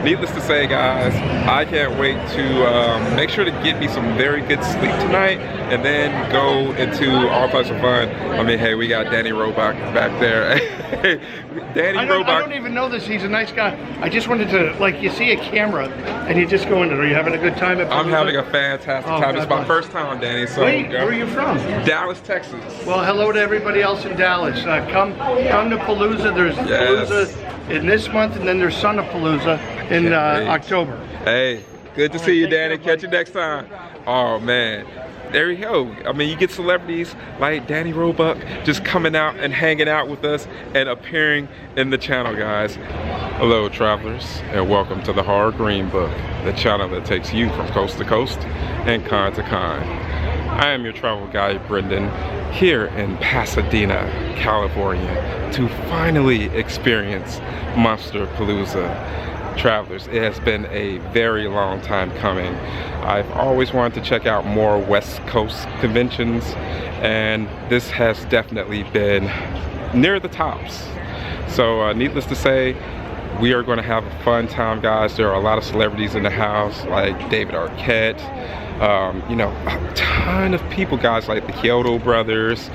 needless to say, guys, I can't wait to make sure to get me some very good sleep tonight and then go into all types of fun. I mean, hey, we got Danny Roebuck back there. Danny Roebuck. I don't even know this. He's a nice guy. I just wanted to, like, you see a camera and you just go into it. Are you having a good time at Palooza? I'm having a fantastic time. It's my first time, Danny. So wait, where are you from? Dallas, Texas. Well, hello to everybody else in Dallas. Come to Palooza. There's Palooza in this month, and then there's Sonapalooza in October. Hey, good to see you, Danny. Catch you next time. Oh man, there you go. I mean, you get celebrities like Danny Roebuck just coming out and hanging out with us and appearing in the channel, guys. Hello, travelers, and welcome to the Horror Greenbook, the channel that takes you from coast to coast and con to con. I am your travel guide, Brendon, here in Pasadena, California, to finally experience Monsterpalooza. Travelers, it has been a very long time coming. I've always wanted to check out more West Coast conventions, and this has definitely been near the tops. So needless to say, we are going to have a fun time, guys. There are a lot of celebrities in the house, like David Arquette, you know, a ton of people, guys, like the Kyoto brothers.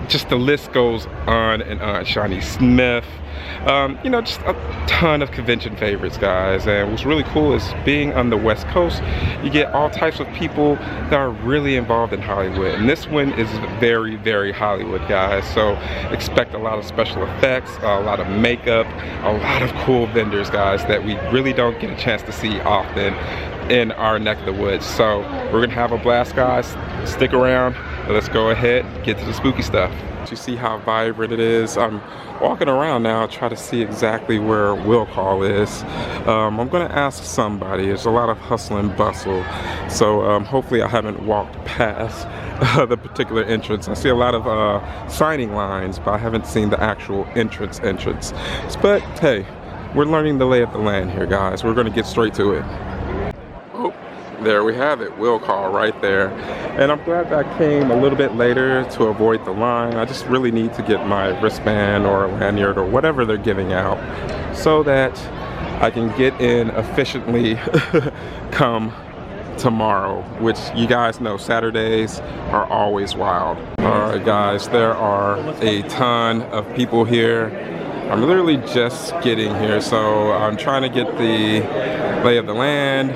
Just the list goes on and on. Shawnee Smith. You know, just a ton of convention favorites, guys. And what's really cool is being on the West Coast, you get all types of people that are really involved in Hollywood. And this one is very, very Hollywood, guys. So expect a lot of special effects, a lot of makeup, a lot of cool vendors, guys, that we really don't get a chance to see often in our neck of the woods. So we're gonna have a blast, guys. Stick around. Let's go ahead and get to the spooky stuff. You see how vibrant it is. I'm walking around now, try to see exactly where Will Call is. I'm gonna ask somebody. There's a lot of hustle and bustle, so hopefully I haven't walked past the particular entrance. I see a lot of signing lines, but I haven't seen the actual entrance. But hey, we're learning the lay of the land here, guys. We're gonna get straight to it. Oh, there we have it, Will Call right there. And I'm glad that I came a little bit later to avoid the line. I just really need to get my wristband or a lanyard or whatever they're giving out so that I can get in efficiently come tomorrow, which you guys know Saturdays are always wild. All right, guys, there are a ton of people here. I'm literally just getting here, so I'm trying to get the lay of the land,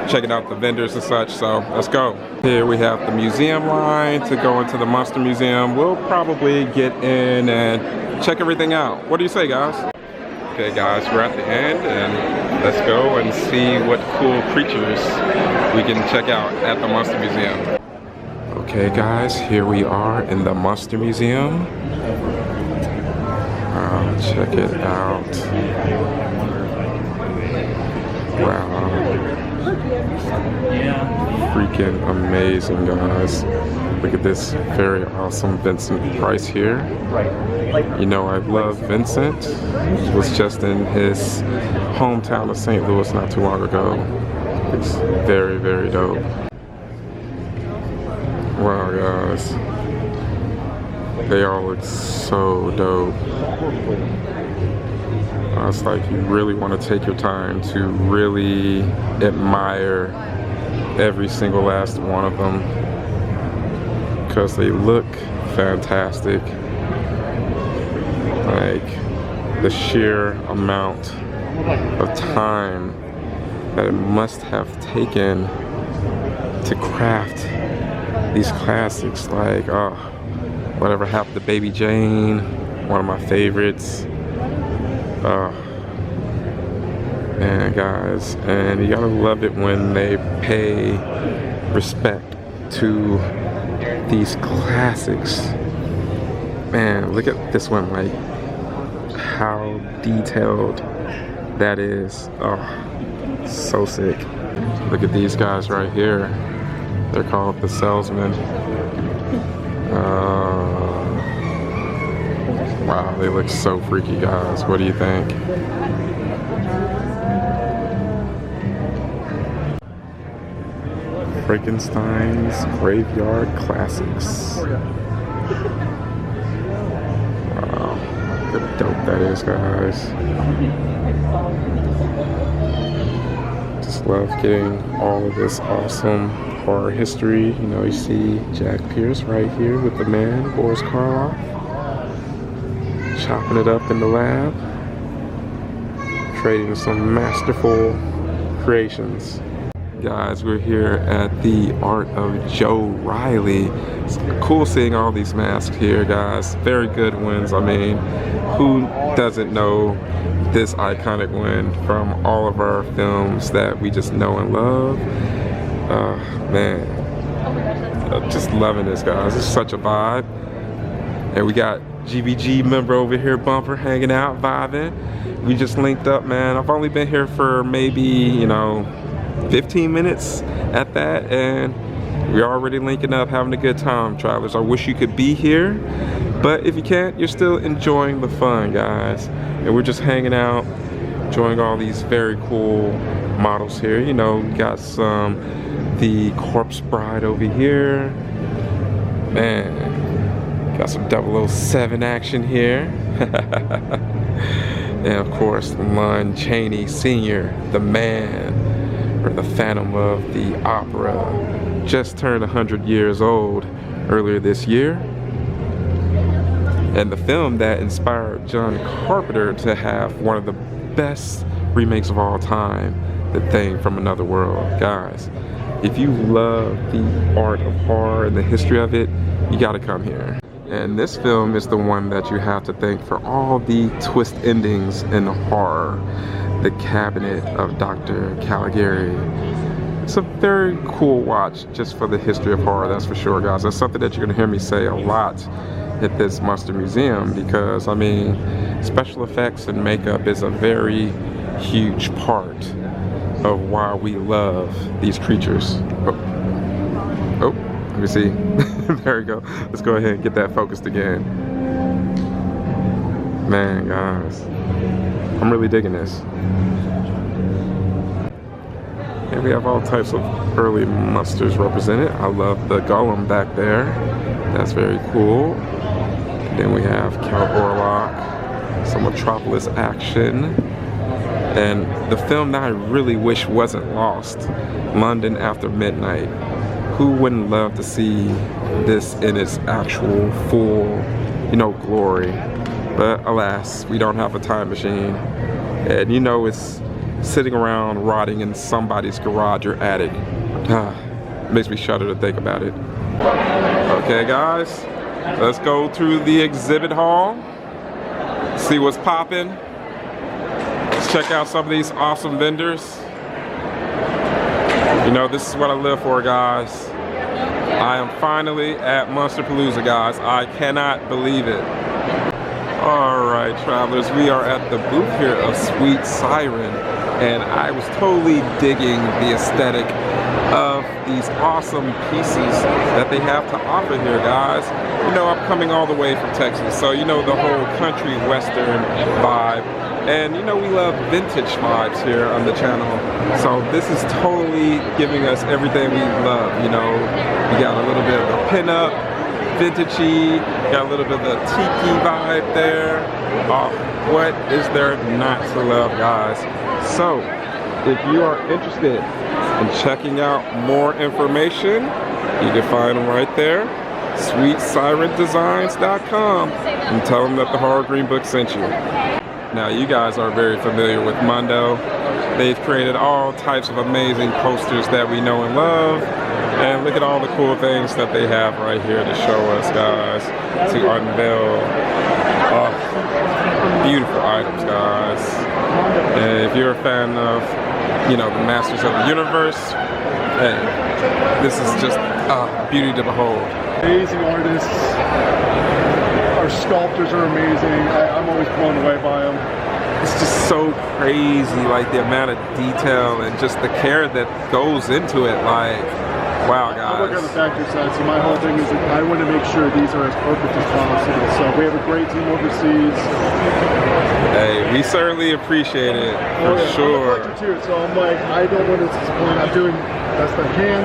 checking out the vendors and such, so let's go. Here we have the museum line to go into the Monster Museum. We'll probably get in and check everything out. What do you say, guys? Okay, guys, we're at the end, and let's go and see what cool creatures we can check out at the Monster Museum. Okay, guys, here we are in the Monster Museum. Check it out. Wow. Freaking amazing, guys. Look at this very awesome Vincent Price here. You know, I love Vincent. He was just in his hometown of St. Louis not too long ago. It's very, very dope. Wow, guys. They all look so dope. It's like you really want to take your time to really admire every single last one of them because they look fantastic. Like the sheer amount of time that it must have taken to craft these classics, like whatever happened to Baby Jane, one of my favorites. Man, guys, and you gotta love it when they pay respect to these classics. Man, look at this one, like how detailed that is. Oh, so sick. Look at these guys right here. They're called the Salesmen. Wow, they look so freaky, guys. What do you think? Frankenstein's Graveyard Classics. Wow, look how dope that is, guys. just love getting all of this awesome horror history. You know, you see Jack Pierce right here with the man, Boris Karloff, chopping it up in the lab, creating some masterful creations. Guys, we're here at the Art of Joe Riley. It's cool seeing all these masks here, guys. Very good ones. I mean, who doesn't know this iconic one from all of our films that we just know and love? Man, I'm just loving this, guys. It's such a vibe. And we got GBG member over here, Bumper, hanging out, vibing. We just linked up, man. I've only been here for maybe, you know, 15 minutes at that, and we're already linking up, having a good time, travelers. I wish you could be here, but if you can't, you're still enjoying the fun, guys. And we're just hanging out, enjoying all these very cool models here. You know, we got the Corpse Bride over here. Man, got some 007 action here. And of course, Lon Chaney Sr., the man, or the Phantom of the Opera, just turned 100 years old earlier this year. And the film that inspired John Carpenter to have one of the best remakes of all time, The Thing from Another World. Guys, if you love the art of horror and the history of it, you gotta come here. And this film is the one that you have to thank for all the twist endings in horror. The Cabinet of Dr. Caligari. It's a very cool watch just for the history of horror, that's for sure, guys. That's something that you're gonna hear me say a lot at this Monster Museum, because I mean, special effects and makeup is a very huge part of why we love these creatures. Oh, let me see. There we go. Let's go ahead and get that focused again. Man, guys, I'm really digging this. And we have all types of early monsters represented. I love the golem back there. That's very cool. Then we have Count Orlok, some Metropolis action. And the film that I really wish wasn't lost, London After Midnight. Who wouldn't love to see this in its actual full, you know, glory? But alas, we don't have a time machine. And you know, it's sitting around rotting in somebody's garage or attic. Makes me shudder to think about it. Okay, guys, let's go through the exhibit hall, see what's popping. Let's check out some of these awesome vendors. You know, this is what I live for, guys. I am finally at Monsterpalooza, guys. I cannot believe it. All right, travelers, we are at the booth here of Sweet Siren, and I was totally digging the aesthetic of these awesome pieces that they have to offer here, guys. You know, I'm coming all the way from Texas, so you know the whole country western vibe. And you know, we love vintage vibes here on the channel. So this is totally giving us everything we love, you know. We got a little bit of the pinup, vintagey, got a little bit of the tiki vibe there. Oh, what is there not to love, guys? So, if you are interested in checking out more information, you can find them right there, sweetsirendesigns.com, and tell them that the Horror Greenbook sent you. Now, you guys are very familiar with Mondo. They've created all types of amazing posters that we know and love. And look at all the cool things that they have right here to show us, guys, to unveil. Beautiful items, guys. And if you're a fan of, you know, the Masters of the Universe, hey, this is just beauty to behold. Amazing artists. Our sculptors are amazing. I'm always blown away by them. It's just so crazy, like the amount of detail and just the care that goes into it. Like, wow, guys. I work on the factory side, so my whole thing is that I want to make sure these are as perfect as possible. So we have a great team overseas. Hey, we certainly appreciate it, for sure. I'm a collector too, so I'm like, I don't want to disappoint. I'm doing best I can.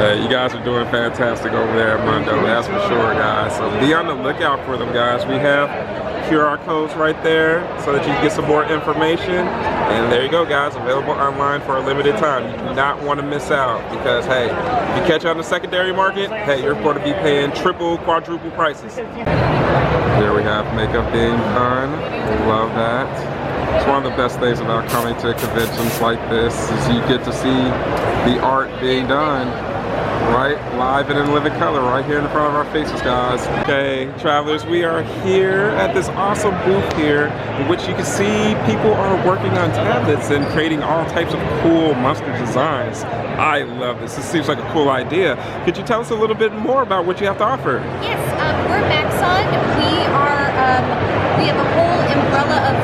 Hey, you guys are doing fantastic over there at Mondo, that's for sure, guys. So be on the lookout for them, guys. We have QR codes right there so that you can get some more information. And there you go, guys, available online for a limited time. You do not want to miss out because, hey, if you catch on the secondary market, hey, you're going to be paying triple, quadruple prices. Here we have makeup being done. Love that. It's one of the best things about coming to conventions like this is you get to see the art being done. Right, live and in living color, right here in front of our faces, guys. Okay, travelers, we are here at this awesome booth here, in which you can see people are working on tablets and creating all types of cool monster designs. I love this. This seems like a cool idea. Could you tell us a little bit more about what you have to offer? Yes, we're Maxon. We have a whole umbrella of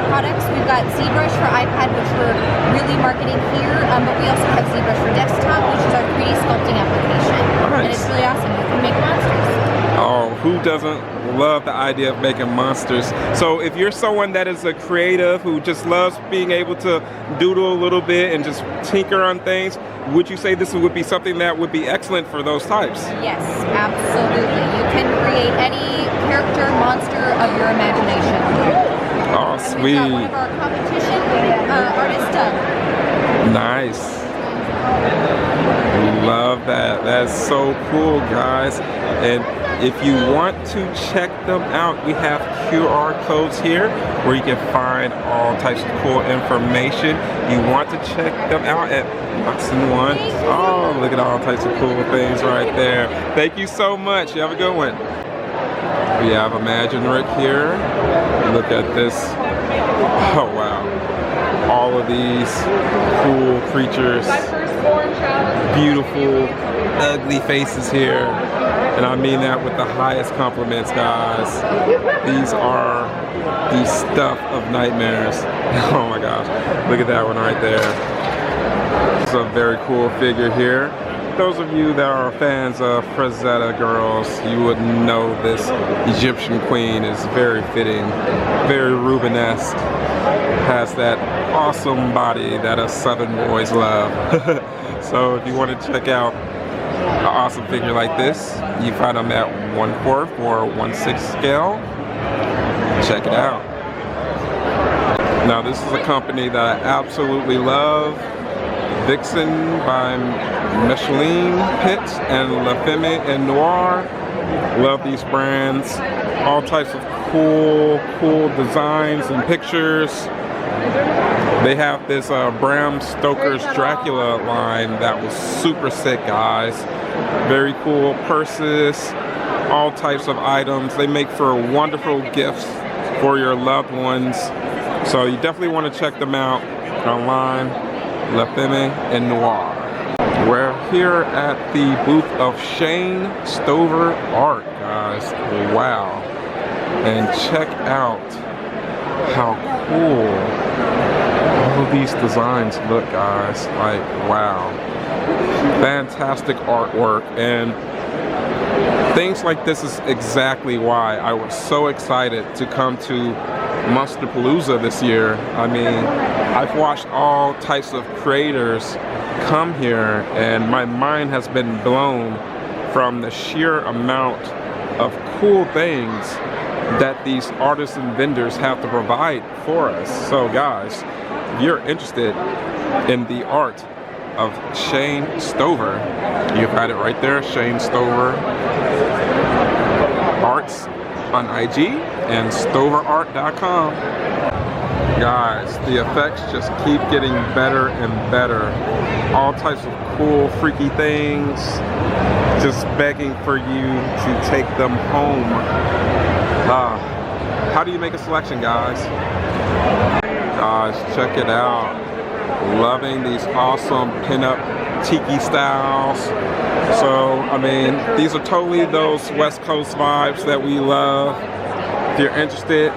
products. We've got ZBrush for iPad, which we're really marketing here, but we also have ZBrush for desktop, which is our 3D sculpting application. Nice. And it's really awesome. You can make monsters. Oh, who doesn't love the idea of making monsters? So if you're someone that is a creative who just loves being able to doodle a little bit and just tinker on things, would you say this would be something that would be excellent for those types? Yes, absolutely. You can create any character, monster of your imagination. Oh, And sweet. we've got one of our competition artists done. Nice. Love that. That's so cool, guys. And if you want to check them out, we have QR codes here where you can find all types of cool information. You want to check them out at Maxon One. Oh, look at all types of cool things right there. Thank you so much. You have a good one. We have Imagine Rick here. Look at this. Oh, wow. All of these cool creatures. Beautiful, ugly faces here. And I mean that with the highest compliments, guys. These are the stuff of nightmares. Oh my gosh. Look at that one right there. It's a very cool figure here. Those of you that are fans of Frazetta girls, you would know this Egyptian queen is very fitting, very Rubenesque. Has that awesome body that us Southern boys love. So if you want to check out an awesome figure like this, you find them at 1/4 or 1/6 scale. Check it out. Now this is a company that I absolutely love. Vixen by Michelin Pit and La Femme and Noir. Love these brands. All types of cool designs and pictures. They have this Bram Stoker's Dracula line that was super sick, guys. Very cool purses, all types of items. They make for wonderful gifts for your loved ones. So you definitely want to check them out online. La Femme and Noir. We're here at the booth of Shane Stover Art, guys. Wow. And check out how cool all of these designs look, guys. Like, wow. Fantastic artwork. And things like this is exactly why I was so excited to come to Monsterpalooza this year. I mean, I've watched all types of creators come here and my mind has been blown from the sheer amount of cool things that these artists and vendors have to provide for us. So guys, if you're interested in the art of Shane Stover, you find it right there, Shane Stover Arts on IG and stoverart.com. Guys, the effects just keep getting better and better. All types of cool, freaky things, just begging for you to take them home. How do you make a selection, guys? Guys, check it out. Loving these awesome pinup tiki styles. So, I mean, these are totally those West Coast vibes that we love. If you're interested,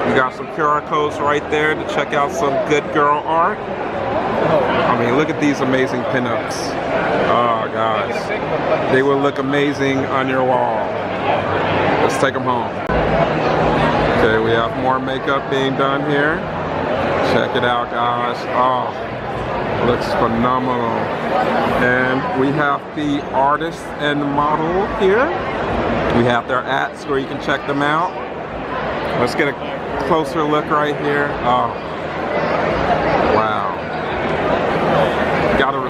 we got some QR codes right there to check out some good girl art. I mean, look at these amazing pinups. Oh, guys. They will look amazing on your wall. Let's take them home. Okay, we have more makeup being done here. Check it out, guys. Oh, looks phenomenal. And we have the artist and model here. We have their ats where you can check them out. Let's get a closer look right here. Oh,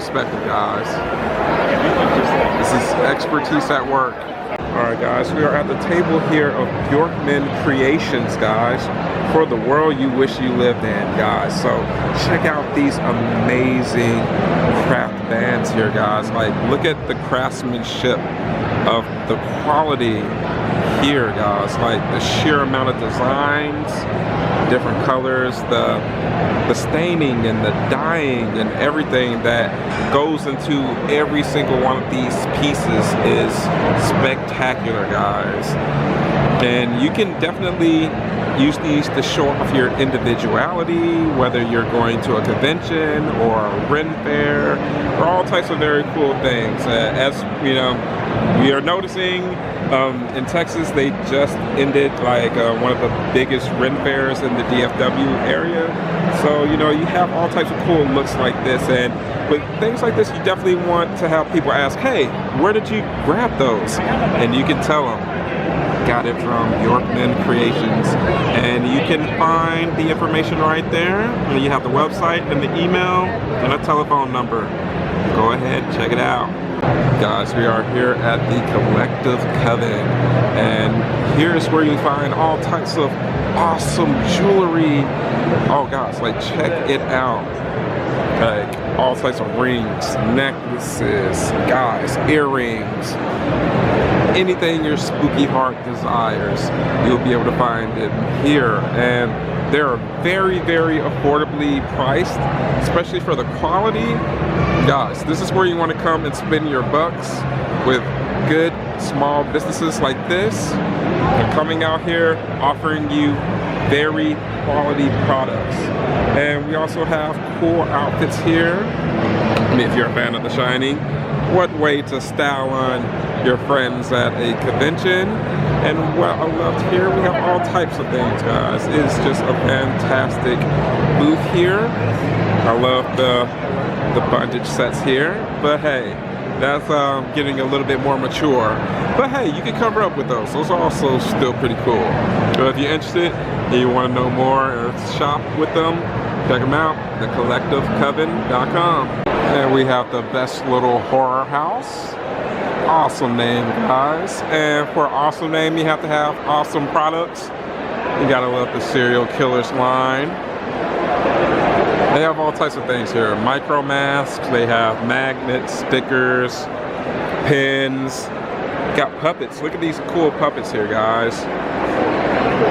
perspective, guys. This is expertise at work. All right, guys, we are at the table here of Bjorkman Creations, guys, for the world you wish you lived in, guys. So check out these amazing craft bands here, guys. Like, look at the craftsmanship of the quality here, guys. Like the sheer amount of designs, different colors, the staining and the dyeing and everything that goes into every single one of these pieces is spectacular, guys. And you can definitely use these to show off your individuality, whether you're going to a convention or a Ren fair or all types of very cool things. As you know, we are noticing in Texas, they just ended like one of the biggest Ren fairs in the DFW area. So, you know, you have all types of cool looks like this, and with things like this, you definitely want to have people ask, hey, where did you grab those? And you can tell them, got it from Bjorkman Creations. And you can find the information right there. And you have the website and the email and a telephone number. Go ahead, check it out. Guys, we are here at the Collective Coven, and here's where you find all types of awesome jewelry. Oh guys, like check it out. Like all types of rings, necklaces, guys, earrings, anything your spooky heart desires, you'll be able to find it here. And they're very, very affordably priced, especially for the quality. Guys, this is where you want to come and spend your bucks with good small businesses like this. They're coming out here offering you very quality products. And we also have cool outfits here. I mean, if you're a fan of The Shining, what way to style on your friends at a convention. And what I loved here, we have all types of things, guys. It's just a fantastic booth here. I love the bondage sets here, but hey, that's getting a little bit more mature. But hey, you can cover up with those. Those are also still pretty cool. So if you're interested and you want to know more or shop with them, check them out, thecollectivecoven.com. And we have the Best Little Horror House. Awesome name, guys. And for an awesome name, you have to have awesome products. You gotta love the Serial Killers line. They have all types of things here. Micro masks, they have magnets, stickers, pins. Got puppets. Look at these cool puppets here, guys.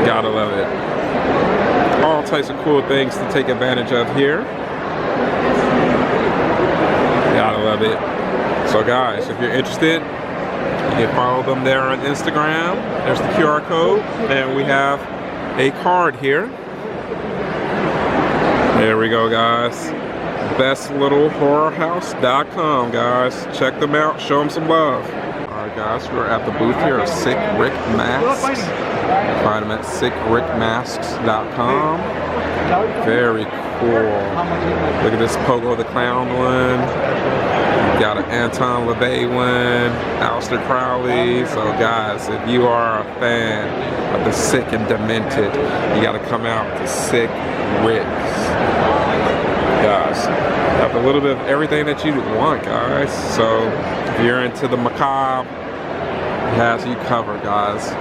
Gotta love it. All types of cool things to take advantage of here. Gotta love it. So guys, if you're interested, you can follow them there on Instagram. There's the QR code, and we have a card here. There we go, guys. BestLittleHorrorHouse.com, guys. Check them out. Show them some love. All right, guys. We're at the booth here of Sick Rick Masks. Find them at SickRickMasks.com. Very cool. Look at this Pogo the Clown one. Got an Anton LaVey one, Aleister Crowley. So guys, if you are a fan of the sick and demented, you gotta come out to Sick Rick's. Guys, have a little bit of everything that you want, guys. So if you're into the macabre, it has you covered, guys.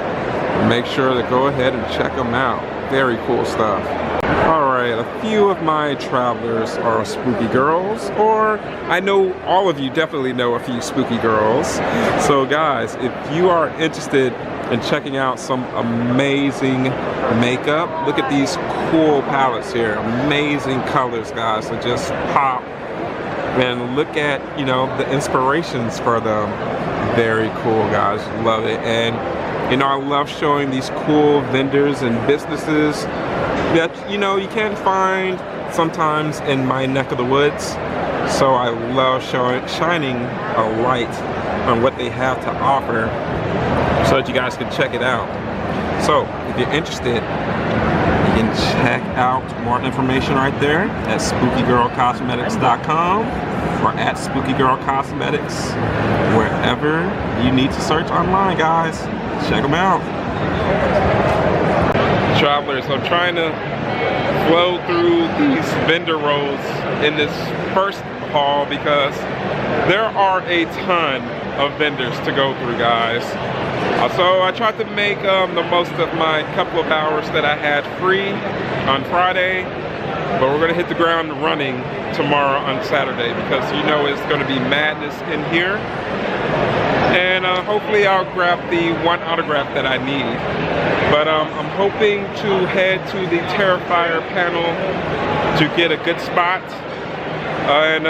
Make sure to go ahead and check them out. Very cool stuff. Alright, a few of my travelers are spooky girls, or I know all of you definitely know a few spooky girls. So guys, if you are interested in checking out some amazing makeup, look at these cool palettes here. Amazing colors, guys, that just pop. And look at, you know, the inspirations for them. Very cool, guys. Love it. And you know, I love showing these cool vendors and businesses that, you know, you can't find sometimes in my neck of the woods. So I love shining a light on what they have to offer so that you guys can check it out. So if you're interested, you can check out more information right there at SpookyGirlCosmetics.com or at SpookyGirlCosmetics, wherever you need to search online, guys. Check them out. Travelers, I'm trying to flow through these vendor rows in this first haul because there are a ton of vendors to go through, guys. So I tried to make the most of my couple of hours that I had free on Friday, but we're gonna hit the ground running tomorrow on Saturday because you know it's gonna be madness in here. And hopefully I'll grab the one autograph that I need. But I'm hoping to head to the Terrifier panel to get a good spot and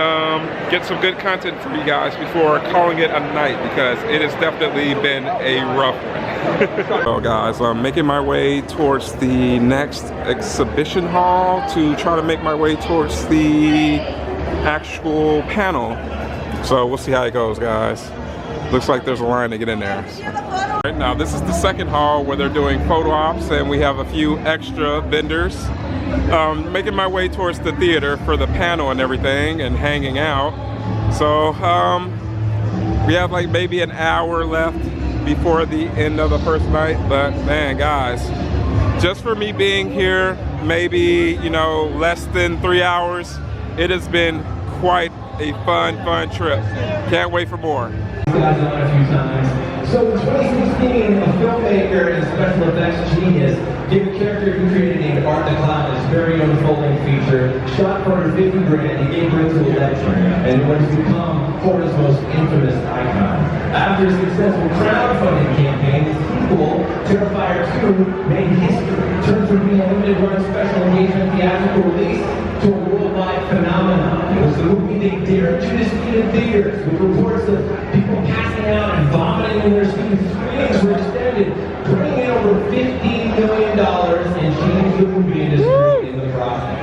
get some good content for you guys before calling it a night because it has definitely been a rough one. Well guys, I'm making my way towards the next exhibition hall to try to make my way towards the actual panel. So we'll see how it goes, guys. Looks like there's a line to get in there. Right now, this is the second hall where they're doing photo ops and we have a few extra vendors. Making my way towards the theater for the panel and everything and hanging out. So we have like maybe an hour left before the end of the first night, but man, guys, just for me being here, maybe, you know, less than 3 hours, it has been quite a fun trip. Can't wait for more. Guys on a few times. So in 2016, a filmmaker and special effects genius gave a character he created named Art the Clown his very own folding feature, shot for under 50 grand, and gave birth to a legend, and what has become horror's most infamous icon. After a successful crowdfunding campaign, the sequel, Terrifier 2, made history, turned from being a limited run special engagement theatrical release to a worldwide phenomenon. It was the movie they dared to dispute in theaters, with reports of people passing out and vomiting in their seats. Screenings were extended, bringing in over $15 million and changed the movie industry in the process.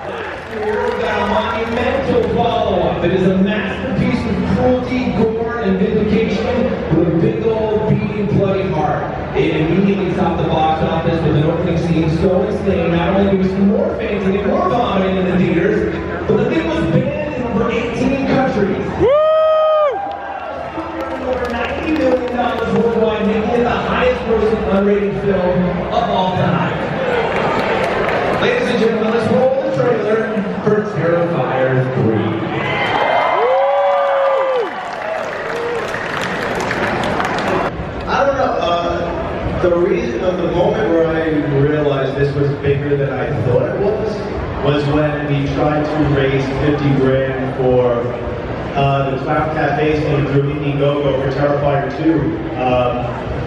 Last year, we got a monumental follow-up that is a masterpiece of cruelty, gore, and vindication with a big old beating bloody heart. It immediately topped the box office with an opening scene so insane, not only was more fans and get more vomiting in the theaters, but the thing was banned in over 18 countries. Over $90 million worldwide, making it the highest grossing unrated film of all time. Ladies and gentlemen, let's roll the trailer for Terrifier 3. I don't know. The reason, the moment where I realized this was bigger than I thought it was when we tried to raise 50 grand for the Clown Cafe scene through Indiegogo for Terrifier 2.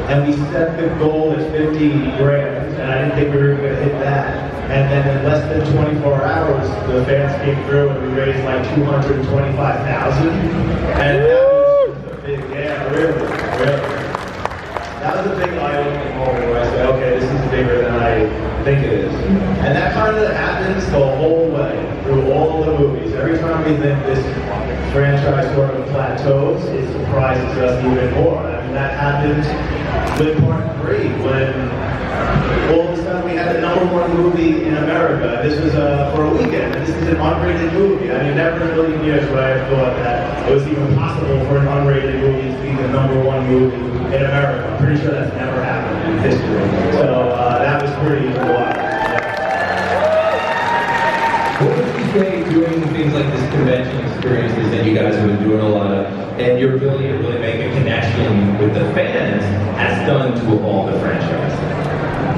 And we set the goal as 50 grand, and I didn't think we were going to hit that. And then in less than 24 hours, the fans came through and we raised like $225,000. And that was a big, yeah, really. That was a big eye-opening moment where I said, okay, this is bigger than I think it is. And that kind of happens the whole way, through all the movies. Every time we think this franchise sort of plateaus, it surprises us even more. I mean, that happened with Part 3, when all of a sudden we had the #1 movie in America. This was for a weekend, and this is an unrated movie. I mean, never in a million years would I have thought that it was even possible for an unrated movie to be the #1 movie in America. I'm pretty sure that's never happened in history. So that was pretty wild. What would you say doing things like this convention experiences that you guys have been doing a lot of, and your ability to really make a connection with the fans has done to evolve the franchise?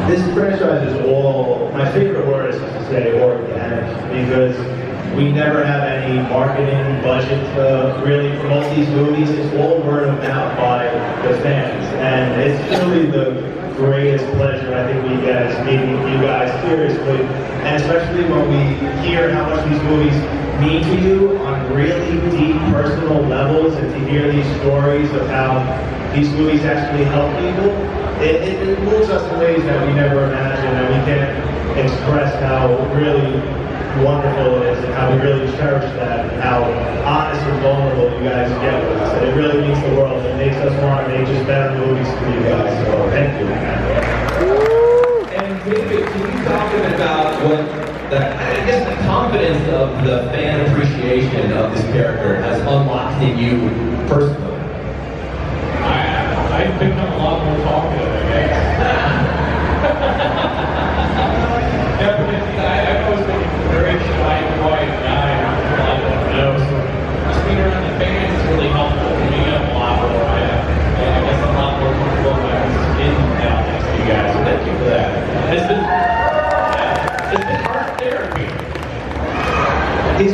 This franchise is all, my favorite word is to say organic, because we never have any marketing budget to really promote these movies. It's all word of mouth by the fans. And it's truly the greatest pleasure I think we get is meeting you guys seriously. And especially when we hear how much these movies mean to you on really deep personal levels, and to hear these stories of how these movies actually help people. It moves us in ways that we never imagined, and we can't express how really wonderful it is and how we really cherish that, and how honest and vulnerable you guys get with us. And it really means the world. It makes us want to make just better movies for you guys. So thank you. And David, can you talk about what the confidence of the fan appreciation of this character has unlocked in you personally? I've become a lot more talkative, I guess. Yeah, but I was thinking very shy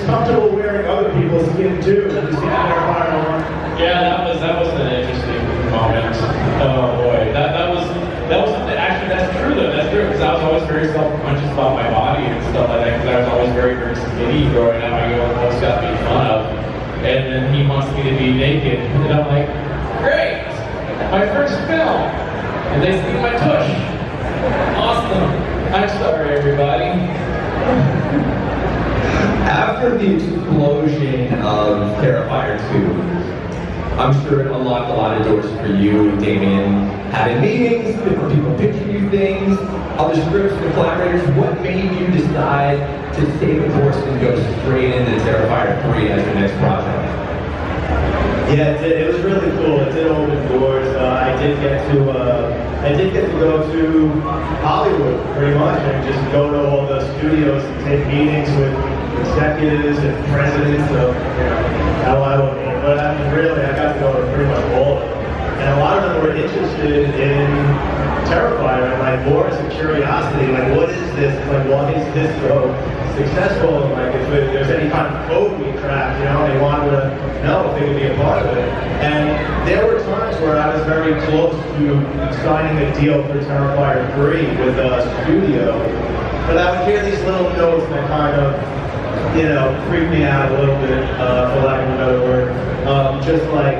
comfortable wearing other people's skin too. Just get Terrifier on. Yeah, that was an interesting moment. Oh boy, that was actually that's true though. That's true because I was always very self-conscious about my body and stuff like that because I was always very skinny growing up. I go, what's got me fun of? And then he wants me to be naked, and I'm like, great, my first film, and they see my tush. Awesome. I'm sorry, everybody. After the explosion of Terrifier 2, I'm sure it unlocked a lot of doors for you, Damien, having meetings, different people pitching you things, other scripts and collaborators. What made you decide to stay the course and go straight into Terrifier 3 as your next project? Yeah, it was really cool. It did open doors. I did get to go to Hollywood pretty much and just go to all the studios and take meetings with executives and presidents of LI. But I mean, really, I got to go to pretty much all of them. And a lot of them were interested in Terrifier and like more as a curiosity, like what is this? Like why is this so successful? And like if there's any kind of code we cracked, they wanted to know if they could be a part of it. And there were times where I was very close to signing a deal for Terrifier 3 with a studio, but I would hear these little notes that kind of, freak me out a little bit, for lack of a better word. Just like,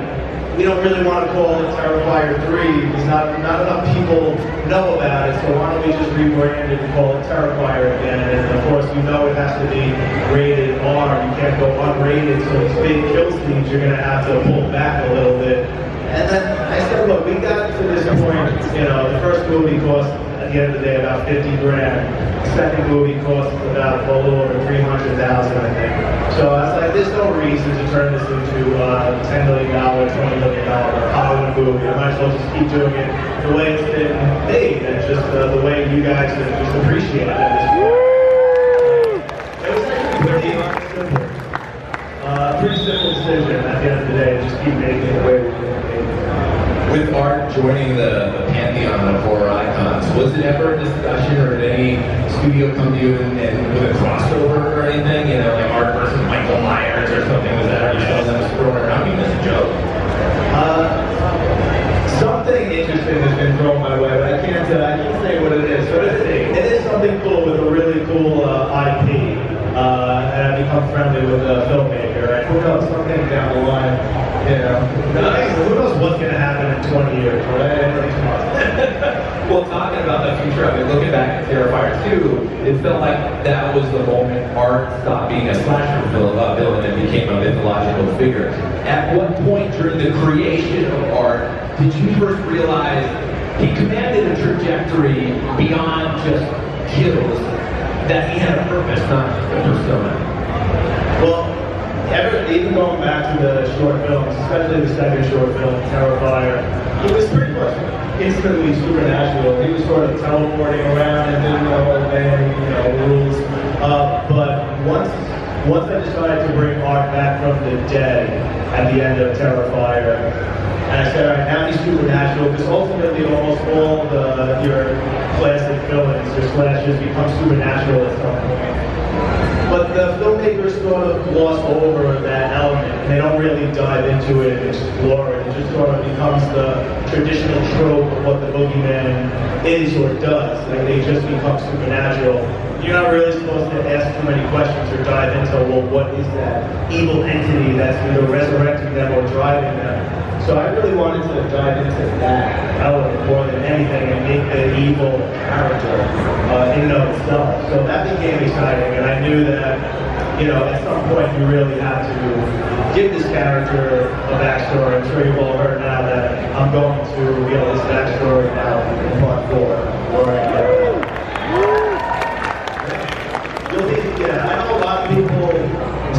we don't really want to call it Terrifier 3 because not enough people know about it, so why don't we just rebrand it and call it Terrifier again? And of course, it has to be rated R. You can't go unrated, so these big kill scenes, you're going to have to pull back a little bit. And then I said, look, we got to this point, the first movie cost, at the end of the day, about 50 grand. The second movie cost about a little over 300,000, I think. So I was like, there's no reason to turn this into a $10 million, $20 million Hollywood movie. I might as well just keep doing it the way it's been made, and just the way you guys have just appreciated it at this point. It was actually pretty simple. Pretty simple decision at the end of the day, just keep making it the way we're doing it. With art joining the pantheon of horror icons, was it ever a discussion or did any studio come to you and with a crossover or anything? Like art versus Michael Myers or something? Was that already shown them throwing around? Even as a joke? Something interesting has been thrown my way, but I can't say what it is. But it is something cool with a really cool IP. And I've become friendly with a filmmaker. And who knows, something down the line, nice. Who knows what's going to happen in 20 years, right? Well, talking about the future, looking back at Terrifier 2, it felt like that was the moment art stopped being a slasher villain and became a mythological figure. At what point during the creation of art did you first realize he commanded a trajectory beyond just kills, that he had a purpose, not just a persona? Well, even going back to the short films, especially the second short film, Terrifier, he was pretty much instantly supernatural. He was sort of teleporting around and didn't obey, rules. But once I decided to bring art back from the dead at the end of Terrifier, and I said, all right, now he's supernatural, because ultimately almost all your classic villains or slashers become supernatural at some point. But the filmmakers sort of gloss over that element, and they don't really dive into it and explore it. It just sort of becomes the traditional trope of what the boogeyman is or does. Like, they just become supernatural. You're not really supposed to ask too many questions or dive into, well, what is that evil entity that's either resurrecting them or driving them? So I really wanted to dive into that element more than anything and make the evil character in and of itself. So that became exciting, and I knew that, at some point you really have to give this character a backstory. I'm sure you've all heard now that I'm going to reveal this backstory now in part 4. I know a lot of people,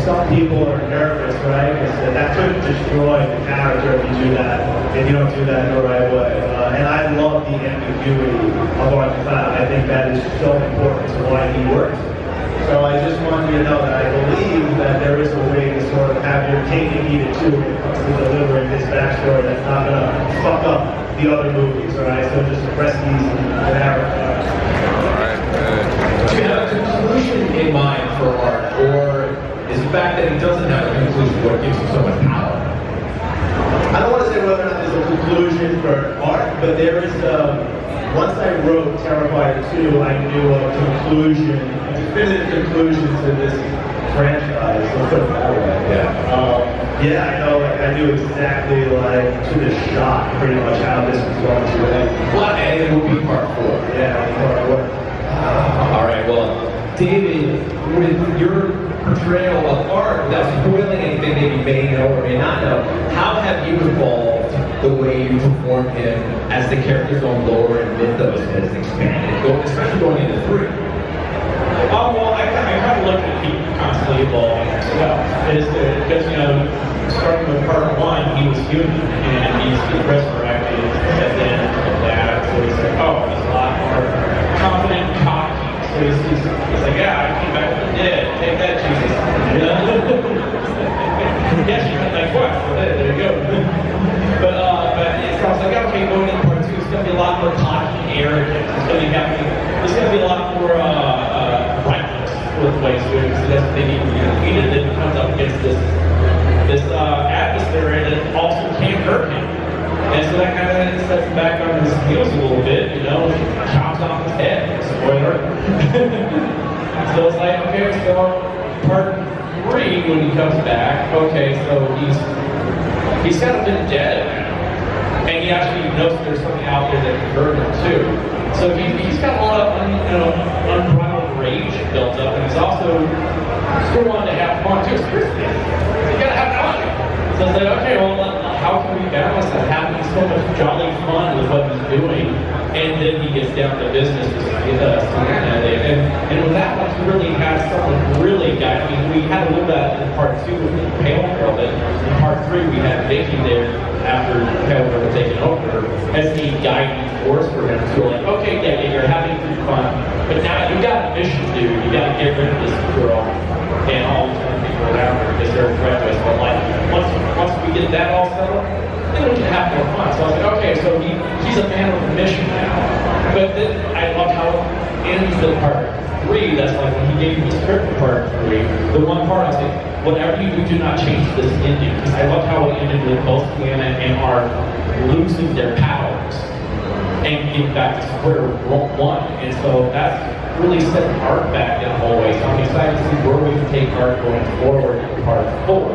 some people are nervous, right? Because that could destroy the character if you do that, if you don't do that in the right way. And I love the ambiguity of Art the Clown. I think that is so important to why he works. So I just want you to know that I believe that there is a way to sort of have your cake and eat it too when it comes to delivering this backstory that's not going to fuck up the other movies, alright? So just rest easy and have it. Do you have a conclusion in mind for art, or is the fact fact that he doesn't have a conclusion what gives him so much power? I don't want to say whether or not there's a conclusion for art, but there is once I wrote Terrifier 2, I knew a conclusion, a definitive conclusion to this franchise. Let's put it that way. Yeah, I know. Like, I knew exactly, like, to the shot, pretty much how this was going to end. Well, and it will be part 4. Yeah, part 4. All right. Well, David, with your portrayal of art, without spoiling anything that you may know or may not know, how have you evolved the way you perform him as the character's own lore and mythos has expanded, especially going into 3? Well, I kind of look at people constantly evolving as well. Because, you know, starting with part 1, he was human, and he's resurrected at the end of that. So he's like, oh, he's a lot more confident, cocky. So he's like, yeah, I came back from the dead. Take that, Jesus. You know? Yes, you're like, what? Well, there you go. But so I was like, okay, going into part 2, it's going to be a lot more cocky and arrogant. There's going to be a lot more rightness with ways to it, because that's what they need to be defeated. Then it comes up against this atmosphere, and it also can't hurt him. And so that kind of sets him back on his heels a little bit, you know, chops off his head. Spoiler. So it's like, okay, so part 3, when he comes back, okay, so he's kind of been dead now. And he actually knows there's something out there that can hurt him too. So he's got a lot of unbridled rage built up, and he's also still wanting to have fun too. It's Christmas. You gotta have fun. So it's like, okay, well, how can we balance that? Having so much jolly fun with what he's doing, and then he gets down to business with Savannah. And with that one, he really has someone really guiding. I mean, we had a little bit in part 2 with the Pale Girl, but in part 3 we had Vicky there after Pale Girl had taken over as the guiding force for him. So we're like, okay, yeah, you're having some fun, but now you got a mission to do. You got to get rid of this girl and all these other people around her because they're a threat to us. But like, once we get that all settled, then we can have more fun. So I was like, okay, so he's a man with a mission now. But then I love how it ends in part 3. That's like when he gave me the script for part 3. The one part I was like, whatever you do not change this ending. Because I love how it ended with both Anna and Art losing their powers and getting back to square 1. And so that's really set Art back in a whole way. So I'm excited to see where we can take Art going forward in part 4.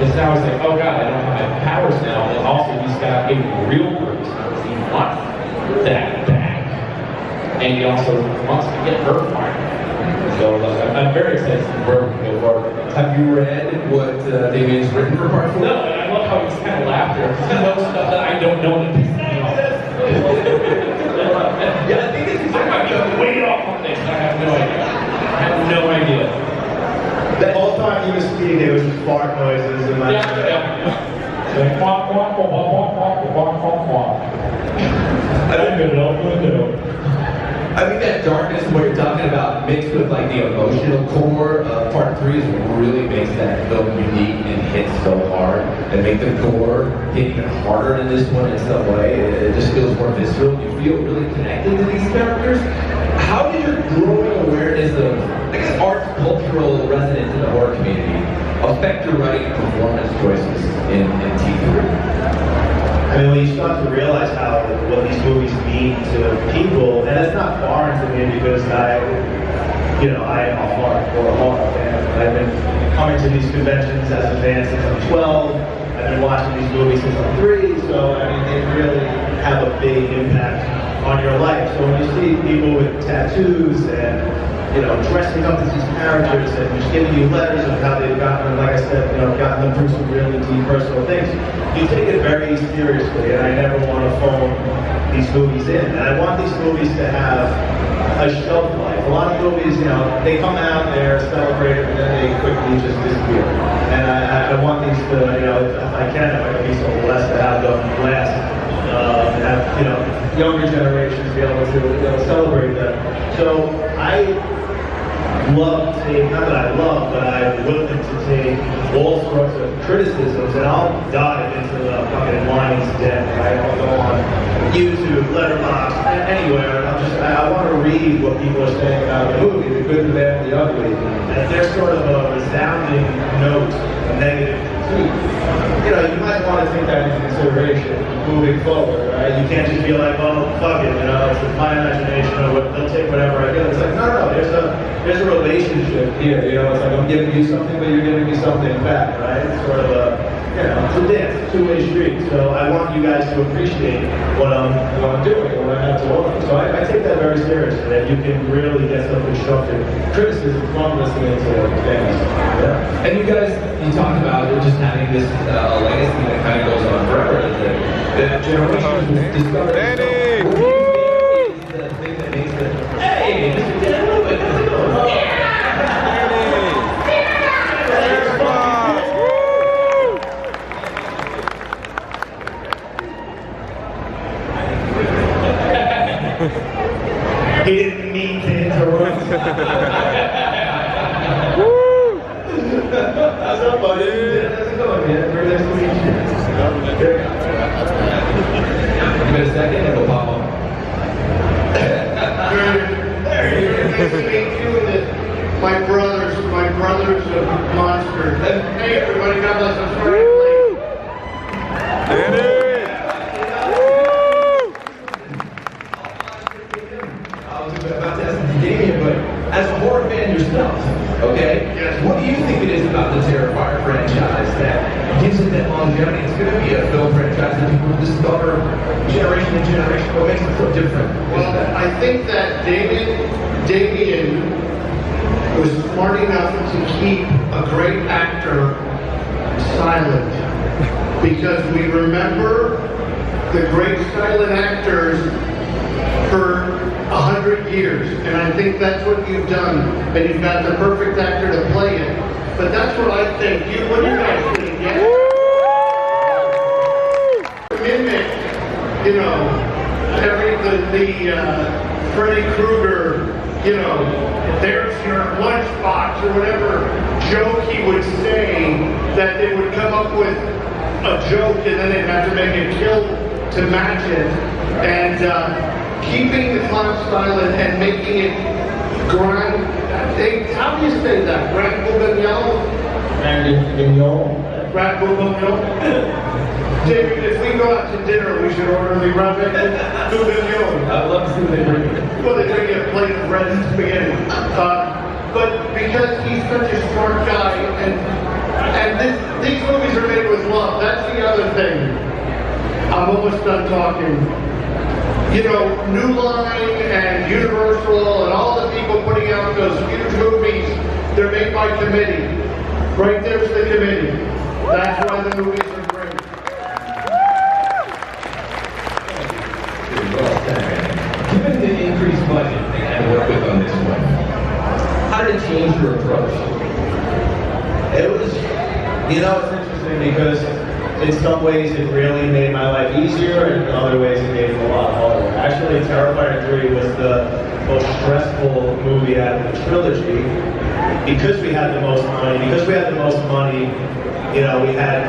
Because now he's like, oh god, I don't have my powers now. And also he's got a real Bruce. He wants that back. And he also wants to get her fired. So I'm very excited to see where we can go forward. Have you read what Damien's written for part 4? No, and I love how he's kind of laughter. Because I know stuff that I don't know that pisses me off. Yeah, I think it's I might be way off on this. I have no idea. I have no idea. That whole time he was speaking, there was just fart noises and like. I think that darkness what you're talking about mixed with like the emotional core of part 3 is what really makes that film unique and hit so hard and make the gore hit even harder in this one in some way. It just feels more visceral. You feel really connected to these characters. How did your growing awareness of, I guess, art's cultural resonance in the horror community affect your writing and performance choices in T3? I mean, when you start to realize what these movies mean to people, and it's not foreign to me because I am a horror fan. I've been coming to these conventions as a fan since I'm 12. I've been watching these movies since I'm 3. So I mean, they really have a big impact on your life. So when you see people with tattoos and dressing up as these characters and just giving you letters of how they've gotten them, like I said, gotten them through some really deep personal things, you take it very seriously, and I never want to phone these movies in. And I want these movies to have a shelf life. A lot of movies, they come out, they're celebrated, and then they quickly just disappear. And I want these to, if I can be so blessed to have them last, and have, younger generations be able to celebrate them. So love to take, not that I love, but I'm willing to take all sorts of criticisms, and I'll dive into the fucking lion's den, right? I'll go on YouTube, Letterboxd, anywhere, and I want to read what people are saying about the movie, the good, the bad, the ugly. And if there's sort of a resounding note, a negative critique, you know, you might want to take that into consideration moving forward, right? You can't just be like, oh, fuck it, you know, it's my imagination, or they'll take whatever I get. It's like, no, there's a relationship here, you know, it's like I'm giving you something, but you're giving me something back, right? It's sort of a, you know, it's a dance, a two-way street. So I want you guys to appreciate what I'm doing, what I have to offer. So I take that very seriously, that you can really get some constructive criticism from listening to things. Yeah. And you guys, you talked about just having this legacy that kind of goes on forever. That generations will discover. Danny! What do you think is the thing that makes it? Hey, Mr. Daniel Roebuck, how's it going? He didn't mean to interrupt. How's up, buddy? How's it going, man? Very nice to meet you. Give it a second, it'll pop up. My brothers of Monster. Hey everybody, God bless. I'm sorry I'm late. I was about to ask Damien, but as a horror fan yourself, okay? Yes. What do you think it is about the Terrifier franchise that gives it that longevity? It's going to be a film franchise that people discover generation to generation. What makes it so different? Well, I think that Damien was smart enough to keep a great actor silent, because we remember the great silent actors for 100 years, and I think that's what you've done, and you've got the perfect actor to play it. But that's what I think. What do you guys think? Yeah? Mimic, you know, the Freddy Krueger, you know, there's your lunchbox or whatever joke he would say, that they would come up with a joke and then they'd have to make a kill to match it. And keeping the clown silent and making it grand, how do you say that? Grand Bourguignon? Grand Bourguignon? David, if we go out to dinner, we should order the Grand Bourguignon. I'd love to see what they bring you. Well, they bring you a plate of bread and spaghetti. But because he's such a smart guy, and these movies are made with love, that's the other thing. I'm almost done talking. You know, New Line and Universal and all the people putting out those huge movies, they're made by committee. Right there's the committee. That's why the movies are great. Given the increased budget they had to work with on this one, how did it change your approach? It was, you know, it's interesting because in some ways it really made my life easier, and in other ways it made it a lot harder. Actually, Terrifier 3 was the most stressful movie out of the trilogy because we had the most money. You know, we had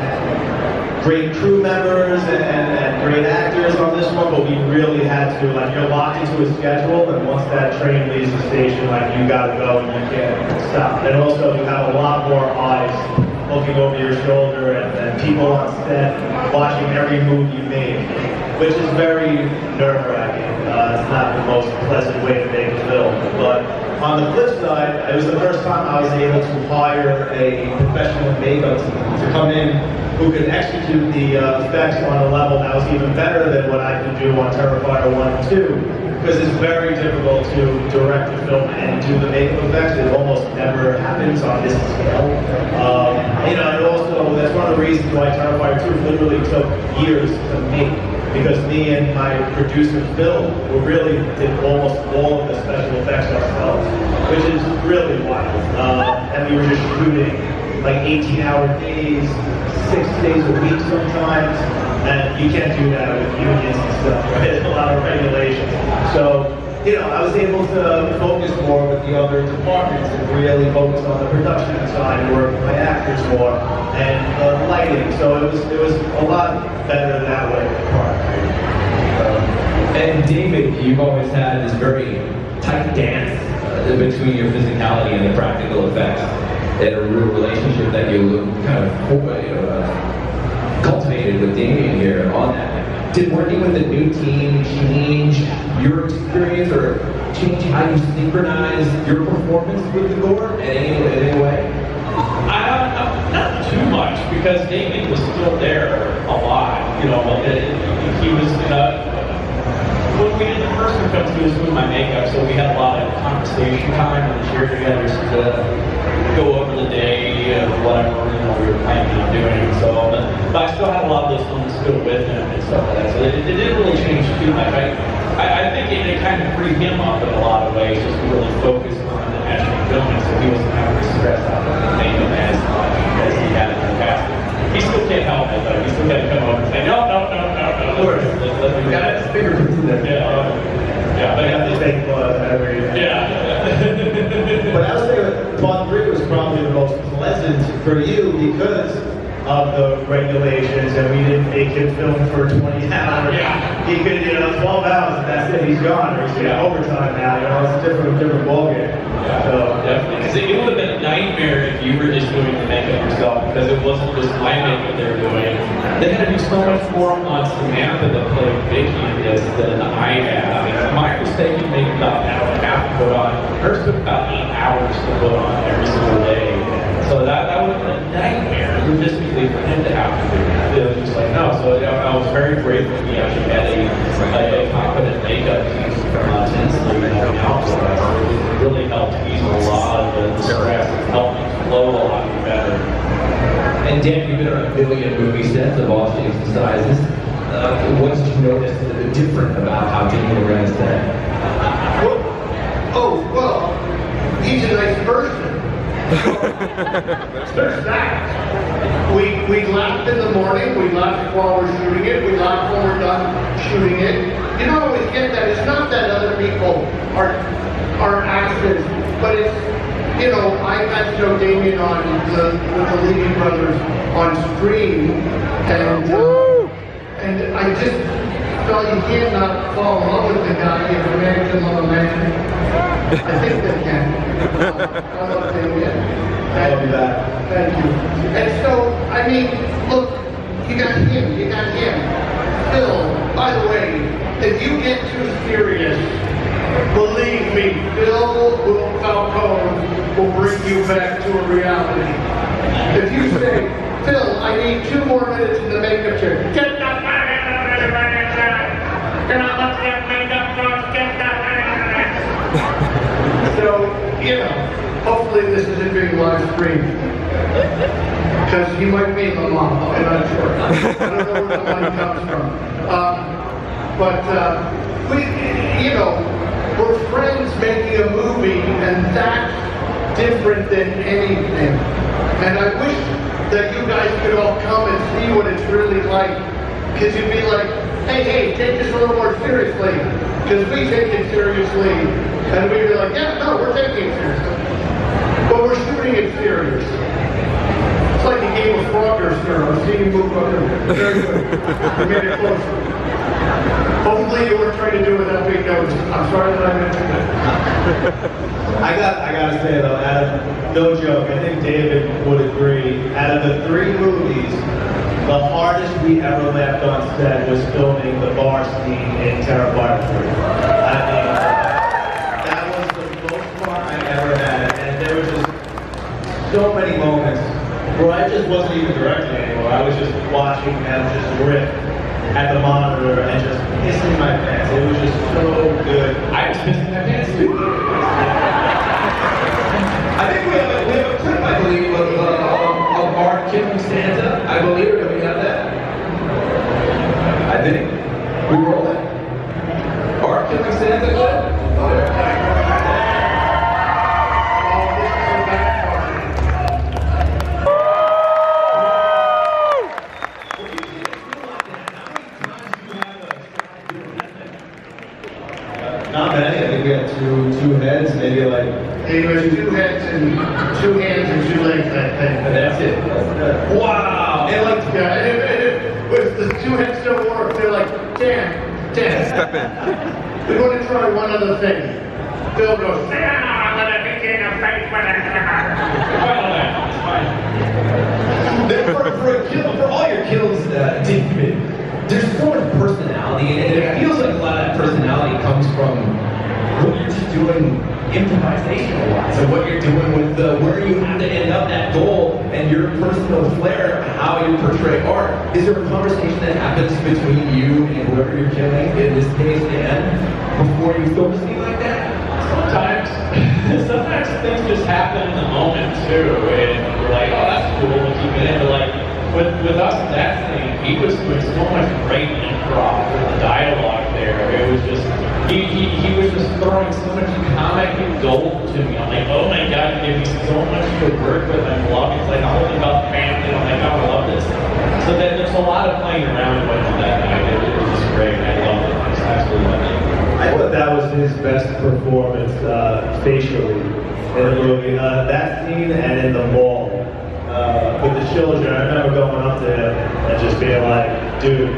great crew members and great actors on this one, but we really had to, like, you're locked into a schedule, and once that train leaves the station, like, you gotta go and you can't stop. And also, you have a lot more eyes looking over your shoulder and people on set watching every move you make, which is very nerve-wracking. It's not the most pleasant way to make a film. But on the flip side, it was the first time I was able to hire a professional makeup team to come in who could execute the effects on a level that was even better than what I could do on Terrifier 1 and 2. Because it's very difficult to direct a film and do the makeup effects. It almost never happens on this scale. You know, and also, that's one of the reasons why Terrifier 2 literally took years to make. Because me and my producer, Phil, we really did almost all of the special effects ourselves, which is really wild. And we were just shooting like 18-hour days, 6 days a week sometimes. And you can't do that with unions and stuff, right? There's a lot of regulations. So you know, I was able to focus more with the other departments and really focus on the production side and work with my actors more and lighting. So it was a lot better that way. And David, you've always had this very tight dance between your physicality and the practical effects, and a real relationship that you kind of cultivated with Damien here on that. Did working with the new team change your experience or change how you synchronize your performance with the gore in any way? Not too much, because Damien was still there a lot. You know, he was. When we did the first one, he was doing my makeup, so we had a lot of conversation time and cheer together to go over the day of whatever we were planning on doing. So, but I still had a lot of those films still with him and stuff like that. So it didn't really change too much. I think it kind of freed him up in a lot of ways, just to really focus on the actual filming, so he wasn't having to stress out the makeup as much as he had in the past. He still can't help it, though. He still got to come over and say, no. Of course. Let's do that. It's bigger than that. Yeah, but I have to take every. Yeah. But I would say part 3 was probably the most pleasant for you because of the regulations, and we didn't make him film for 20 hours. Yeah. He could, 12 hours and that's it, he's gone. Or he's getting overtime now, it's a different ballgame. Yeah, so definitely. See, it would have been a nightmare if you were just doing the makeup yourself, because it wasn't just my makeup they were doing. They had to do so much more on Samantha that played Vicky in this than I had. I mean, mine was taking maybe about an hour and a half to put on. Hers took about 8 hours to put on every single day. So that would have been a nightmare logistically for him to have to do. It was just like, no. So I was very grateful he actually had a competent makeup team intensely helping out for us. It really helped ease a lot of the stress and helped me flow a lot better. And Dan, you've been on a million movie sets of all shapes and sizes. What did you notice different about how Daniel ran his set? Well, he's a nice person. There's that. We laughed in the morning, we laughed while we're shooting it, we laughed when we're done shooting it. You don't always get that. It's not that other people are actors, but it's, I got to know Damien with the leading brothers on Scream, and I just felt you can't not fall in love with the guy if a man can love a man. I think they can. I love Damien. I'll be back. Thank you. And so, look, you got him. Phil, by the way, if you get too serious, believe me, Phil Falcone will bring you back to a reality. If you say, Phil, I need 2 more minutes in the makeup chair, get that So, hopefully this isn't being live streamed. Because he might be in the law, I'm not sure. I don't know where the money comes from. We're friends making a movie, and that's different than anything. And I wish that you guys could all come and see what it's really like. Because you'd be like, hey, take this a little more seriously. Because we take it seriously. And we'd be like, yeah, no, we're taking it seriously. But we're shooting it serious. It's like a game of Frogger's here. I'm seeing you move up there. Very good. We made it closer. Hopefully you weren't trying to do it without big notes. I'm sorry that I mentioned that. I gotta say though, no joke, I think David would agree, out of the 3 movies, the hardest we ever left on set was filming the bar scene in Terrifier 3. That was the most fun I ever had, and there were just so many moments where I just wasn't even directing anymore. I was just watching them just rip at the monitor and just pissing my pants. It was just so good. I was pissing my pants too. I think we have a clip, I believe, of Bart killing Santa. I believe, do we have that? I think. We roll it. Bart killing Santa clip? Not many. I think and 2 hands and 2 legs, I think. And that's it. Wow. And like, yeah, and if the 2 heads don't work, they're like, Dan, Step in. we want to try one other thing. Phil goes, I'm gonna kick you in the face when I For all your kills, David, there's so much personality in it, and it feels like a lot of that personality comes from what you're just doing improvisational-wise, and what you're doing with where you have to end up that goal, and your personal flair, how you portray art. Is there a conversation that happens between you and whoever you're killing, in this case, Dan, before you film a scene like that? Sometimes things just happen in the moment too, and we're like, oh, that's cool, we'll keep it in. But like with us, that thing, he was doing so much great improv with the dialogue there. It was just he was just throwing so much comic gold to me. I'm like, oh my god, he gave me so much to work with. I'm loving. It's like all about family. I'm like, oh, I love this. So then there's a lot of playing around with that night. It was just great. I loved it. I just absolutely loved it. I thought that was his best performance facially in the movie. That scene and in the mall with the children. I remember going up to him and just being like, dude,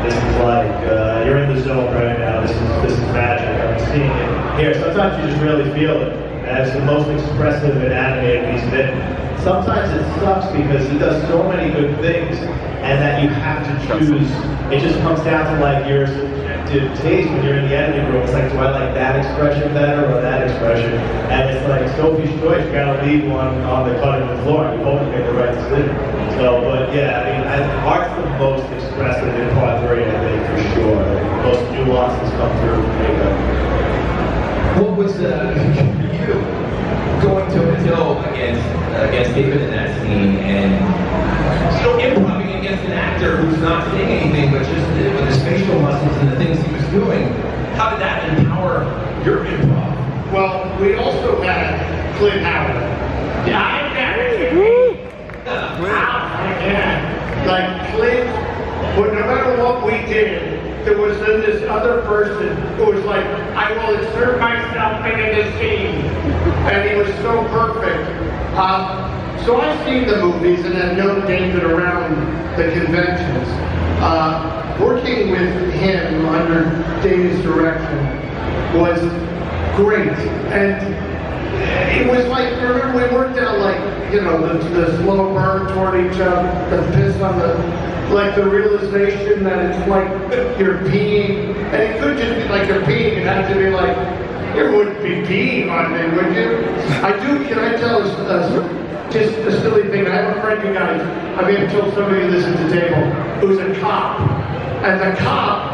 this is like, you're in the zone right now. This is magic. I'm seeing it here. Sometimes you just really feel it. And it's the most expressive and animated he's been. Sometimes it sucks because he does so many good things and that you have to choose. It just comes down to like your subjective taste when you're in the editing room. It's like, do I like that expression better or that expression? And it's like Sophie's choice. You gotta leave one on the cutting room floor. You hope you make the right decision. So, but yeah, I mean, art's the most expressive in part 3, I think, for sure. Most nuances come through makeup. What was for you going toe to toe against David in that scene, and improvising against an actor who's not saying anything but just with his facial muscles and the things he was doing? How did that empower your improv? Well, we also had Clint Howard. Yeah, like Clint, but no matter what we did, there was then this other person who was like, I will insert myself into this scene. And he was so perfect. So I've seen the movies and I've known David around the conventions. Working with him under David's direction was great. And it was like, remember we worked out like, you know, the slow burn toward each other, the piss on the, like the realization that it's like you're peeing, and it could just be like you're peeing, it had to be like, you wouldn't be peeing on me, would you? Can I tell just a silly thing? I have a friend, you guys, I may have told somebody this at the table, who's a cop, and the cop,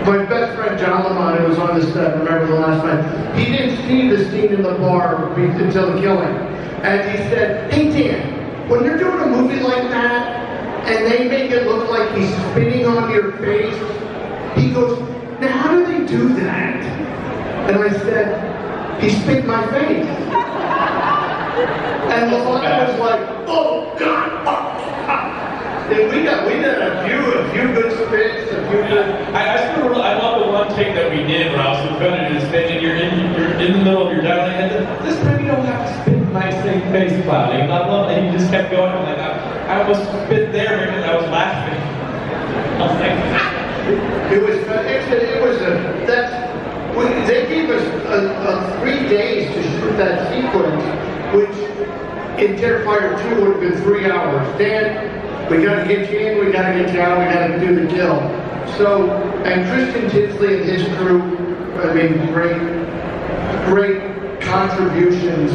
my best friend John Lamont, who was on the set, remember the last time, he didn't see the scene in the bar until the killing. And he said, hey Dan, when you're doing a movie like that, and they make it look like he's spitting on your face, he goes, now how do they do that? And I said, he spit in my face. And Lamont was like, oh God, oh. And we did a few good spits, a few good. I love the one take that we did where I was confronted to spit, and you're in the middle of your dialogue, and this time you don't have to spit in my same face, Cloudy. And I love that you just kept going. I'm like, I almost spit there because I was laughing. I was like, they gave us 3 days to shoot that sequence, which in Terrifier 2 would have been 3 hours. Dan, we gotta get you in, we gotta get you out, we gotta do the kill. So, and Kristen Tinsley and his crew, I mean, great contributions.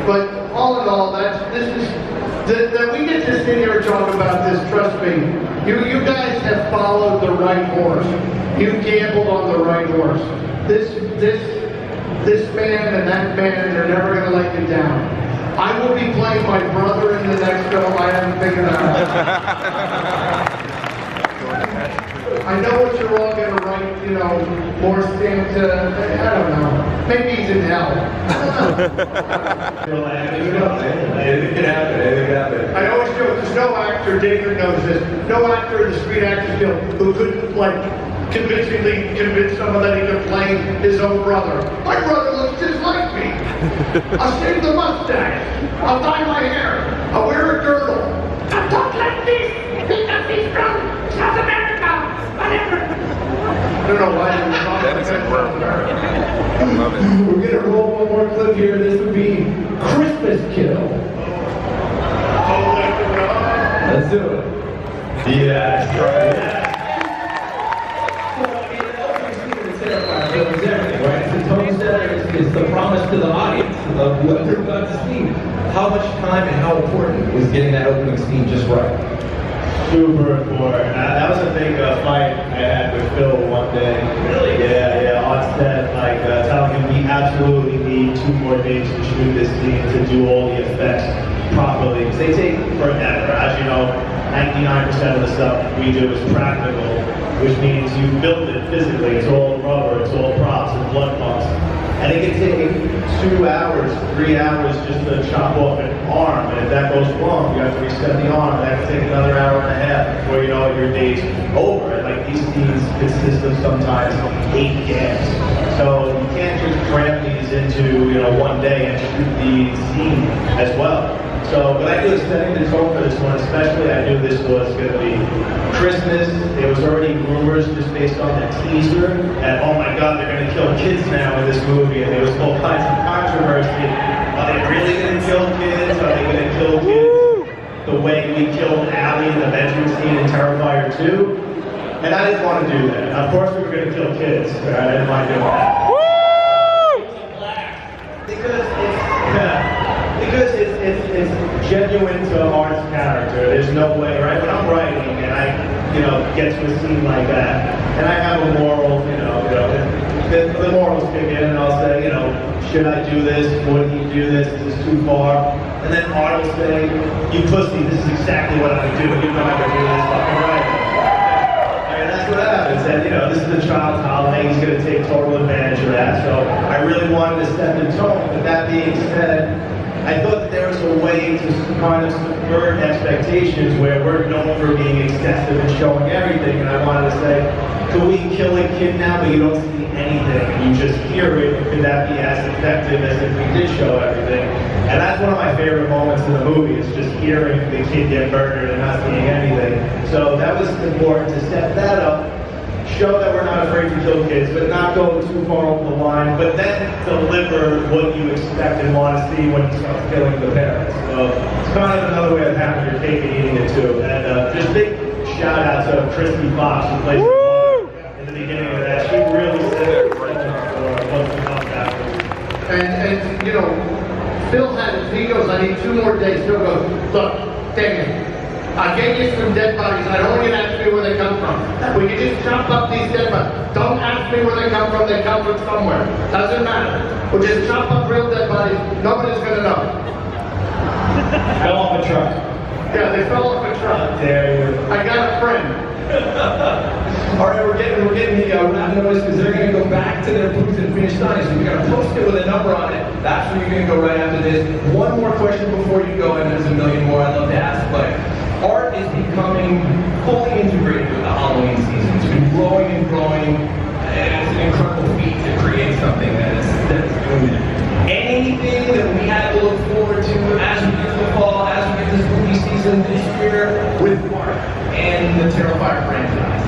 But all in all, that we get to sit here and talk about this, trust me, you guys have followed the right horse. You gambled on the right horse. This man and that man, they're never gonna let you down. I will be playing my brother in the next film. I haven't figured out. I know what you're all gonna write, you know, more Santa, I don't know. Maybe he's in hell. Anything can happen. I always joke, there's no actor, David knows this, no actor in the Street Actors Guild who couldn't, like, convincingly convince someone that he could play his own brother. My brother looks just like me. I'll shave the mustache. I'll dye my hair. I'll wear a girdle. I'll talk like this because he's from South America. Whatever. I don't know why I'm talking That is incredible. I love it. We're gonna roll one more clip here. This would be Christmas Kill. Let's do it. Yes. It's everything, right? It's the tone setter, it's the promise to the audience of what they're about to see. How much time and how important was getting that opening scene just right? Super important. That was a big fight I had with Phil one day. Really? Yeah, on set, like telling him we absolutely need 2 more days to shoot this scene to do all the effects properly. Because they take forever. As you know, 99% of the stuff we do is practical, which means you build it physically. It's all rubber, it's all props and blood pumps. And it can take 2 hours, 3 hours just to chop off an arm. And if that goes wrong, you have to reset the arm. That can take another hour and a half before you know your day's over. And like these scenes consist of sometimes 8 games. So you can't just cram these into, one day and shoot the scene as well. So what I do is setting the tone for this one, especially I knew this was going to be Christmas. There was already rumors just based on the teaser that, oh my God, they're going to kill kids now in this movie. And there was all kinds of controversy. Are they really going to kill kids? Are they going to kill kids the way we killed Allie in the bedroom scene in Terrifier 2? And I didn't want to do that. Of course we were going to kill kids. I didn't want to do that. Because it's genuine to Art's character. There's no way, right? When I'm writing and I, get to a scene like that, and I have a moral, the morals kick in, and I'll say, should I do this? Wouldn't you do this? Is this too far? And then Art will say, you pussy, this is exactly what I would do. You're not gonna do this fucking right. And that's what happens. And this is a child's holiday. He's gonna take total advantage of that. So I really wanted to set the tone. But that being said, I thought that there was a way to kind of subvert expectations where we're known for being excessive and showing everything, and I wanted to say, could we kill a kid now but you don't see anything, you just hear it, could that be as effective as if we did show everything? And that's one of my favorite moments in the movie, is just hearing the kid get murdered and not seeing anything. So that was important to set that up, show that we're not afraid to kill kids, but not go too far over the line, but then deliver what you expect and want to see when he starts killing the parents. So it's kind of another way of having your cake and eating it too. And just big shout out to Christy Fox, who plays in the beginning of that. She really set it for what's to come after. And Phil he goes, I need 2 more days. Phil goes, look, Daniel, I gave you some dead bodies. I don't want you to ask me where they come from. We can just chop up these dead bodies. Don't ask me where they come from. They come from somewhere. Doesn't matter. We'll just chop up real dead bodies. Nobody's going to know. Fell off a truck. Yeah, they fell off a truck. Dare you. I got a friend. All right, we're getting the wrap notice because they're going to go back to their booth and finish signing. So we're going to post it with a number on it. That's where you're going to go right after this. One more question before you go, and there's a million more I'd love to ask, but art is becoming fully integrated with the Halloween season. It's been growing and growing, and it's an incredible feat to create something that's doing it. Anything that we have to look forward to as we get to the fall, as we get to spooky season this year with Mark and the Terrifier franchise?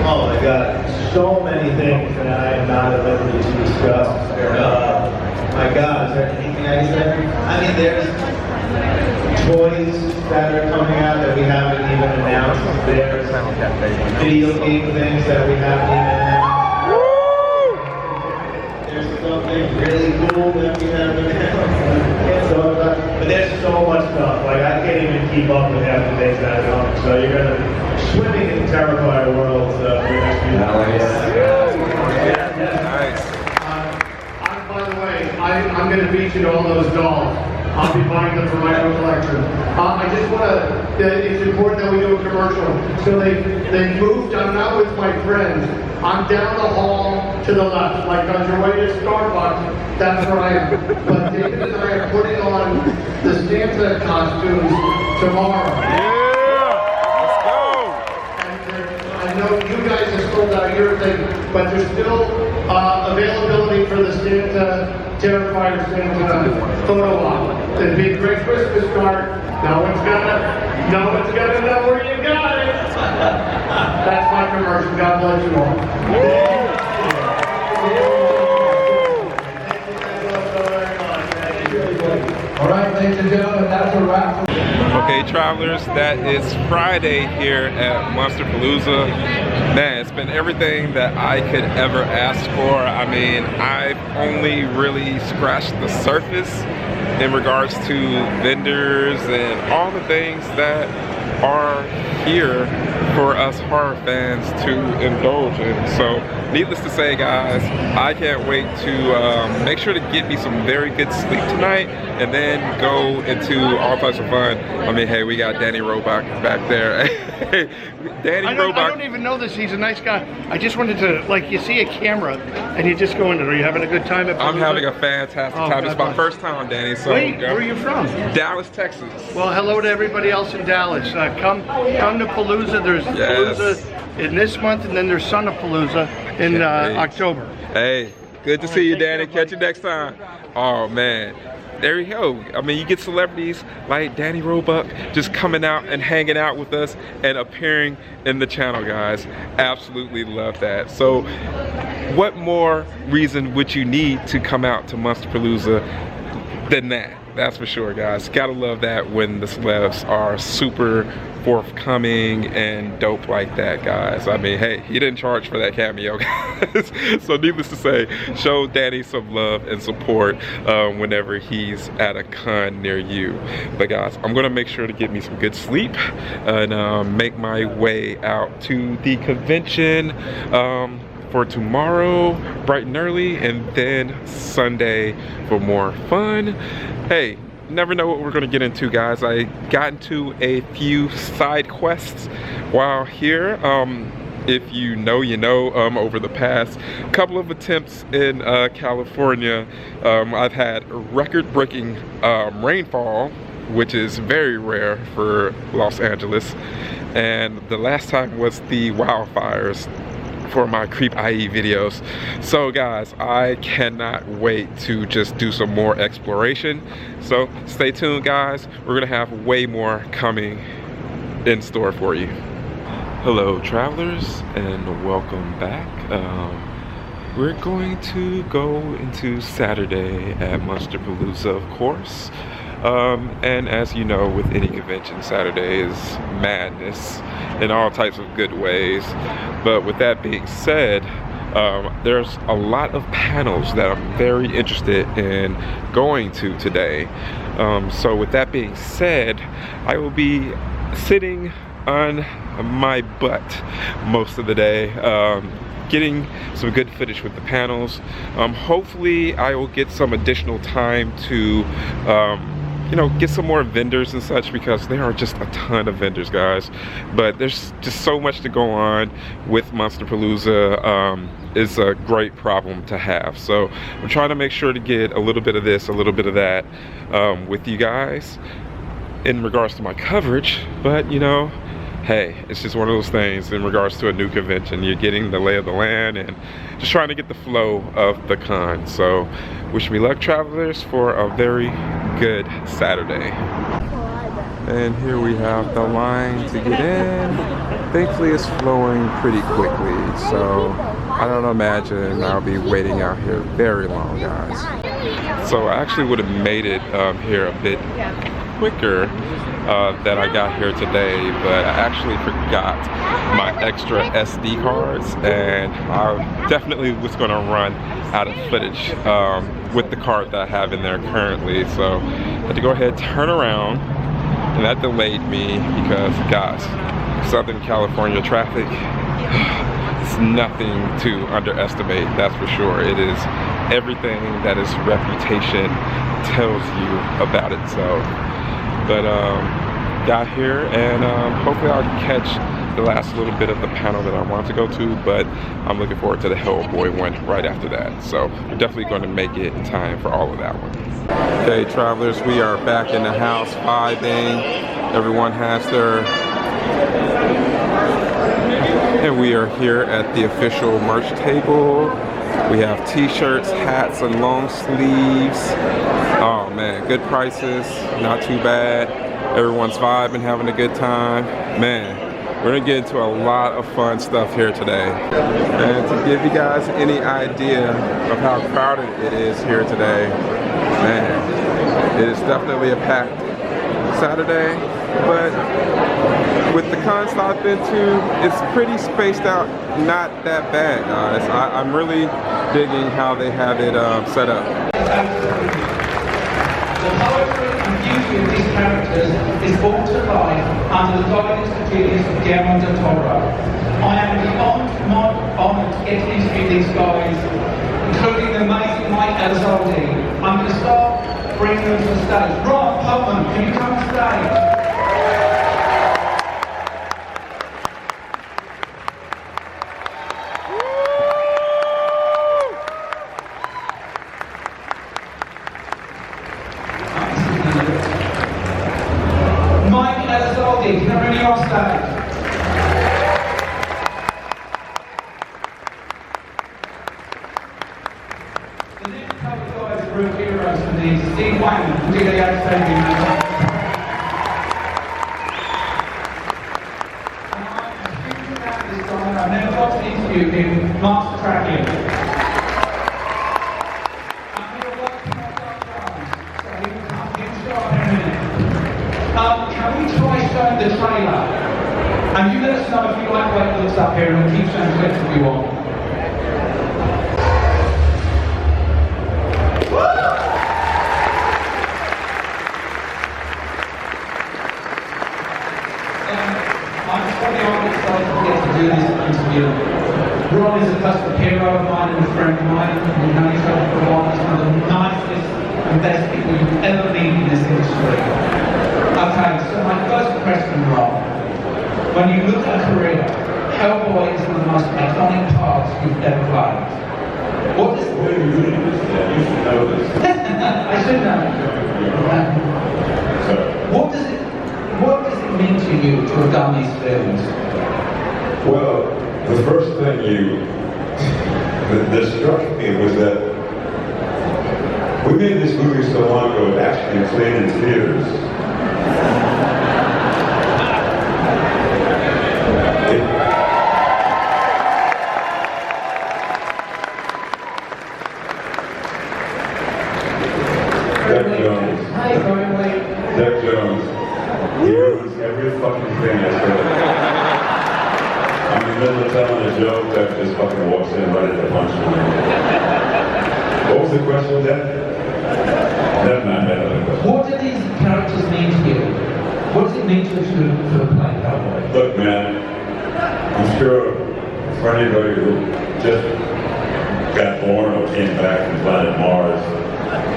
Oh my God, so many things that I am not at liberty to discuss. My God, is there anything I can say? I mean, there's toys that are coming out that we haven't even announced. There's video game things that we haven't even announced. There's something really cool that we haven't announced. But there's so much stuff. Like, I can't even keep up with half the things that are coming. So you're going to be swimming in Terrifier worlds for the next few hours. Nice. By the way, I'm going to beat you to all those dolls. I'll be buying them for my own collection. I just want to, it's important that we do a commercial. So they moved, I'm not with my friends. I'm down the hall to the left. Like on your way to Starbucks, that's where I am. But David and I are putting on the Santa costumes tomorrow. Yeah! Let's go! And I know you guys have sold out your thing, but there's still a availability for the Santa Terrifier Santa photo op. It'd be a great Christmas card. No one's gonna know where you got it. That's my commercial. God bless you all. All right, ladies and gentlemen, that's a wrap. Okay, travelers, that is Friday here at Monsterpalooza. Man, it's been everything that I could ever ask for. I mean, I've only really scratched the surface in regards to vendors and all the things that are here for us horror fans to indulge in. So needless to say, guys, I can't wait to make sure to get me some very good sleep tonight and then go into all types of fun. I mean, hey, we got Daniel Roebuck back there. Daniel Roebuck. I don't even know this. He's a nice guy. I just wanted to, like, you see a camera and you just go into it. Are you having a good time at Palooza? I'm having a fantastic time. It's my first time, Danny. So wait, where are you from? Dallas, Texas. Well, hello to everybody else in Dallas. Come to Palooza. There's Palooza in this month, and then there's Son of Palooza in October. Hey, good to see you, Danny. Catch you next time. Oh man, there you go. I mean, you get celebrities like Daniel Roebuck just coming out and hanging out with us and appearing in the channel, guys. Absolutely love that. So what more reason would you need to come out to Monsterpalooza than that? That's for sure, guys. Gotta love that when the celebs are super forthcoming and dope like that, guys. I mean, hey, he didn't charge for that cameo, guys. So needless to say, show Danny some love and support whenever he's at a con near you. But guys, I'm gonna make sure to get me some good sleep and make my way out to the convention for tomorrow bright and early, and then Sunday for more fun. Hey, never know what we're gonna get into, guys. I got into a few side quests while here. If you know, you know. Over the past couple of attempts in California, I've had record-breaking rainfall, which is very rare for Los Angeles, and the last time was the wildfires for my Creep IE videos. So guys, I cannot wait to just do some more exploration. So stay tuned, guys. We're gonna have way more coming in store for you. Hello travelers, and welcome back. We're going to go into Saturday at Monsterpalooza, of course. And as you know, with any convention, Saturday is madness in all types of good ways. But with that being said, there's a lot of panels that I'm very interested in going to today. So with that being said, I will be sitting on my butt most of the day, getting some good footage with the panels. Hopefully I will get some additional time to you know, get some more vendors and such, because there are just a ton of vendors, guys. But there's just so much to go on with Monsterpalooza. It's a great problem to have. So I'm trying to make sure to get a little bit of this, a little bit of that with you guys in regards to my coverage. But you know, hey, it's just one of those things in regards to a new convention. You're getting the lay of the land and just trying to get the flow of the con. So wish me luck, travelers, for a very good Saturday. And here we have the line to get in. Thankfully it's flowing pretty quickly, so I don't imagine I'll be waiting out here very long, guys. So I actually would have made it here a bit quicker that I got here today, but I actually forgot my extra SD cards, and I definitely was going to run out of footage with the card that I have in there currently. So I had to go ahead, turn around, and that delayed me because, guys, Southern California traffic, it's nothing to underestimate, that's for sure. It is everything that its reputation tells you about itself. But got here, and hopefully I'll catch the last little bit of the panel that I want to go to, but I'm looking forward to the Hellboy one right after that. So we're definitely going to make it in time for all of that one. Okay, travelers, we are back in the house vibing. Everyone has their... And we are here at the official merch table We have t-shirts, hats, and long sleeves. Oh man, good prices, not too bad. Everyone's vibing, having a good time. Man, we're gonna get into a lot of fun stuff here today. And to give you guys any idea of how crowded it is here today, man, it is definitely a packed Saturday, but with the cons I've been to, it's pretty spaced out, not that bad, guys. I'm really digging how they have it set up. The poetry and beauty of these characters is brought to life under the guidance and genius of Guillermo del Toro. I am beyond honoured to get to interview these guys, including the amazing Mike Elizalde. I'm going to start bringing them to the stage. Rob Putman, can you come to the stage? Ron is a custom hero of mine and a friend of mine. We've known each other for a while. He's one of the nicest and best people you've ever meet in this industry. Okay, so my first question, Ron. When you look at a career, Hellboy is one of the most iconic parts you've ever played. What does you should know this. I should know. What does it mean to you to have done these films? Well, the first thing that struck me was that we made this movie so long ago, it actually played in theaters. Jack Jones, he ruins every fucking thing I said. I'm in the middle of telling a joke that just fucking walks in right at the punchline. What was the question then? Never mind that other question. What do these characters mean to you? What does it mean to you to play Hellboy? Look, man, I'm sure for anybody who just got born or came back from planet Mars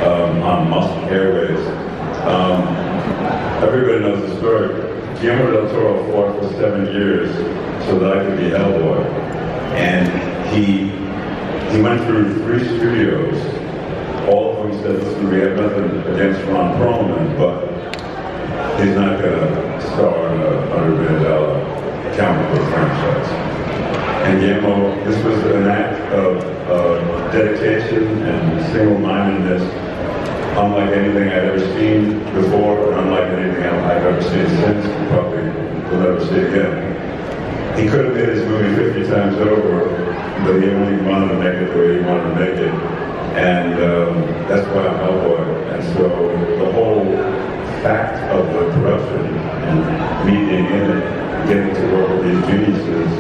on Muscle Airways, everybody knows the story. Guillermo del Toro fought for 7 years so that I could be Hellboy. And he went through 3 studios. All of them said, listen, we have nothing against Ron Perlman, but he's not going to star in a $100 million comic book franchise. And Guillermo, this was an act of dedication and single-mindedness, unlike anything I'd ever seen before, and unlike anything I've ever seen since, and probably will never see again. He could have made his movie 50 times over, but he only wanted to make it the way he wanted to make it. And that's why I'm Hellboy. And so the whole fact of the production and me being in it, getting to work with these geniuses,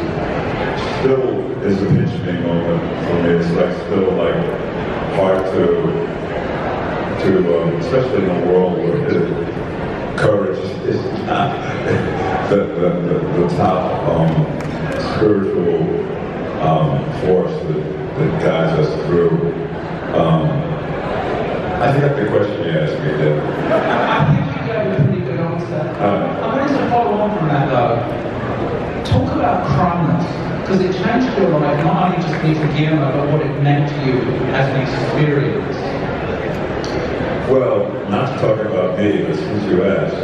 still is a pinch me moment for me. It's like still like hard to especially in a world where courage is not the top spiritual force that guides us through. I forgot the question you asked me there. I think you gave a pretty good answer. I wanted to follow on from that though. Talk about Crumbs, because it changed your life, not only just meeting Guillermo, but what it meant to you as an experience. Well, not to talk about me, but since you asked,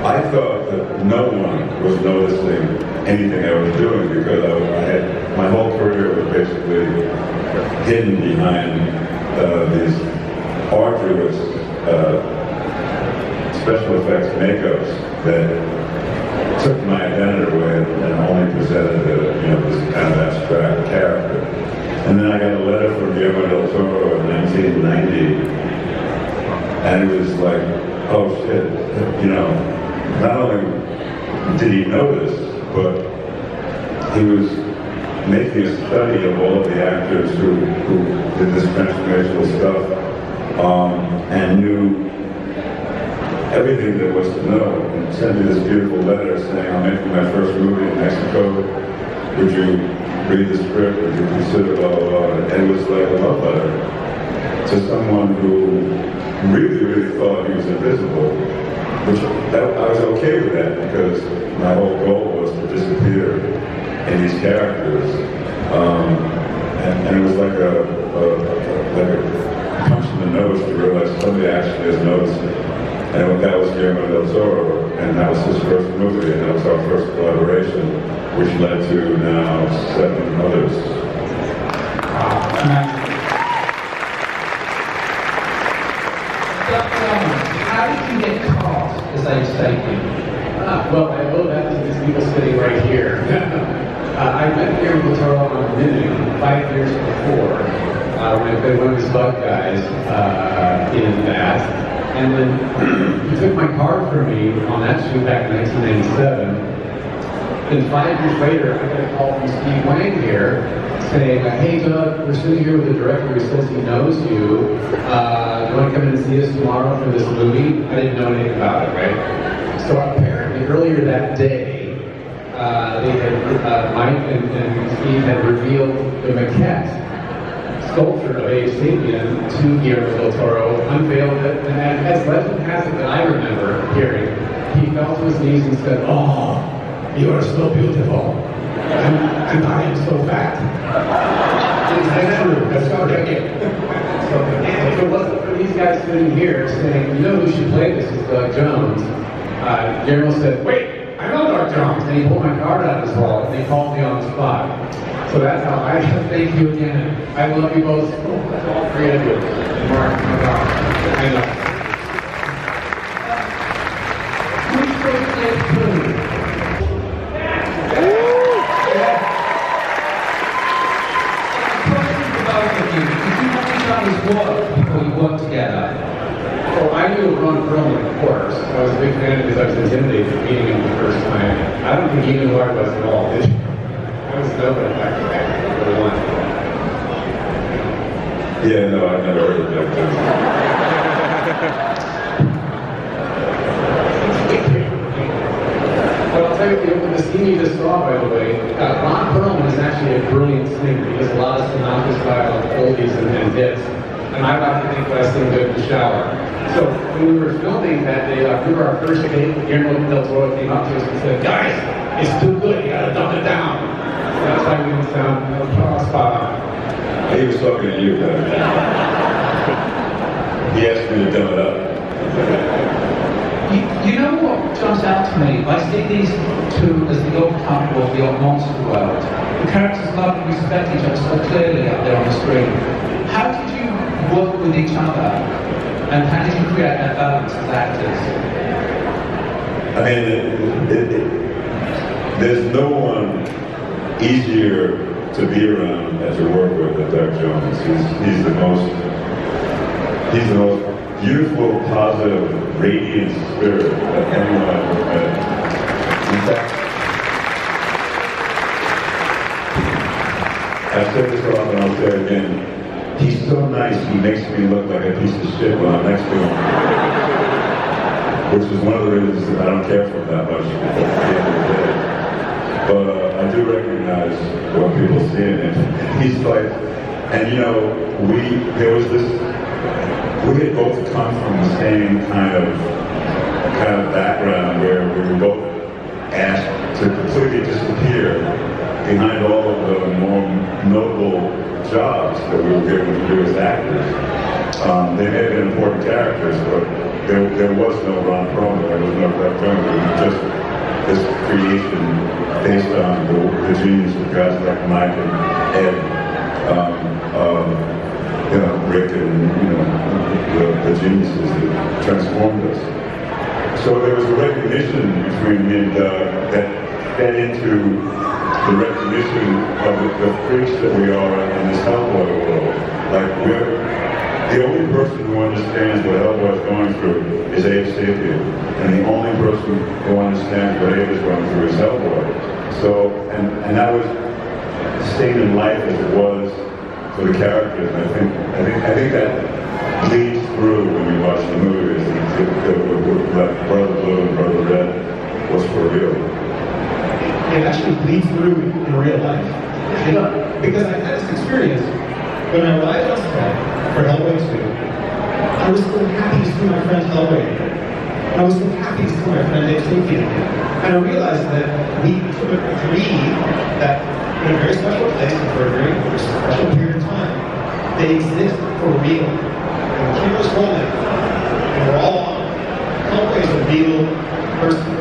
I thought that no one was noticing anything I was doing because I had, my whole career was basically hidden behind these arduous special effects makeups that took my identity away and only presented this kind of abstract character. And then I got a letter from Guillermo del Toro in 1990, and it was like, oh shit, not only did he notice, but he was making a study of all of the actors who did this transformational stuff and knew everything there was to know, and sent me this beautiful letter saying, I'm making my first movie in Mexico, would you read the script, would you consider blah, blah, blah, and it was like a love letter to someone who really, really thought he was invisible, which I was okay with that because my whole goal was to disappear in these characters, and it was like a punch in the nose to realize somebody actually has noticed it. And that was Guillermo del Toro, and that was his first movie, and that was our first collaboration, which led to now 7 others. How did you get caught, as I was saying? Well, I owe that to these people sitting right here. I met Guillermo del Toro on a minute 5 years before, when I played one of his bug guys in that. And then he took my card from me on that shoot back in 1997. Then 5 years later, I got a call from Steve Wang here saying, hey Doug, we're sitting here with a director who says he knows you. You want to come in and see us tomorrow for this movie? I didn't know anything about it, right? So apparently earlier that day, Mike and Steve had revealed the maquette sculpture of a sapien to Guillermo del Toro, unveiled it, and as legend has it that I remember hearing, he fell to his knees and said, oh, you are so beautiful, and I am so fat. That's true, that's correct. So if it wasn't for these guys sitting here saying, you know who should play this is Doug Jones, Guillermo said, wait, I know Doug Jones, and he pulled my card out of his wallet, and he called me on the spot. So that's how I thank you again. I love you both. All 3 of you. Mark, my God. I know. Who's going to play food? Questions about you. Did you know each other's work before you worked together? Well, I knew Ron Perlman, of course. I was a big fan because I was intimidated meeting him the first time. I don't think he knew who I was at all, did you? I was nobody back then, for one. Yeah, no, I've never heard of that. Well, I'll tell you, the scene you just saw, by the way, Ron Perlman is actually a brilliant singer. He does a lot of synopsis style oldies and hits. And I like to think that I sing good in the shower. So when we were filming that day, we were our first date, Guillermo del Toro came up to us and said, guys, it's too good, you gotta dump it down. That's why we didn't sound spot on. He was talking to you, though. He asked me to dumb it up. You know what jumps out to me? I see these two as the old couple of the old monster world. The characters love and respect each other so clearly out there on the screen. How did you work with each other? And how did you create that balance as actors? I mean, there's no one easier to be around and to work with than Doug Jones. He's the most beautiful, positive, radiant spirit that anyone I've ever met. In fact, I've said this often, I'll say it again. He's so nice, he makes me look like a piece of shit when I'm next to him. Which is one of the reasons that I don't care for him that much at the end of the day. But I do recognize what people see in him. He's like, and you know, we had both come from the same kind of background where we were both asked to completely disappear behind all of the more notable jobs that we were given to do as actors. They may have been important characters, but there was no Ron Perlman, there was no Doug Jones. It was just this creation based on the genius of guys like Mike and Ed, Rick and the geniuses that transformed us. So there was a recognition between me and Doug that fed into the recognition of the freaks that we are in this Hellboy world. Like we're the only person who understands what Hellboy is going through is Abe Sapien, and the only person who understands what Abe is going through is Hellboy. So, and that was stayed in life as it was for the characters. And I think that bleeds through when you watch the movies. Like Brother Blue and Brother Red was for real. It actually bleeds through in real life. Because I had this experience when I arrived on set for Hellboy 2. I was so happy to see my friend Hellboy. I was so happy to see my friend Abe Sapien. And I realized that we could agree that in a very special place and for a very special period of time, they exist for real. And the camera's rolling, and we're all on. Hellboy is a real person.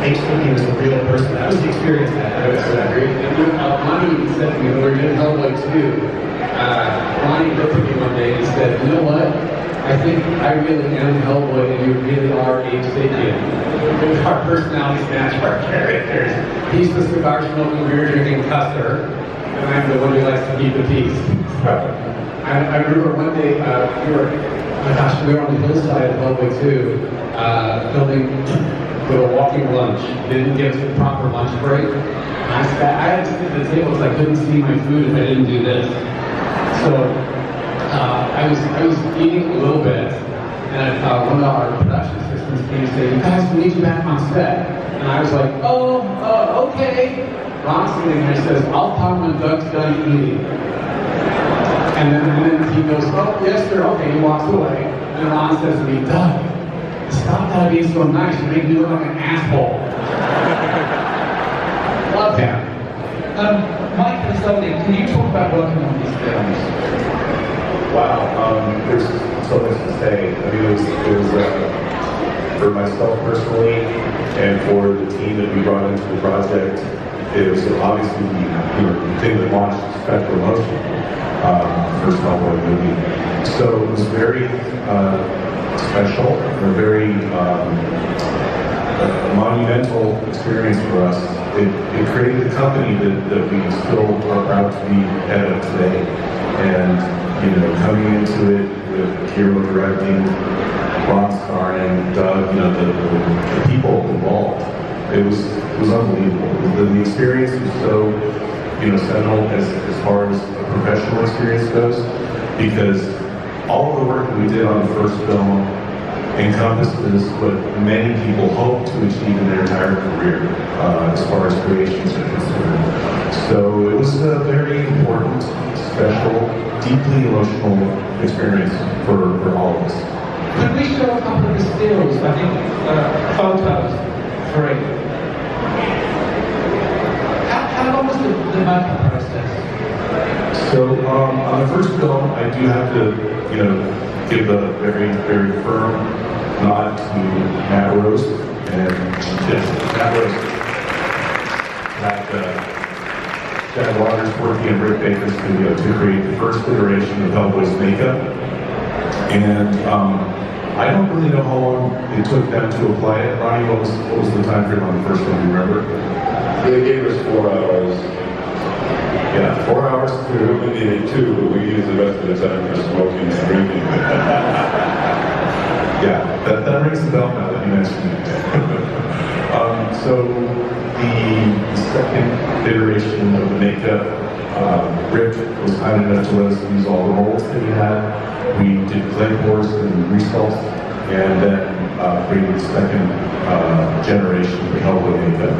Abe Sapien is a real person. That was the experience that I agree. And Ronnie said to me when we were doing Hellboy 2, Ronnie looked at me one day and he said, you know what? I think I really am Hellboy and you really are Abe Sapien. Our personalities match our characters. He's the cigar smoking, beer drinking cusser, and I'm the one who likes to keep the peace. I remember one day we were on the hillside of Hellboy 2 filming with a walking lunch. They didn't give us the proper lunch break. I had to sit at the table because I couldn't see my food if I didn't do this. So I was eating a little bit, and one of our production assistants came and said, "You guys, we need you back on set." And I was like, okay. Ron's sitting there and says, "I'll talk when Doug's done eating." And then he goes, "Oh, yes, sir." Okay, he walks away. And Ron says to me, "Doug, stop that being so nice. You make me look like an asshole." Love him. Mike and Sony, can you talk about working on these films? Wow, there's so much to say. I mean, it was for myself personally, and for the team that we brought into the project. It was obviously the thing that launched Spectral Emotion, first Hellboy movie. So it was very special, and a very monumental experience for us. It created a company that we still are proud to be head of today. And coming into it with Kiro directing, Ron starring, Doug, the people involved, it was unbelievable. The experience was so seminal as far as a professional experience goes, because all of the work that we did on the first film encompasses what many people hope to achieve in their entire career as far as creations are concerned. So it was a very important, special, deeply emotional experience for all of us. Could we show a couple of the stills? I think photos, 3. How long was the making process? So on the first film, I do have to, give a very, very firm nod to Matt Rose, and Matt Rose had Chad Waters working at Rick Baker's studio to create the first iteration of Hellboy's makeup. And I don't really know how long it took them to apply it. Ronnie, what was the time frame on the first one, do you remember? They gave us 4 hours. Yeah, 4 hours. We only needed 2, but we used the rest of the time for smoking and drinking. Yeah, that rings the bell now that you mentioned it. So the second iteration of the makeup, Rick was kind enough to let us use all the molds that he had. We did clay pours and resculpts, and then created the second generation of Hellboy makeup,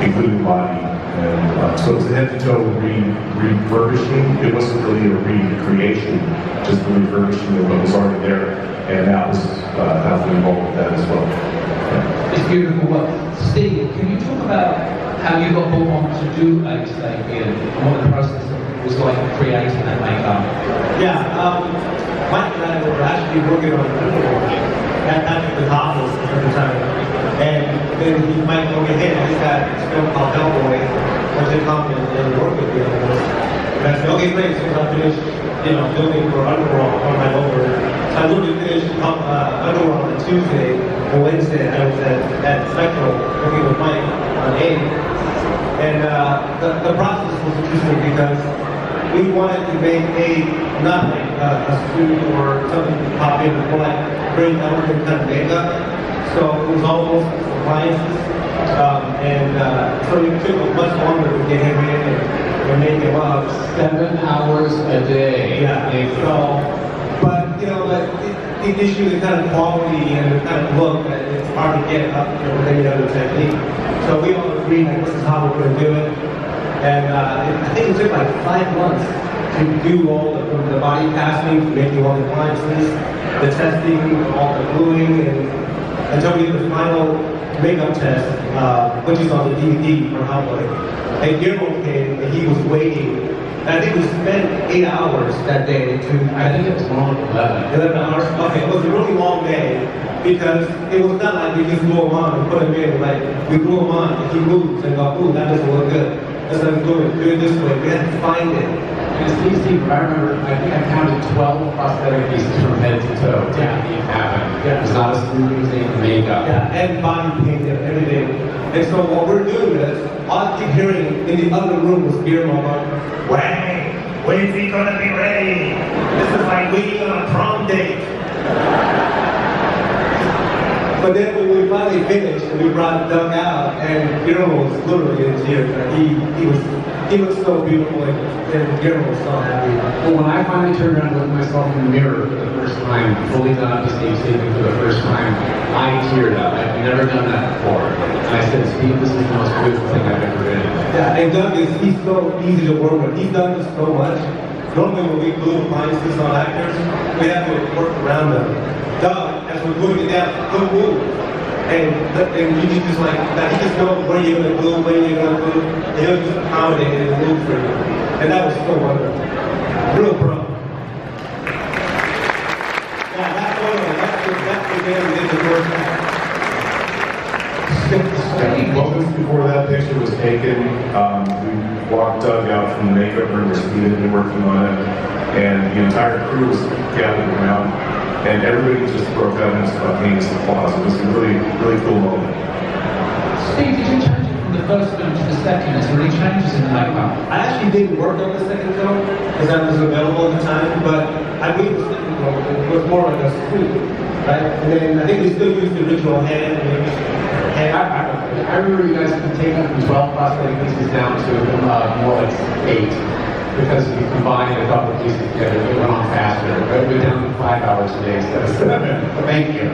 including body. And so it was a head-to-toe refurbishing. It wasn't really a recreation, just the refurbishing of what was already there, and that was heavily involved with that as well. Yeah. It's beautiful work. Steve, can you talk about how you got brought on to do Abe Sapien and what the process was like creating that makeup? Yeah, Mike and I were actually working on the film at the Cosplay at the time, and then he with Mike over here, I just got this film called Hellboy, which they come and work with me on this. And I said, okay, great, since I finished, filming for Underworld, come right over. So I literally finished Underworld on Tuesday, and Wednesday I was at Spectral working with Mike on AIM. And the process was interesting because we wanted to make not like a suit or something to pop in, more like very elegant kind of makeup. So it was almost appliances. So it took much longer to get him in and make him up. 7 hours a day. Yeah. So, but the issue is kind of quality and the kind of look that it's hard to get up with any other technique. So we all agreed that this is how we're going to do it. And I think it took like 5 months to do all the body casting, to making all the appliances, the testing, all the gluing, and until we did the final makeup test, which is on the DVD for Hellboy. And Guillermo came and he was waiting. And I think we spent 8 hours that day to. I think it was more than 11 hours. Okay, it was a really long day because it was not like we just glue him on and put him in. Like we glue him on and he moves and go, ooh, that doesn't look good. Let's let him do it this way. We had to find it. And Steve, I remember, I think I counted 12 prosthetic pieces from head to toe to make it happen. Yeah. It was not a smooth thing to make up. Yeah, and body paint and everything. And so what we're doing is, all I keep hearing in the other room was Guillermo going, when's he gonna be ready? This is like waiting on a prom date. But then when we finally finished and we brought Doug out, and Guillermo was literally in tears. He looked so beautiful, and Guillermo was so happy. Well, when I finally turned around and looked at myself in the mirror for the first time, fully done to stage taping for the first time, I teared up. I've never done that before. And I said, Steve, this is the most beautiful thing I've ever been in. Yeah, and Doug he's so easy to work with. He's done this so much. Normally when we glue appliances on actors, we have to work around them. Doug, as we're gluing it down, he'll move. And you just like, that he just knows where you're going to glue, where you're going to glue, and he'll just accommodate it and move for you. And that was so wonderful. Real pro. Yeah, that photo, that's the day we did the first act. 6 moments before that picture was taken, we walked Doug out from the makeup room where Steve had been working on it, and the entire crew was gathered around, and everybody just broke out into spontaneous applause. It was a really, really cool moment. Steve, did you change it from the first film to the second? Is there any changes in the makeup? I actually didn't work on the second film because I was available at the time, but I believe the second film was more like a suit, right? And then I think we still used the original hand. I remember you guys could take them from 12 prosthetic pieces down to more like 8 because you combined a couple of pieces together. It went on faster. It went down to 5 hours a day instead of 7. So thank you.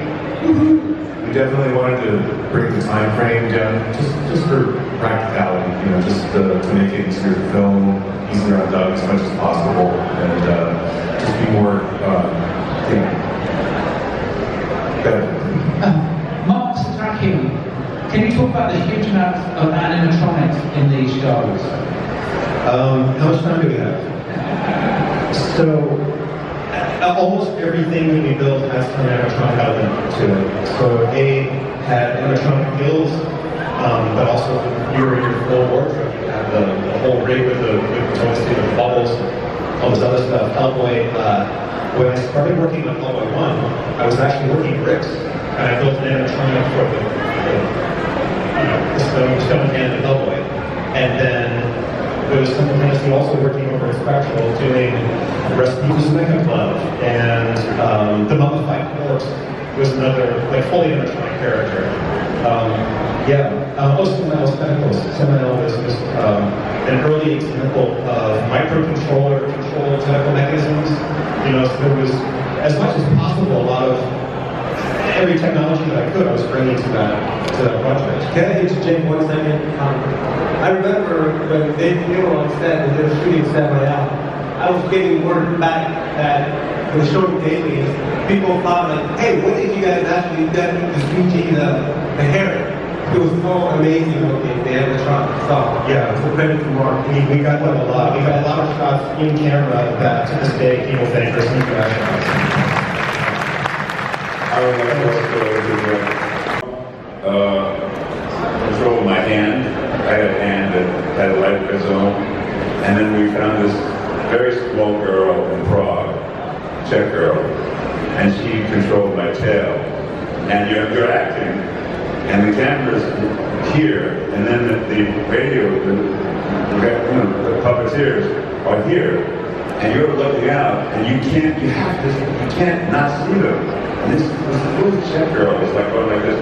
We definitely wanted to bring the time frame down just for practicality, just to make it easier to film, easier on Doug as much as possible, and just be more, better. Mark Satrakian, can you talk about the huge amount of animatronics in these shows? How much time do we have? So, almost everything that we build has some animatronic element to it. So, had animatronic gills, but also your full wardrobe. You have the whole rig with the joystick, the bubbles, all this other stuff. Hellboy, when I started working on Hellboy 1, I was actually working bricks, and I built an animatronic for the stone hand of Hellboy. And then there was simultaneously also working over at Spectral doing Rasputin's Mecha Club, and the mummified corpse was another fully animatronic character. Seminole was an early example of microcontroller control tentacle mechanisms. So there was, as much as possible, a lot of every technology that I could, I was bringing to that project. Can I interject 1 second? I remember when they were on set and they were shooting Samurai Out, I was getting word back that when the show dailies, people thought like, hey, what did you guys actually do to CG the hair? It was so amazing looking, the animatronic. So yeah, it's a credit to Mark. We got a lot. We got a lot of shots in camera that to this day people think are super astronauts. I would like to also you're acting, and the camera's here, and then the radio, the puppeteers are here, and you're looking out, and you can't not see them. And this little check girl is like going like this.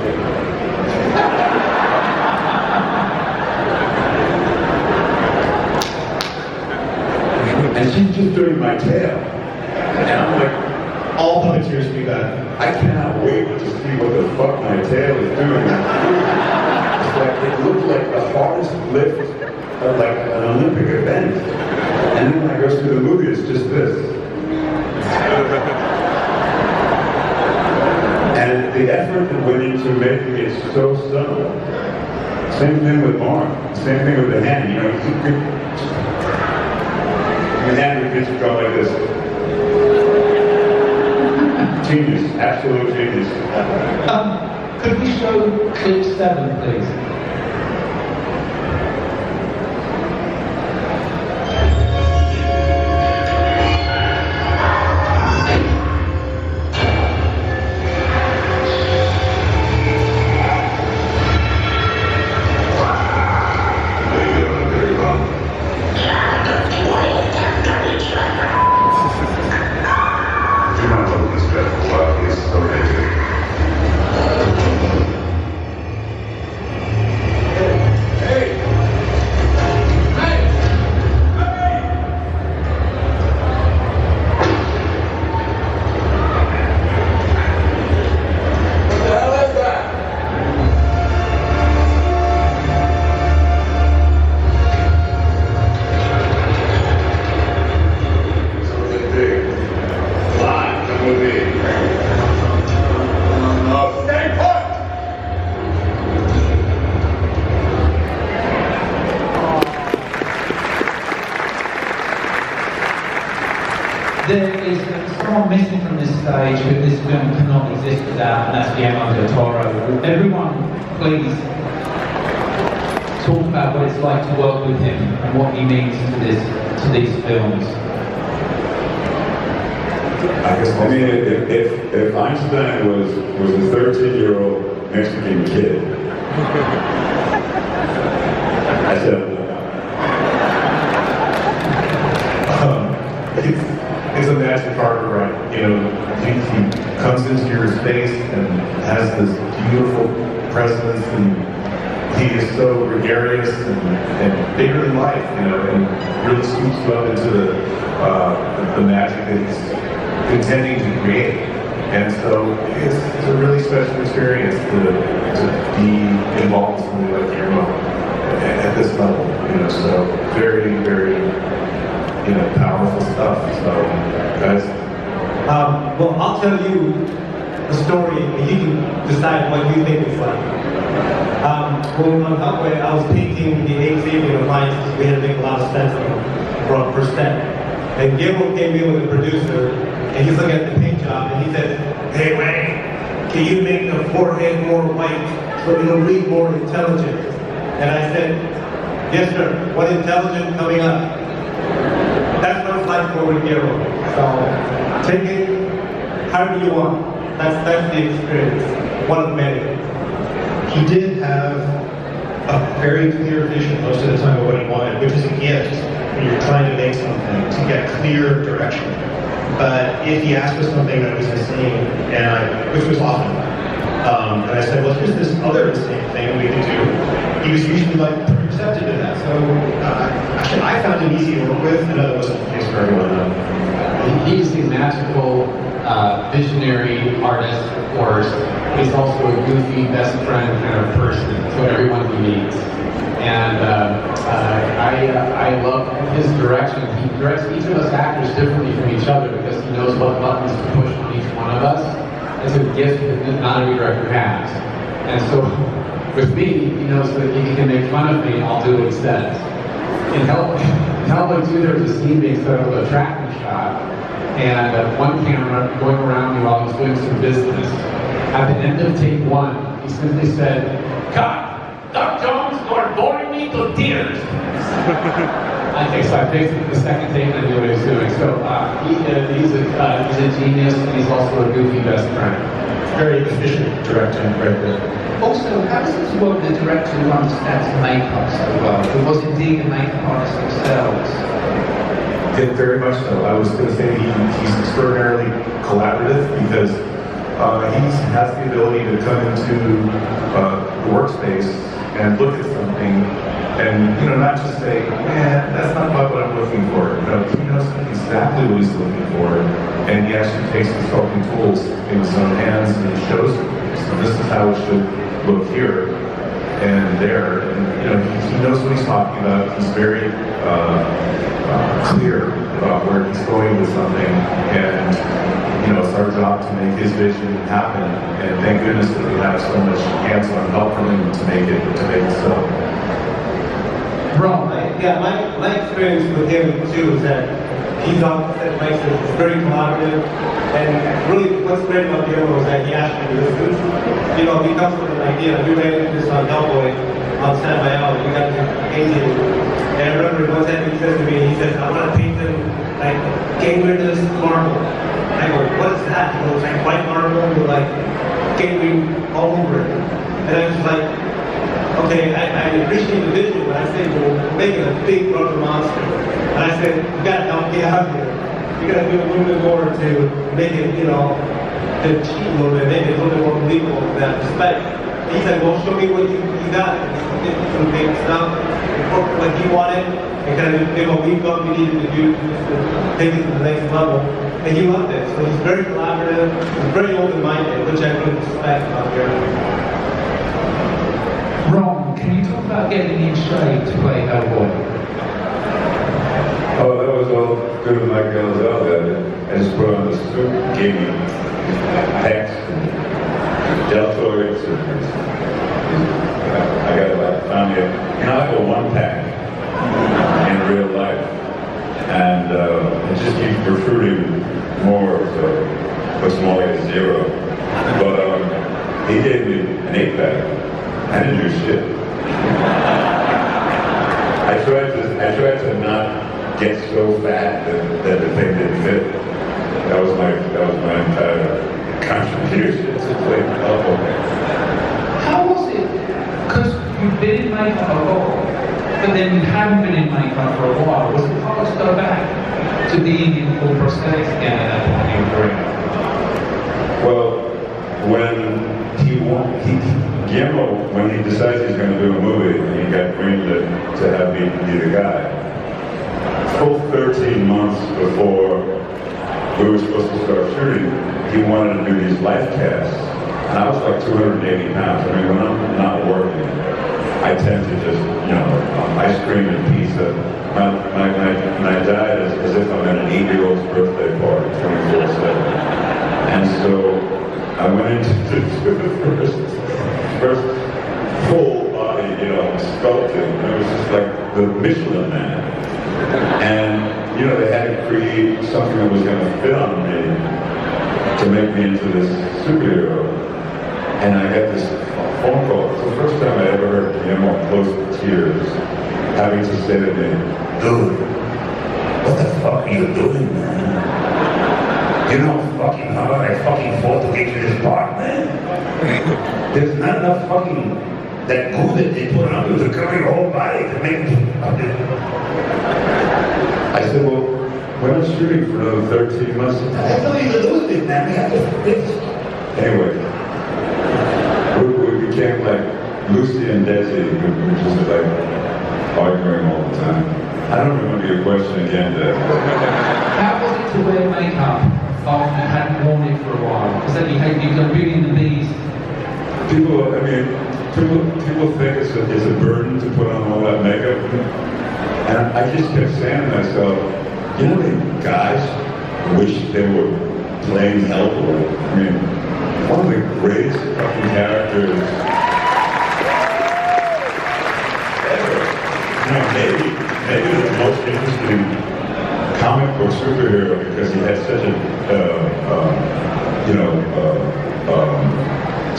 And she's just doing my tail. And I'm like, all puppeteers do that. I cannot wait to see what the fuck my tail is doing. It's like, it looks like the hardest lift of like an Olympic event. And then when I go through the movie, it's just this. And the effort that went into making it so subtle. Same thing with Mark. Same thing with the hand. You know, the hand would just go like this. Genius, absolute genius. Could we show clip 7, please? There is someone missing from this stage who this film cannot exist without, and that's Guillermo del Toro. Everyone, please talk about what it's like to work with him and what he means to these films. I mean, if Einstein was a 13-year-old Mexican kid, I said, it's a magic carpet ride. You know, he comes into your space and has this beautiful presence, and he is so gregarious and bigger than life, you know, and really scoops you up into the magic that he's intending to create. And so it's a really special experience to be involved with something like Guillermo at this level, you know, so very, very, you know, powerful stuff. So, guys. Well, I'll tell you the story, and you can decide what you think it's like. When on Hellboy, I was painting the Xavier appliances. We had to make a lot of sense of them per set. And Guillermo came in with the producer, and he's looking at the paint job, and he said, "Hey, Wayne, can you make the forehead more white so it'll read more intelligent?" And I said, "Yes, sir. What intelligent coming up?" That's what it's like for Guillermo. So take it however you want. That's the experience. One of many. He did have a very clear vision most of the time of what he wanted, which is a gift when you're trying to make something, to get clear direction. But if he asked for something that was insane, which was often, and I said, well, here's this other insane thing we could do, he was usually like pretty receptive to that. So actually, I found him easy to work with, and that wasn't the case for everyone. He's a magical, visionary artist, of course. He's also a goofy, best friend kind of person to everyone he meets. And I love his direction. He directs each of us actors differently from each other because he knows what buttons to push on each one of us. It's a gift that not every director has. And so with me, he knows that if he can make fun of me, I'll do what he says. In Hellboy 2, there was a scene being set up with a tracking shot, and one camera going around me while I was doing some business. At the end of take 1, he simply said, "Cut! Doc Jones, you are boring me to tears." Okay, so I basically the second take I knew what he was doing. So he's a genius, and he's also a goofy best friend. Very efficient directing right there. Also, how does this work the director who understands makeup so well, who was indeed a makeup artist themselves? Very much so. I was going to say he's extraordinarily collaborative because he has the ability to come into the workspace and look at something and, you know, not just say, man, that's not quite what I'm looking for. You know, he knows exactly what he's looking for, and he actually takes the sculpting tools in his own hands and he shows them. So this is how it should look here and there. And, you know, he knows what he's talking about. He's very clear about where he's going with something, and you know, it's our job to make his vision happen. And thank goodness that we have so much hands-on help from him to make it so. Ron, Yeah, my experience with him too is that he's opposite Mike's is very collaborative, and really what's great about Guillermo is that he actually listens. You know, he comes with an idea. We ran into this on Hellboy on San Mael, we got to painting. And I remember one time he says to me, he says, I want to paint them like getting rid of this marble. I go, what is that? He goes, like white marble with like getting all over it. And I was like, okay, I appreciate the vision, but I said, well, we're making a big rubber monster. And I said, you gotta help me out here. You gotta do a little bit more to make it, you know, to cheat a little bit, make it a little bit more believable in that respect. And he said, well, show me what you got. He did some big stuff, what he wanted, and kind of did what we thought we needed to do to take it to the next level. And he loved it. So he's very collaborative, he's very open-minded, which I really respect about Gary. Ron, can you talk about getting in shape to play Hellboy? Oh, that was all good with Mike Galazal. I just put on the suit, gave me packs, deltoids, I got like found it. You know, I have a one pack in real life, and it just keeps recruiting more, so puts more like a 0. But he gave me an 8-pack. I didn't do shit. I tried to not get so fat that the thing didn't fit. That was my entire contribution to play Hellboy. How was it? Because you've been in makeup a lot, but then you haven't been in makeup for a while. Was it hard to go back to being in full prosthetics again at that point in your career? Well, when Guillermo, when he decides he's going to do a movie, and he got greened to have me be the guy, full 13 months before we were supposed to start shooting, he wanted to do these life casts. And I was like 280 pounds. I mean, when I'm not working, I tend to just, you know, ice cream and pizza. My diet is as if I'm at an 8-year-old's birthday party, 24/7. And so I went into the first full body, you know, sculpting. And it was just like the Michelin Man. And, you know, they had to create something that was going to fit on me to make me into this superhero. And I got this phone call. It's the first time I ever heard Guillermo close to tears, having to say to me, dude, what the fuck are you doing, man? You know fucking how I fucking fought to get you this part, man? There's not enough fucking that glue that they put on you to cover your whole body to make it. I said, well, we're not shooting for another 13 months. That's nothing to do with it, man. We have to fix it. Anyway, we became like Lucy and Desi, we were just like arguing all the time. I don't remember your question again, Dad. How was it to wear makeup after you hadn't worn it for a while? Because then you've done Beauty and the Beast. People think it's a burden to put on all that makeup. And I just kept saying to myself, you know the guys wish they were playing Hellboy? I mean, one of the greatest fucking characters ever. You know, maybe the most interesting comic book superhero because he had such a,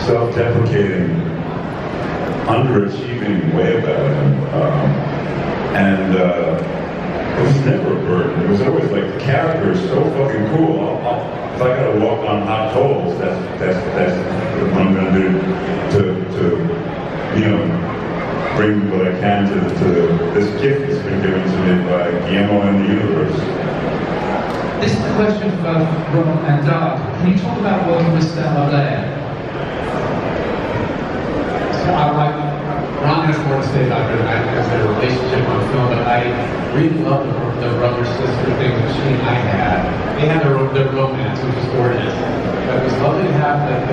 self-deprecating, underachieving way about him. it was never a burden. It was always like, the character is so fucking cool. If I gotta walk on hot coals, that's what I'm gonna do to you know, bring what I can to this gift that's been given to me by Guillermo and the universe. This is a question for both Ron and Doug. Can you talk about working with Stella Blair? So Ron has more to say about her as their relationship on film, but I really love the brother-sister thing that she and I had. They had their romance, which was gorgeous. But it was lovely to have, like,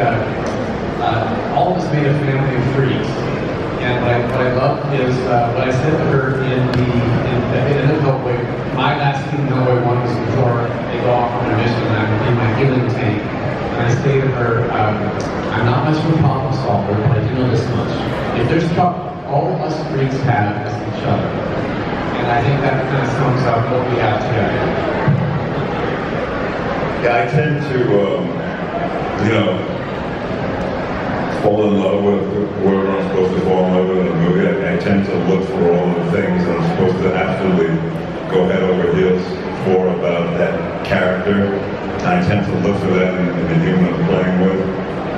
all of us made a family of freaks. And what I love is what I said to her at the end of Hellboy. My last scene in Hellboy 1 was before they go off on their mission, and I'm in my healing tank. And I say to her, I'm not much of a problem solver, but I do know this much. If there's trouble, all of us freaks have is each other. And I think that kind of sums up what we have today. Yeah, I tend to, you know, fall in love with whoever I'm supposed to fall in love with in a movie. I tend to look for all the things that I'm supposed to absolutely go head over heels for about that character. And I tend to look for that in the human I'm playing with.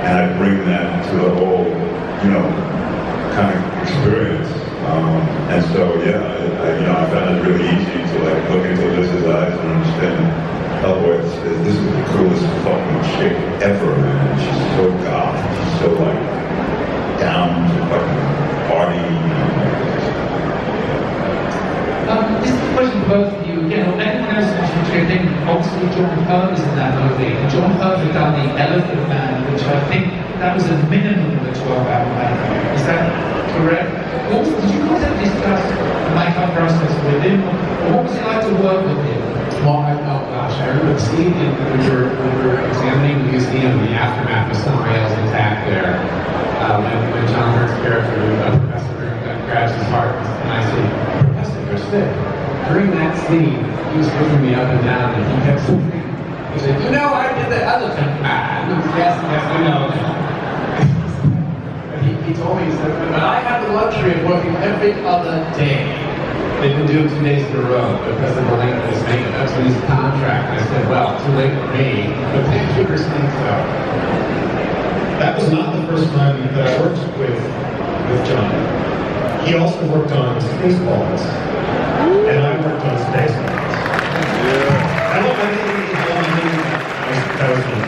And I bring that to the whole, you know, kind of experience. And so, yeah, I found it really easy to like look into Liz's eyes and understand Hellboy, this is the coolest fucking chick ever, man. She's so goth. She's so like down to fucking party. This is a question for both of you. Again, anyone else watching the thing? Obviously, John Hurt is in that movie. And John Hurt had done the Elephant Man, which I think that was a minimum of a 12-hour makeup. Is that correct? Also, did you guys ever discuss the makeup process with him? Or what was it like to work with him? Well, oh gosh, I remember seeing it when we were examining the museum, the aftermath of Summerale's attack there. When John Hurt's character, Professor, grabs his heart, and I say, Professor, you're sick. During that scene, he was looking me up and down, and he kept saying, he said, you know, I did the Elephant Man. Yes, I know. He told me, he said, but I have the luxury of working every other day. They've been doing 2 days in a row because of the length of his makeup. So his contract. I said, well, too late for me. But thank you for saying so. That was not the first time that I worked with John. He also worked on Spaceballs, and I worked on Spaceballs. I love that was me.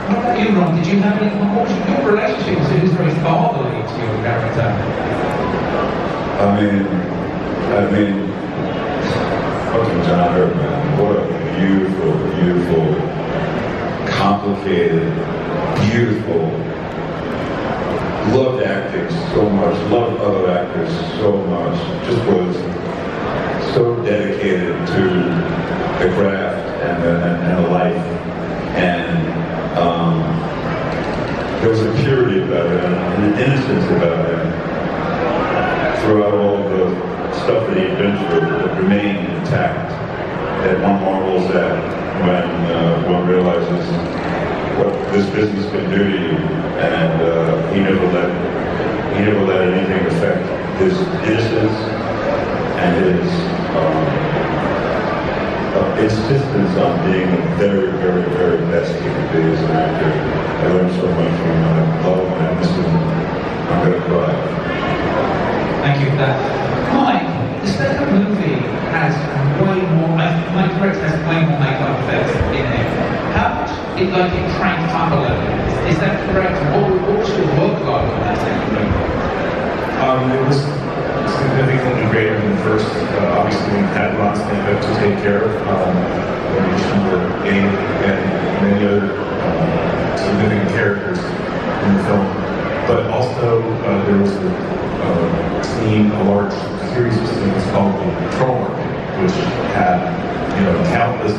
What about you, Ron? Did you have any? What was your relationship? Was it very fatherly to your character? I mean, fucking John Hurt, man. What a beautiful, beautiful, complicated, beautiful. Loved acting so much, loved other actors so much. Just was so dedicated to the craft and the life. And there was a purity about it and an innocence about it. Throughout all the stuff that he'd been through, that remained intact, that one marvels at when one realizes what this business can do to you, and he never let anything affect his innocence and his insistence on being the very, very, very best he could be as an actor. I learned so much from him. I love him and I miss him. I'm gonna cry. Thank you for that. Mike, the second movie has way more, my correct has way more makeup effects in it. How much did like it cranked up a little? Is that correct? What was your workload on that second movie? It was significantly greater than the first. Obviously, we had lots of makeup to take care of. In addition to Abe and many other significant characters in the film. But also, there was a large series of scenes called the Patrol Market, which had, countless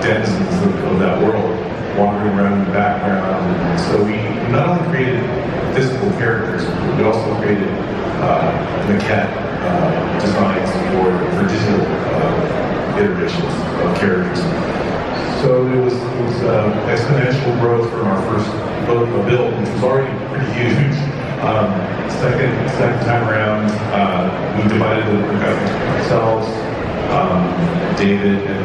denizens of that world wandering around in the background. And so we not only created physical characters, but we also created maquette designs for digital iterations of characters. So it was exponential growth from our first build, which was already pretty huge. Second time around, we divided the costumes ourselves. David and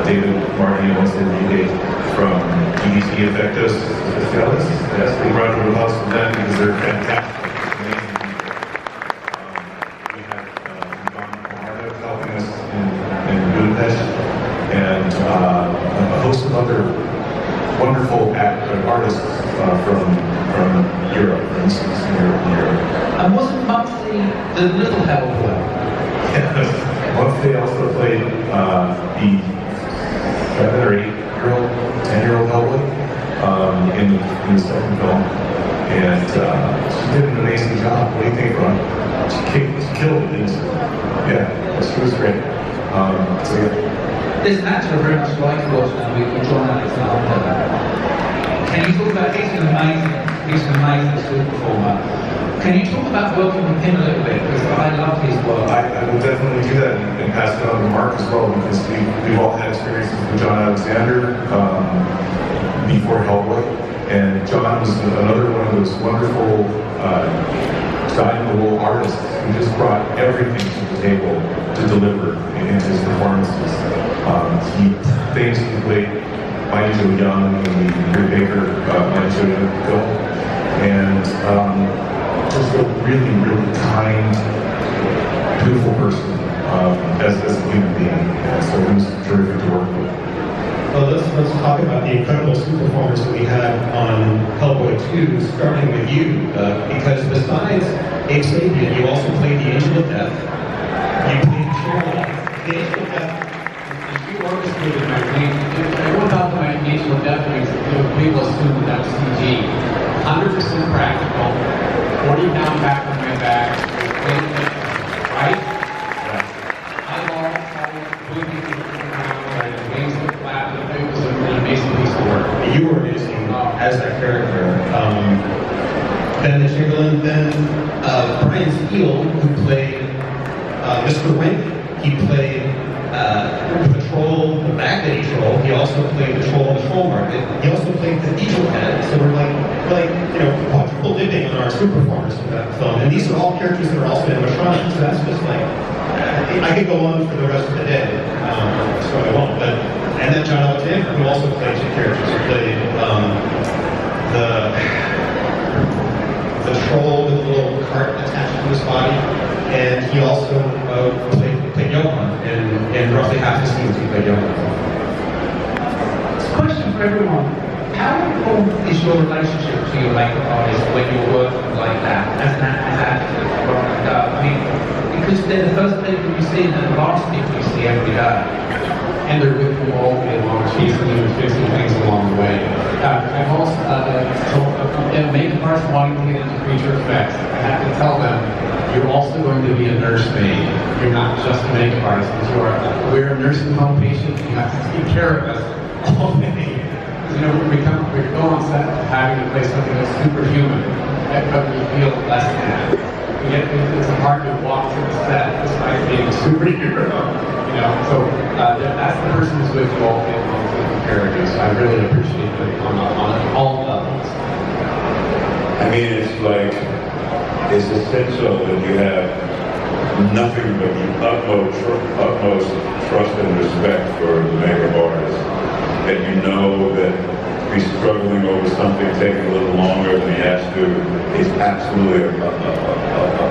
David Marty and Wednesday Rebate from EDC Effectos Especiales. Yes, big round of applause for them because they're fantastic. We have Yvonne helping us in Budapest, and a host of other wonderful artists from Europe, for instance, Europe. And wasn't Monty the little Hellboy? Yes. Monty also played the 7 or 8-year-old, 10-year-old Hellboy in the second film, and she did an amazing job. What do you think, Ron? She killed it, didn't she? Yeah, she was great. So yeah. There's an actor very much like yours now, we John Alexander. Can you talk about, he's an amazing street performer. Can you talk about working with him a little bit? Because I love his work. I will definitely do that and pass it on to Mark as well, because we've all had experiences with John Alexander before Hellboy. And John was another one of those wonderful dyed-in-the-wool artists who just brought everything to the table to deliver in his performances. He famously played Mighty Joe Young in the Rick Baker Mighty Joe Young film, and just a really, really kind, beautiful person as a human being. And so he was terrific to work with. Well, let's talk about the incredible suit performance that we had on Hellboy 2, starting with you, because besides Abe Sapien, you also played the Angel of Death. You played the Angel of Death. You orchestrated my dream. Everyone thought my Angel of Death was, people assumed that was CG. 100% practical. 40-pound back on my back. Right? You were amazing as that character. Ben the Chamberlain, then Brian Steele, who played Mr. Wink. He played Patrol, the Baghdadi Troll. He also played Patrol on the Troll Market. He also played Cathedral Head. So we're like quadruple living on our suit performers in that film. And these are all characters that are also animatronics. So that's just like, I could go on for the rest of the day, so I won't. And then John Alexander, who also played two characters. He played the troll with the little cart attached to his body, and he also played Johan in roughly half the scenes he played Johan. Question for everyone. How important is your relationship to your makeup artist when you're working like that, as an actor? I mean, because they're the first people you see and the last people you see every day. And they're with you all day long, chasing you and fixing things along the way. I've also makeup artists wanting to get into creature effects. I have to tell them, you're also going to be a nursemaid. You're not just a makeup artist. We're a nursing home patient. You have to take care of us all day. We go on set having to play something that's superhuman, but we feel less than. It's hard to walk through the set despite being a superhero. So that's the person who's with you all day long taking care of you. So I really appreciate it on all levels. I mean, it's essential that you have nothing but the utmost trust and respect for the makeup artist. That you know that he's struggling over something taking a little longer than he has to is absolutely a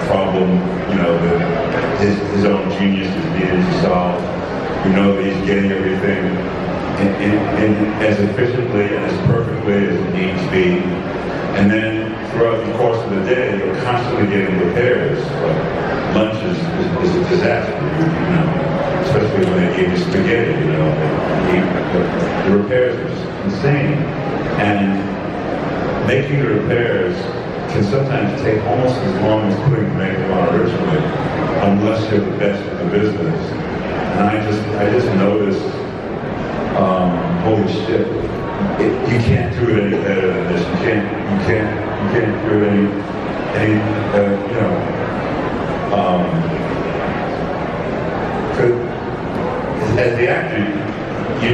problem, that his own genius is needed to solve. You know that he's getting everything in as efficiently and as perfectly as it needs to be. And then throughout the course of the day, you're constantly getting repairs. Like lunch is a disaster, especially when they gave you spaghetti, the repairs are just insane. And making the repairs can sometimes take almost as long as putting the makeup on originally, unless you're the best in the business. And I just noticed, holy shit, you can't do it any better than this. You can't do it any as the actor, you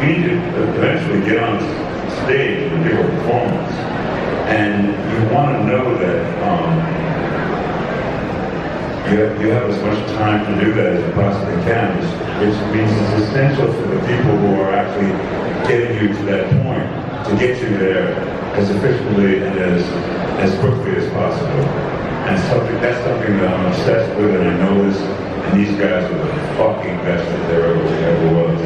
need to eventually get on stage and give a performance. And you want to know that you have as much time to do that as you possibly can, which means it's essential for the people who are actually getting you to that point to get you there as efficiently and as quickly as possible. And that's something that I'm obsessed with, and I know this, and these guys are the fucking best that there ever was.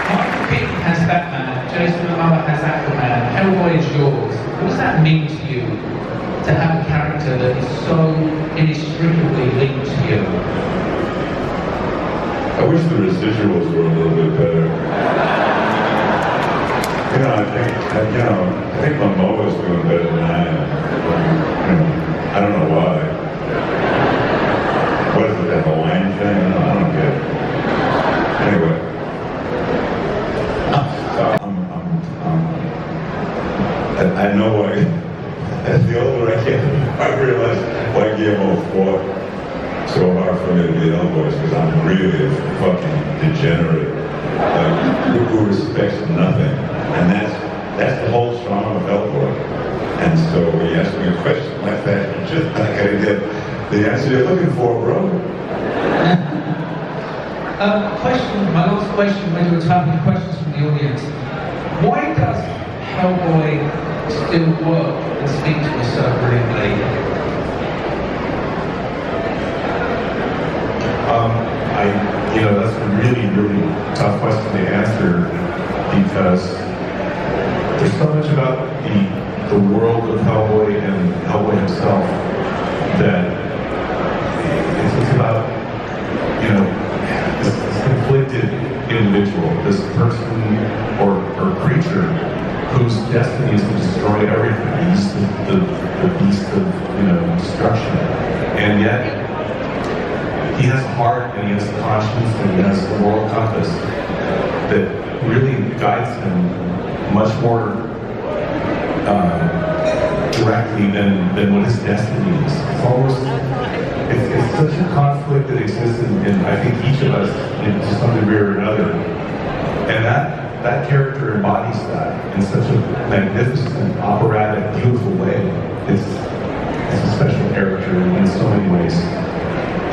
Michael Keaton has Batman, Jason Momoa has Aquaman, Hellboy is yours. What does that mean to you, to have a character that is so inextricably linked to you? I wish the residuals were a little bit better. You know, I think Momoa is doing better than I am. I don't know why. What is it, that Hawaiian thing? I don't get it. Anyway. I know why, as the older I get, I realize why Guillermo fought so hard for me to be Hellboy, because I'm really a fucking degenerate, who respects nothing. And that's the whole charm of Hellboy. And so when you ask me a question like that, you're just not gonna get the answer you're looking for, bro. My last question, when you were tapping questions from the audience. Why does Hellboy still work and speak to us so brilliantly? That's a really, really tough question to answer, because there's so much about the world of Hellboy and Hellboy himself that it's about, this conflicted individual, this person or creature whose destiny is to destroy everything. He's the beast of destruction. And yet, he has a heart, and he has a conscience, and he has a moral compass that really guides him much more directly than what his destiny is. It's almost, it's such a conflict that exists in I think each of us to some degree or another. And that character embodies that in such a magnificent, operatic, beautiful way. It's a special character in so many ways.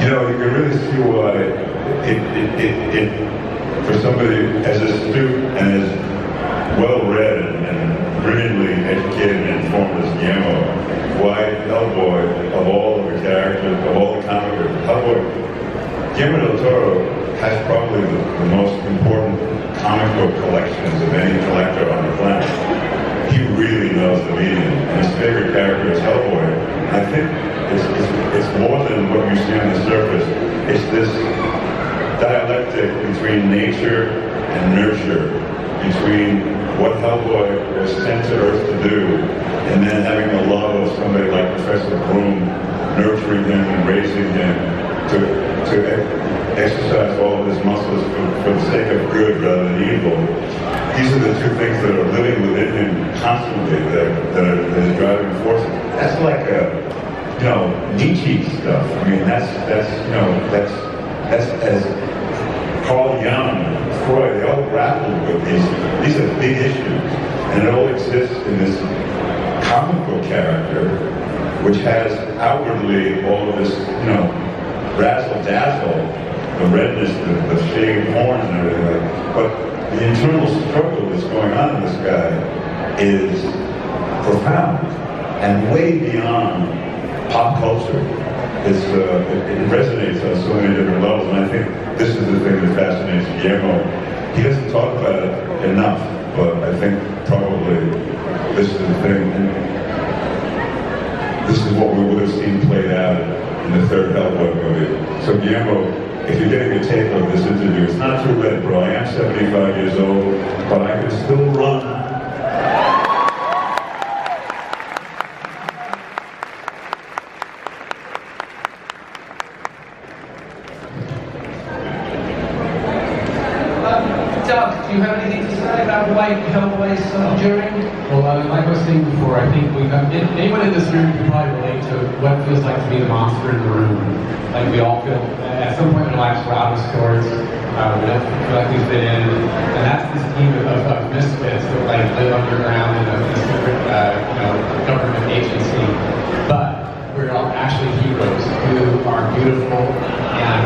You can really see why it for somebody as astute and as well-read and brilliantly educated and informed as Guillermo, why Hellboy, of all of the characters, of all the comic books, Guillermo del Toro has probably the most important comic book collections of any collector on the planet. He really knows the medium, and his favorite character is Hellboy. And I think it's more than what you see on the surface. It's this dialectic between nature and nurture, between what Hellboy was sent to Earth to do, and then having the love of somebody like Professor Broom, nurturing him and raising him to exercise all of his muscles for the sake of good rather than evil. These are the two things that are living within him constantly, that are his driving forces. That's like Nietzsche stuff. I mean, that's as Carl Jung, Freud, they all grappled with these are big issues, and it all exists in this comic book character, which has outwardly all of this, razzle dazzle, the redness, the shaved horns and everything like that. But the internal struggle that's going on in this guy is profound and way beyond pop culture. It resonates on so many different levels, and I think this is the thing that fascinates Guillermo. He doesn't talk about it enough, but I think probably this is the thing. This is what we would have seen played out in the third Hellboy movie. So Guillermo, if you're getting a tape of this interview, it's not too late, bro. I am 75 years old, but I can still run. Doug, do you have anything to say about why Hellboy is so enduring? Well, like I was saying before, I think anyone in this room can probably relate to what it feels like to be the monster in the room. Like we all feel, at some point in our lives, we're out of sorts, we don't feel like we fit in, and that's this misfits that like live underground in a secret, government agency. But we're all actually heroes who are beautiful, and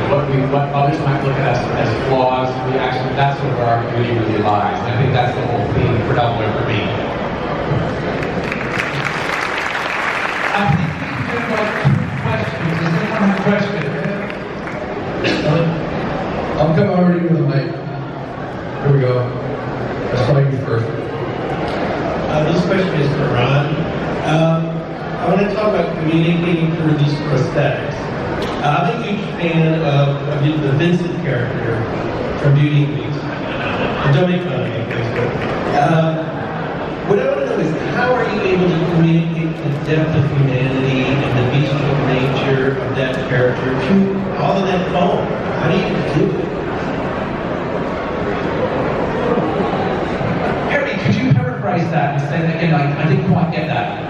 what others might look at us as flaws, that's where our beauty really lies. And I think that's the whole theme for Hellboy for me. I think we can do about 2 questions. Does anyone have a question? I'll come over to you with a mic. Here we go. I saw you first. This question is for Ron. I want to talk about communicating through these prosthetics. I'm a huge fan of the Vincent character from Beauty and the Beast. Don't make fun of me, please. What I want to know is, how are you able to communicate the depth of humanity and the bestial nature of that character through all of that foam? How do you do it? Harry, could you paraphrase that and say that again? I didn't quite get that.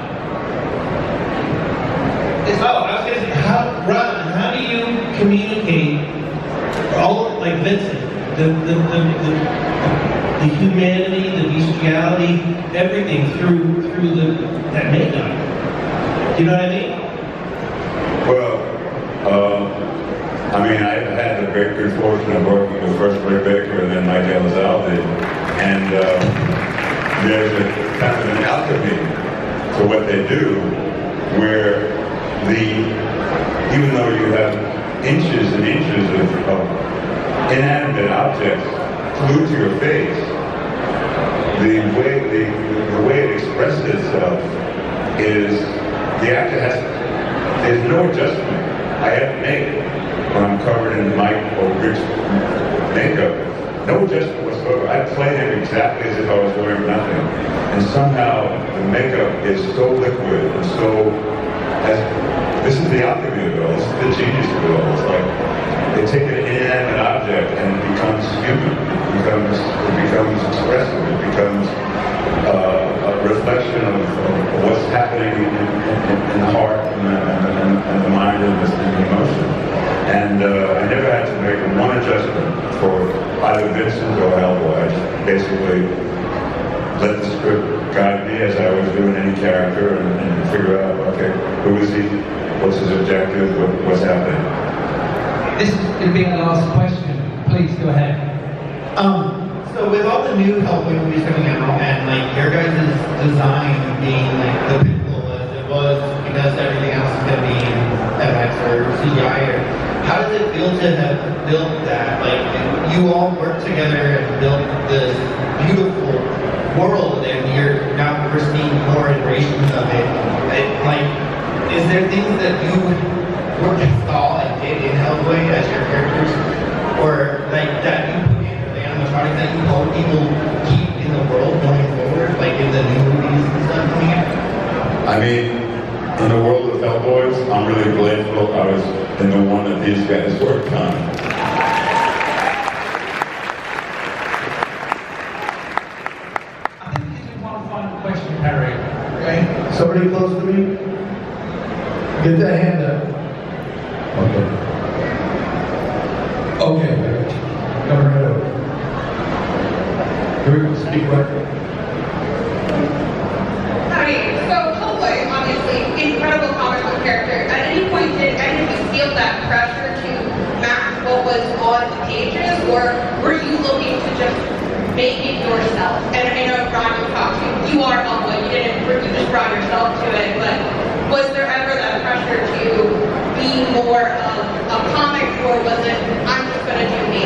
I was going to say, Ron, how do you communicate all, like Vincent, the humanity, the bestiality, everything through that makeup? Do you know what I mean? Well, I had the great good fortune of working with first Ray Baker and then Mike Elizalde, and there's a kind of an alchemy to what they do, where even though you have inches and inches of inanimate objects glued to your face, the way it expresses itself is the actor there's no adjustment I have to make when I'm covered in Mike or Rick's makeup. No adjustment whatsoever. I play him exactly as if I was wearing nothing. And somehow the makeup is so liquid and this is the alchemy of it all. This is the genius of it all. It's like they take an inanimate object and it becomes human. It becomes expressive. It becomes a reflection of what's happening in the heart and the mind and the emotion. And I never had to make one adjustment for either Vincent or Hellboy. I just basically let the script guide me as I always do in any character and figure out, okay, who is he? What's his objective? What's happening? This is going to be our last question. Please go ahead. So with all the new Hellboy movies coming out, and like your guys' design being like the pinnacle as it was, because everything else is going to be FX or CGI, how does it feel to have built that? Like you all worked together and built this beautiful world, and we're seeing more iterations of it. Is there things that you saw and did in Hellboy as your characters, or like that you put in the animatronics that you hope people keep in the world going forward, like in the new movies and stuff coming out? In the world of Hellboys, I'm really grateful I was in the one that these guys worked on. I think we can do one final question, Harry. Okay. Somebody close to me? Get that hand up. Okay. Come right over. Here we go. Speak right. Howdy. So Hellboy, obviously, incredible comic book character. At any point did any of you feel that pressure to match what was on the pages, or were you looking to just make it yourself? And I know Ron, you talked to, you are Hellboy, you just brought yourself to it, but was there ever that pressure to be more of a comic, or was it, I'm just going to do me?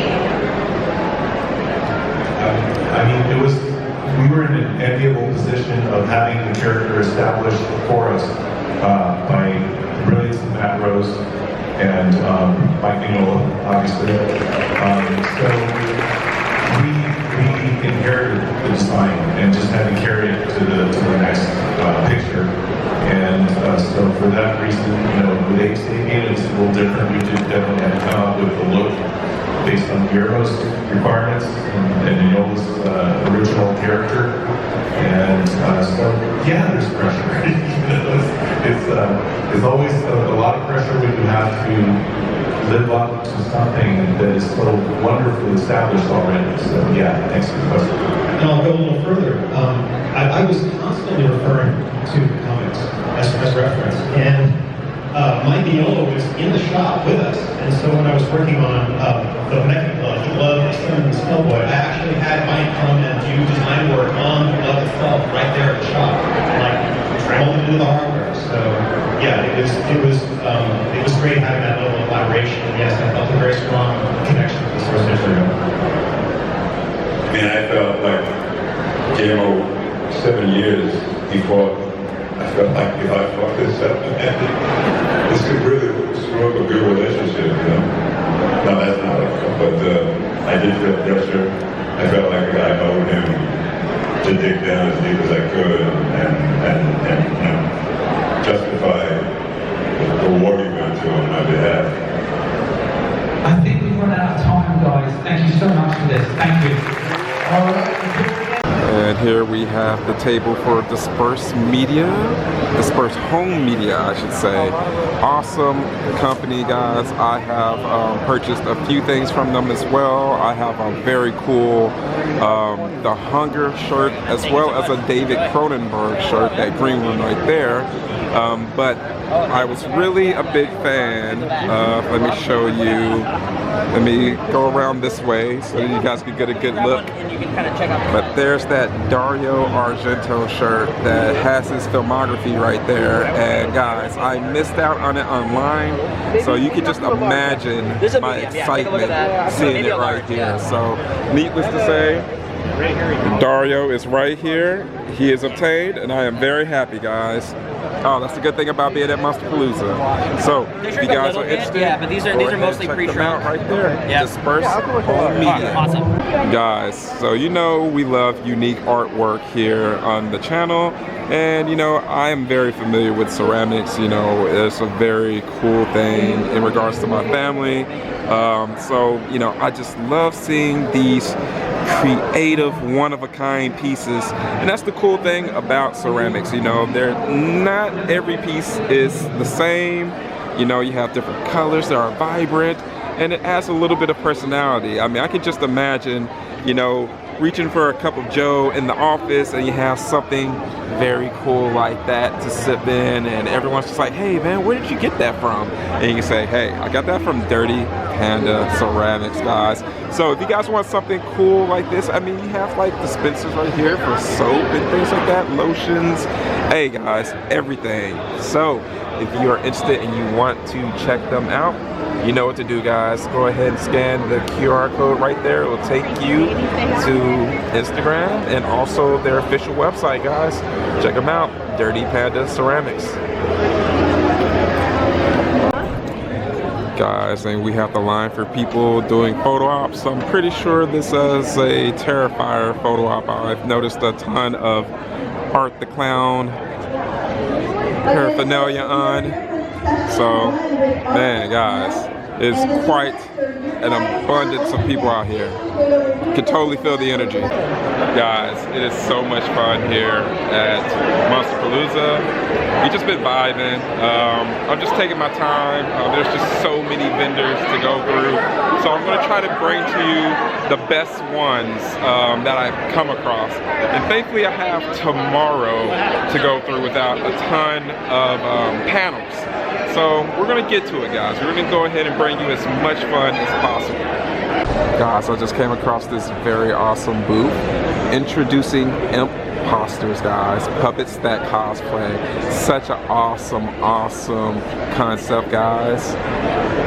We were in an enviable position of having the character established for us by the brilliance of Matt Rose and Mike Mignola, obviously. So we inherited the design and just had to carry it to the next picture. And so for that reason, with Ape Sapien, it's a little different. We just definitely had to come up with the look based on Guillermo's requirements and Mignola's original character. And so, yeah, there's pressure. It's always a lot of pressure when you have to live up to something that is so wonderfully established already. So, yeah, thanks for the question. And I'll go a little further. I was constantly referring to comics as reference, and Mike Mignola was in the shop with us, and so when I was working on the Mecha Glove, the glove extending this Hellboy, I actually had Mike come and do design work on the glove itself right there at the shop, like molded into the hardware. So yeah, it was great having that level of collaboration. And yes, I felt a very strong connection to the source material. And I felt like Guillermo, 7 years before, I felt like if I fucked this up, this could really screw up a good relationship, you know? No, that's not it. But I did feel pressure. I felt like I owed him to dig down as deep as I could and you know, justify the war he went to on my behalf. I think we've run out of time, guys. Thank you so much for this. Thank you. All right. And here we have the table for Disperse Media, Disperse Home Media, I should say. Awesome company, guys. I have purchased a few things from them as well. I have a very cool The Hunger shirt, as well as a David Cronenberg shirt, that green one right there. But I was really a big fan of, let me show you, let me go around this way so you guys can get a good look. But there's that Dario Argento shirt that has his filmography right there. And guys, I missed out on it online, so you can just imagine my excitement seeing it right here. So needless to say, Dario is right here. He is obtained, and I am very happy, guys. Oh, that's the good thing about being at Monsterpalooza. So, if you guys are interested, yeah, but these are mostly pre-shrunk. Out right there. Yeah. Disperse Home Media. Awesome. Guys, so you know we love unique artwork here on the channel. And you know, I am very familiar with ceramics. You know, it's a very cool thing in regards to my family. So, you know, I just love seeing these creative, one-of-a-kind pieces. And that's the cool thing about ceramics. You know, not every piece is the same. You know, you have different colors that are vibrant, and it adds a little bit of personality. I mean, I can just imagine, you know, reaching for a cup of joe in the office and you have something very cool like that to sip in, and everyone's just like, hey man, where did you get that from? And you can say, hey, I got that from Dirty Panda Ceramics, guys. So if you guys want something cool like this, I mean, you have like dispensers right here for soap and things like that, lotions. Hey guys, everything. So if you are interested and you want to check them out, you know what to do, guys. Go ahead and scan the QR code right there. It will take you to Instagram and also their official website, guys. Check them out, Dirty Panda Ceramics. Guys, and we have the line for people doing photo ops. I'm pretty sure this is a Terrifier photo op. I've noticed a ton of Art the Clown paraphernalia on. So, man, guys, it's quite an abundance of people out here. You can totally feel the energy. Guys, it is so much fun here at Monsterpalooza. We've just been vibing. I'm just taking my time. There's just so many vendors to go through. So I'm gonna try to bring to you the best ones that I've come across. And thankfully I have tomorrow to go through without a ton of panels. So we're gonna get to it, guys. We're gonna go ahead and bring you as much fun as possible. Guys, I just came across this very awesome booth introducing imposters, guys. Puppets that cosplay. Such an awesome concept, guys.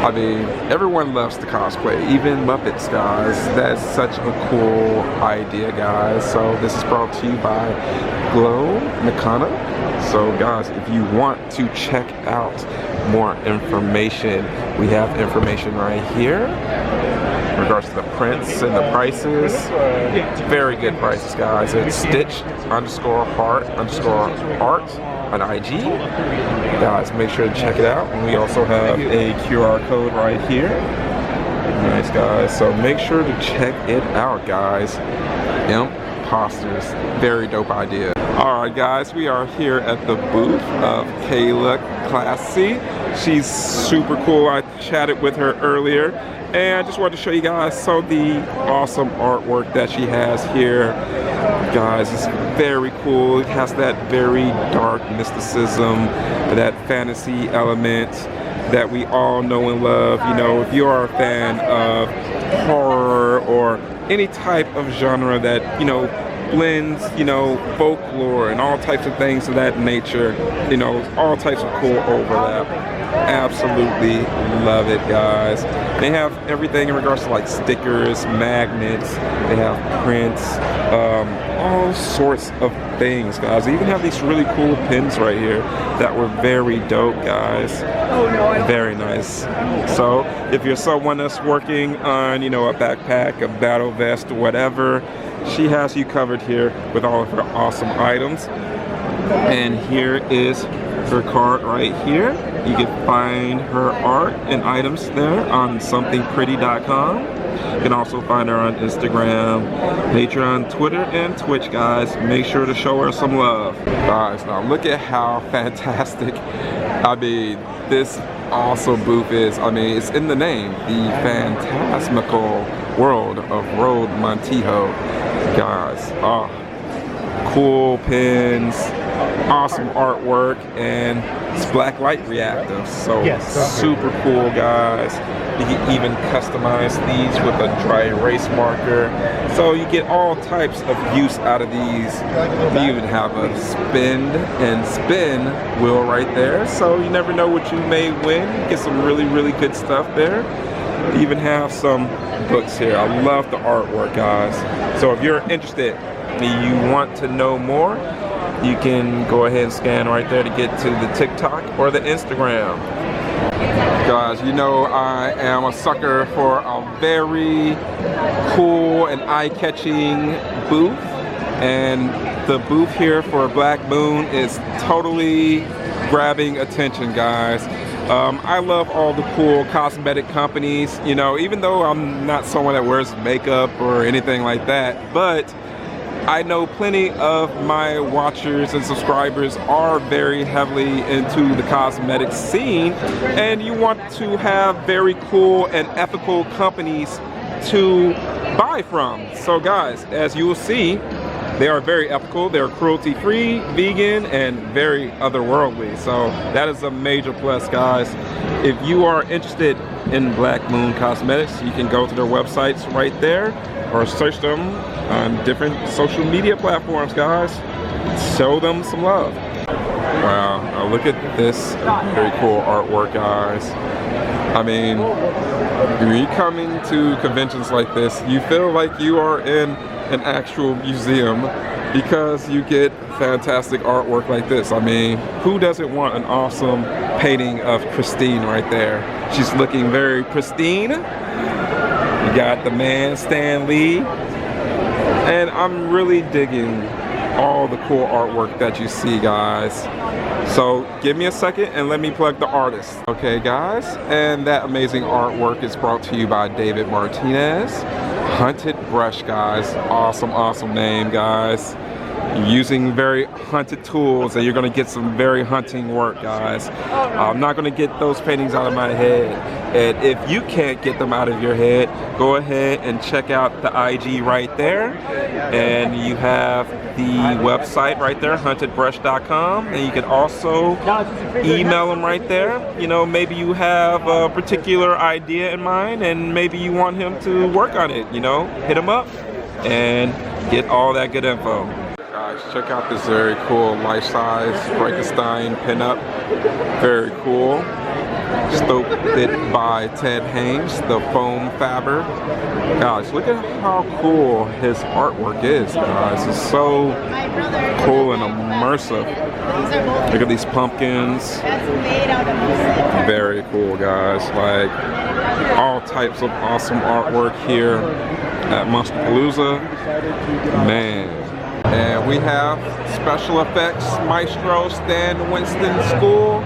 I mean, everyone loves to cosplay, even Muppets, guys. That's such a cool idea, guys. So this is brought to you by Glow Nakana. So guys, if you want to check out more information, we have information right here in regards to the prints and the prices. Very good prices, guys. It's Stitch_Heart_ art on IG. Guys, make sure to check it out. And we also have a QR code right here. Nice, guys. So make sure to check it out, guys. Imposters, very dope idea. Alright guys, we are here at the booth of Kayla Classy. She's super cool. I chatted with her earlier, and I just wanted to show you guys some of the awesome artwork that she has here. Guys, it's very cool. It has that very dark mysticism, that fantasy element that we all know and love. You know, if you are a fan of horror or any type of genre that, you know, blends, you know, folklore and all types of things of that nature, you know, all types of cool overlap. Absolutely love it, guys. They have everything in regards to like stickers, magnets, they have prints, all sorts of things, guys. They even have these really cool pins right here that were very dope, guys. Very nice. So if you're someone that's working on, you know, a backpack, a battle vest, or whatever, she has you covered here with all of her awesome items. And here is her card right here. You can find her art and items there on somethingpretty.com. You can also find her on Instagram, Patreon, Twitter, and Twitch, guys. Make sure to show her some love. Guys, now look at how fantastic, I mean, this awesome booth is. I mean, it's in the name, the Phantasmical World of Road Montijo. Guys, oh, cool pins, awesome artwork, and it's black light reactive, so super cool, guys. You can even customize these with a dry erase marker, so you get all types of use out of these. You even have a spin and spin wheel right there, so you never know what you may win. You get some really good stuff there. You even have some books here. I love the artwork, guys. So if you're interested and you want to know more, you can go ahead and scan right there to get to the TikTok or the Instagram. Guys, you know I am a sucker for a very cool and eye-catching booth, and the booth here for Black Moon is totally grabbing attention, guys. I love all the cool cosmetic companies, you know, even though I'm not someone that wears makeup or anything like that, but I know plenty of my watchers and subscribers are very heavily into the cosmetic scene, and you want to have very cool and ethical companies to buy from. So guys, as you will see, they are very ethical, they're cruelty-free, vegan, and very otherworldly. So that is a major plus, guys. If you are interested in Black Moon Cosmetics, you can go to their websites right there, or search them on different social media platforms, guys. Show them some love. Wow, now look at this very cool artwork, guys. I mean, when you come into conventions like this, you feel like you are in an actual museum because you get fantastic artwork like this. I mean, who doesn't want an awesome painting of Christine right there? She's looking very pristine. You got the man, Stan Lee. And I'm really digging all the cool artwork that you see, guys. So give me a second and let me plug the artist. Okay, guys, and that amazing artwork is brought to you by David Martinez. Hunted Brush, guys. Awesome name, guys. You're using very hunted tools, and you're gonna get some very hunting work, guys. I'm not gonna get those paintings out of my head. And if you can't get them out of your head, go ahead and check out the IG right there. And you have the website right there, huntedbrush.com. And you can also email them right there. You know, maybe you have a particular idea in mind and maybe you want him to work on it, you know, hit him up and get all that good info. Guys, check out this very cool life-size Frankenstein pinup. Very cool. Sculpted by Ted Haynes, the foam fabber. Guys, look at how cool his artwork is, guys. It's so cool and immersive. Look at these pumpkins. Very cool, guys. Like, all types of awesome artwork here at Monsterpalooza. Man. And we have special effects maestro Stan Winston School,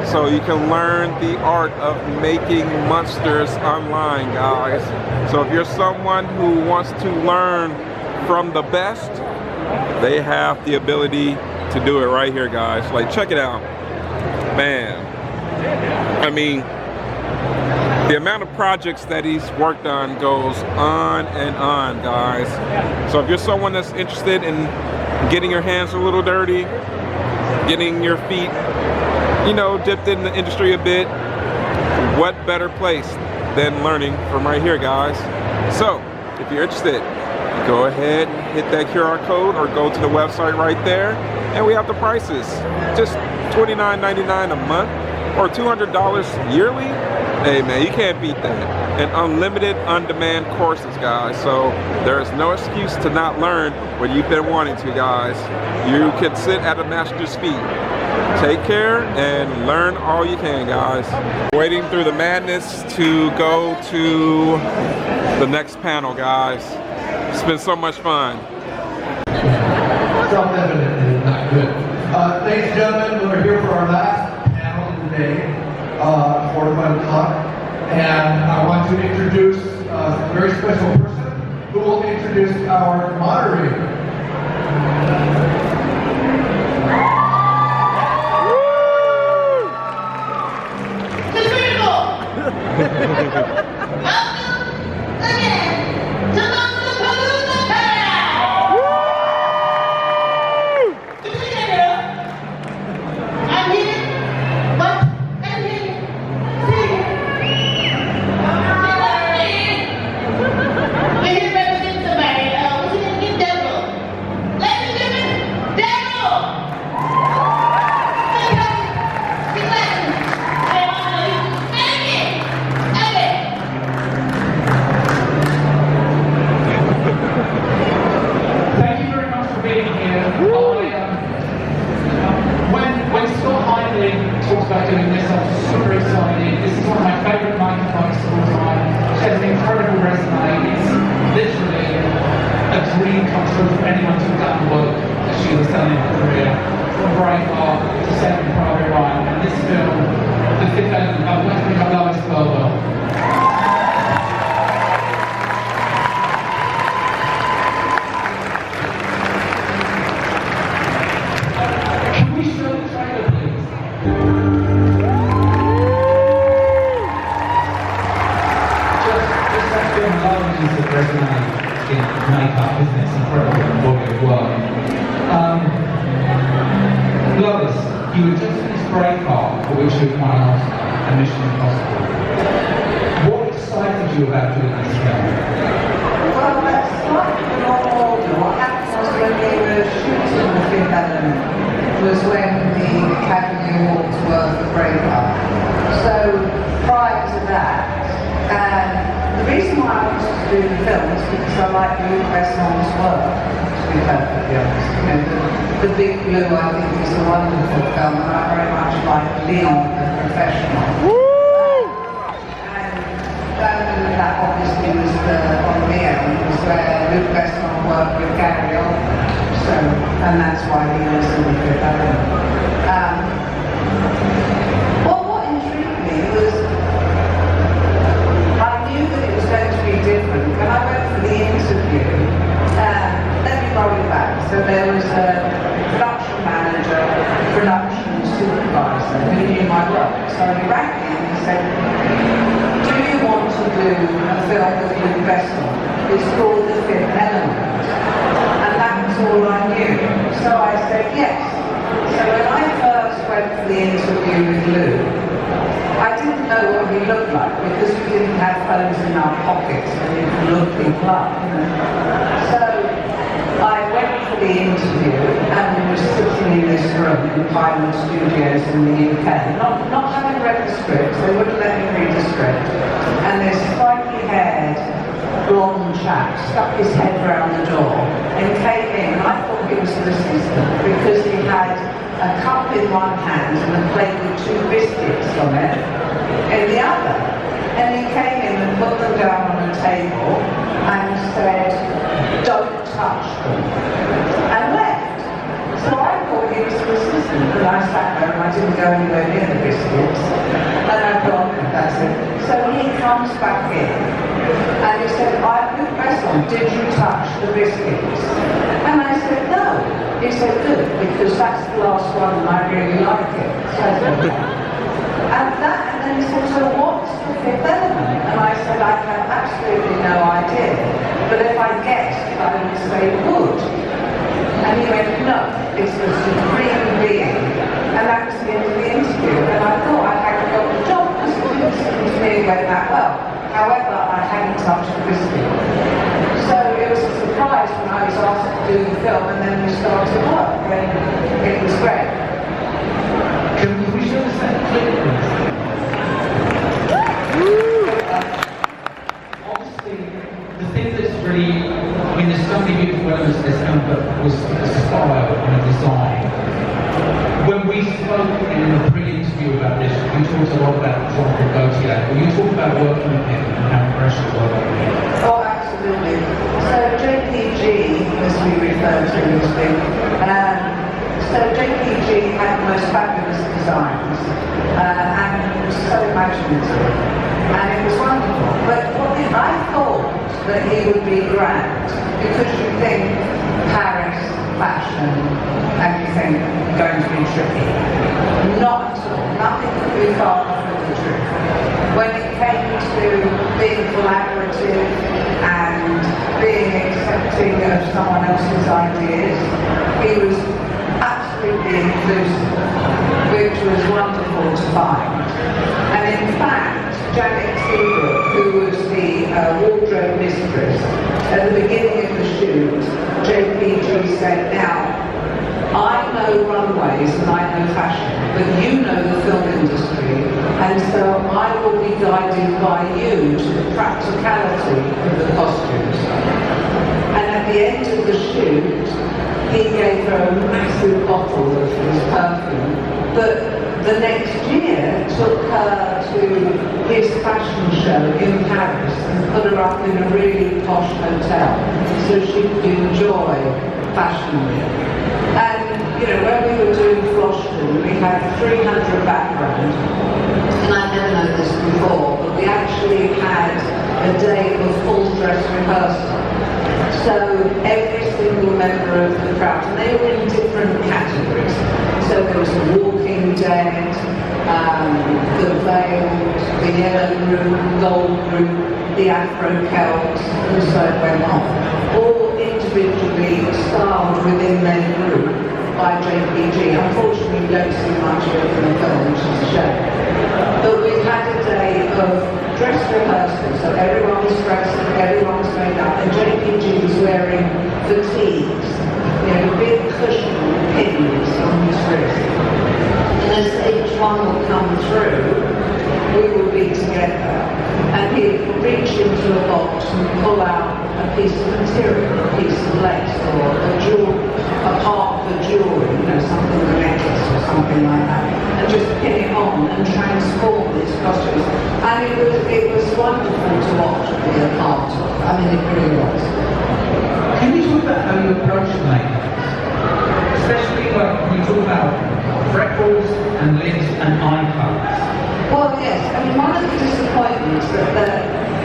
so you can learn the art of making monsters online, guys. So if you're someone who wants to learn from the best, they have the ability to do it right here, guys. Like, check it out. Man, I mean, the amount of projects that he's worked on goes on and on, guys. So if you're someone that's interested in getting your hands a little dirty, getting your feet, you know, dipped in the industry a bit, what better place than learning from right here, guys? So if you're interested, go ahead and hit that QR code or go to the website right there, and we have the prices. Just $29.99 a month or $200 yearly. Hey man, you can't beat that. And unlimited on-demand courses, guys. So there is no excuse to not learn what you've been wanting to, guys. You can sit at a master's feet. Take care and learn all you can, guys. Waiting through the madness to go to the next panel, guys. It's been so much fun. Self-evident and not good. Ladies and gentlemen, we're here for our last panel of the day, 4:05 o'clock. And I want to introduce a very special person who will introduce our moderator. Welcome again to Monsterpalooza I'm here, but I'm here. We're here representing somebody. What's his name? Devil. Ladies and gentlemen, Devil. Thank you very much for being here. When Scott Hindley talks about doing this, I'm super excited. This is one of my favourite microphones of all time. She has an incredible resume. It's literally a dream come true for anyone to have done the work that she has done in her career. From Braveheart to Saving Private Ryan, and this film, The Fifth Element, I'm going to think I know it well. Makeup, isn't it? It's incredible body of work. Lois, you were just finished Braveheart, for which you won a Mission Impossible. What excited you about doing this film? Well, that's slightly older. What happened was when we were shooting The Fifth Element was when the Academy Awards were for Braveheart. So prior to that, the reason why I wanted to do the film is because I like Luc Besson's work, to be perfectly honest. You know, the Big Blue, I think, is a wonderful film, and I very much like Leon, the Professional. And that obviously was on the end, was where Luc Besson worked with Gary Oldman. So, and that's why he was in The Fifth Element. Well, what intrigued me was different. When I went for the interview, let me roll it back. So there was a production manager, production supervisor who knew my work. So he rang me and he said, do you want to do a film with Luc Besson? It's called The Fifth Element. And that was all I knew. So I said yes. So when I first went for the interview with Luc, I didn't know what he looked like because we didn't have phones in our pockets and you could look people up. So I went for the interview and we were sitting in this room in Pinewood Studios in the UK, not having read the script, they wouldn't let me read the script. And this slightly haired, blonde chap stuck his head round the door and came in, and I thought he was an assistant because he had a cup in one hand and a plate with 2 biscuits on it in the other. And he came in and put them down on a table and said, don't touch them, and left. So I thought he was an assistant, but I sat there and I didn't go anywhere near the biscuits. And I thought, that's it. So he comes back in and he said, I'm Luc Besson, did you touch the biscuits? And I said, no. He said, good, because that's the last one and I really like it. So And then he said, so what's the fifth element? And I said, I have absolutely no idea. But if I guessed, I would say wood. And he went, no, it's the supreme being. And that was the end of the interview. And I thought I hadn't got the job because it didn't seem to me went that well. However, I hadn't touched the biscuit. So it was a surprise when I was asked to do the film, and then we started work, and it was great. Can we show us that clip? Obviously, the thing that's really, I mean, there's so many beautiful elements to this film, but was the style and the design. When we spoke in the pre-interview about this, we talked a lot about Jean-Paul Gaultier. Will you talk about working with him and how impressive you were with him? Oh, absolutely. So JPG, as we refer to this thing, so JPG had the most fabulous designs, and it was so imaginative, and it was wonderful. But I thought that he would be grand, because you think Paris, fashion, and you think going to be tricky. Not at all. Nothing could be farther from the truth. When it came to being collaborative and being accepting of someone else's ideas, he was absolutely inclusive, which was wonderful to find. And in fact, Janet Seabrook, who was the wardrobe mistress, at the beginning of the shoot, JPG said, now, I know runways and I know fashion, but you know the film industry, and so I will be guided by you to the practicality of the costumes. And at the end of the shoot, he gave her a massive bottle of his perfume, but the next year took her to his fashion show in Paris and put her up in a really posh hotel so she could enjoy fashion week. And, you know, when we were doing Floston, we had 300 background, and I never known this before, but we actually had a day of full dress rehearsal. So every single member of the crowd, and they were in different categories. So there was the Walking Dead, the Veiled, the Yellow Group, Gold Group, the Afro Celts, and so it went on. All individually styled within their group by JPG. Unfortunately, we don't see much of it in the film, which is a shame. But we had a day of dress rehearsal, so everyone was dressed, everyone was made up, and JPG was wearing fatigues, you know, big cushion pins on his wrist. And as each one would come through, we would be together, and he'd reach into a box and pull out a piece of material, a piece of lace, or a part of a jewelry, you know, something, a necklace or something like that, and just pin it on and transform these costumes. And it was wonderful to watch and be a part of. I mean, it really was. Can you talk about how you approach makeup? Especially when you talk about freckles and lips and eye colours. Well, yes. I mean, one of the disappointments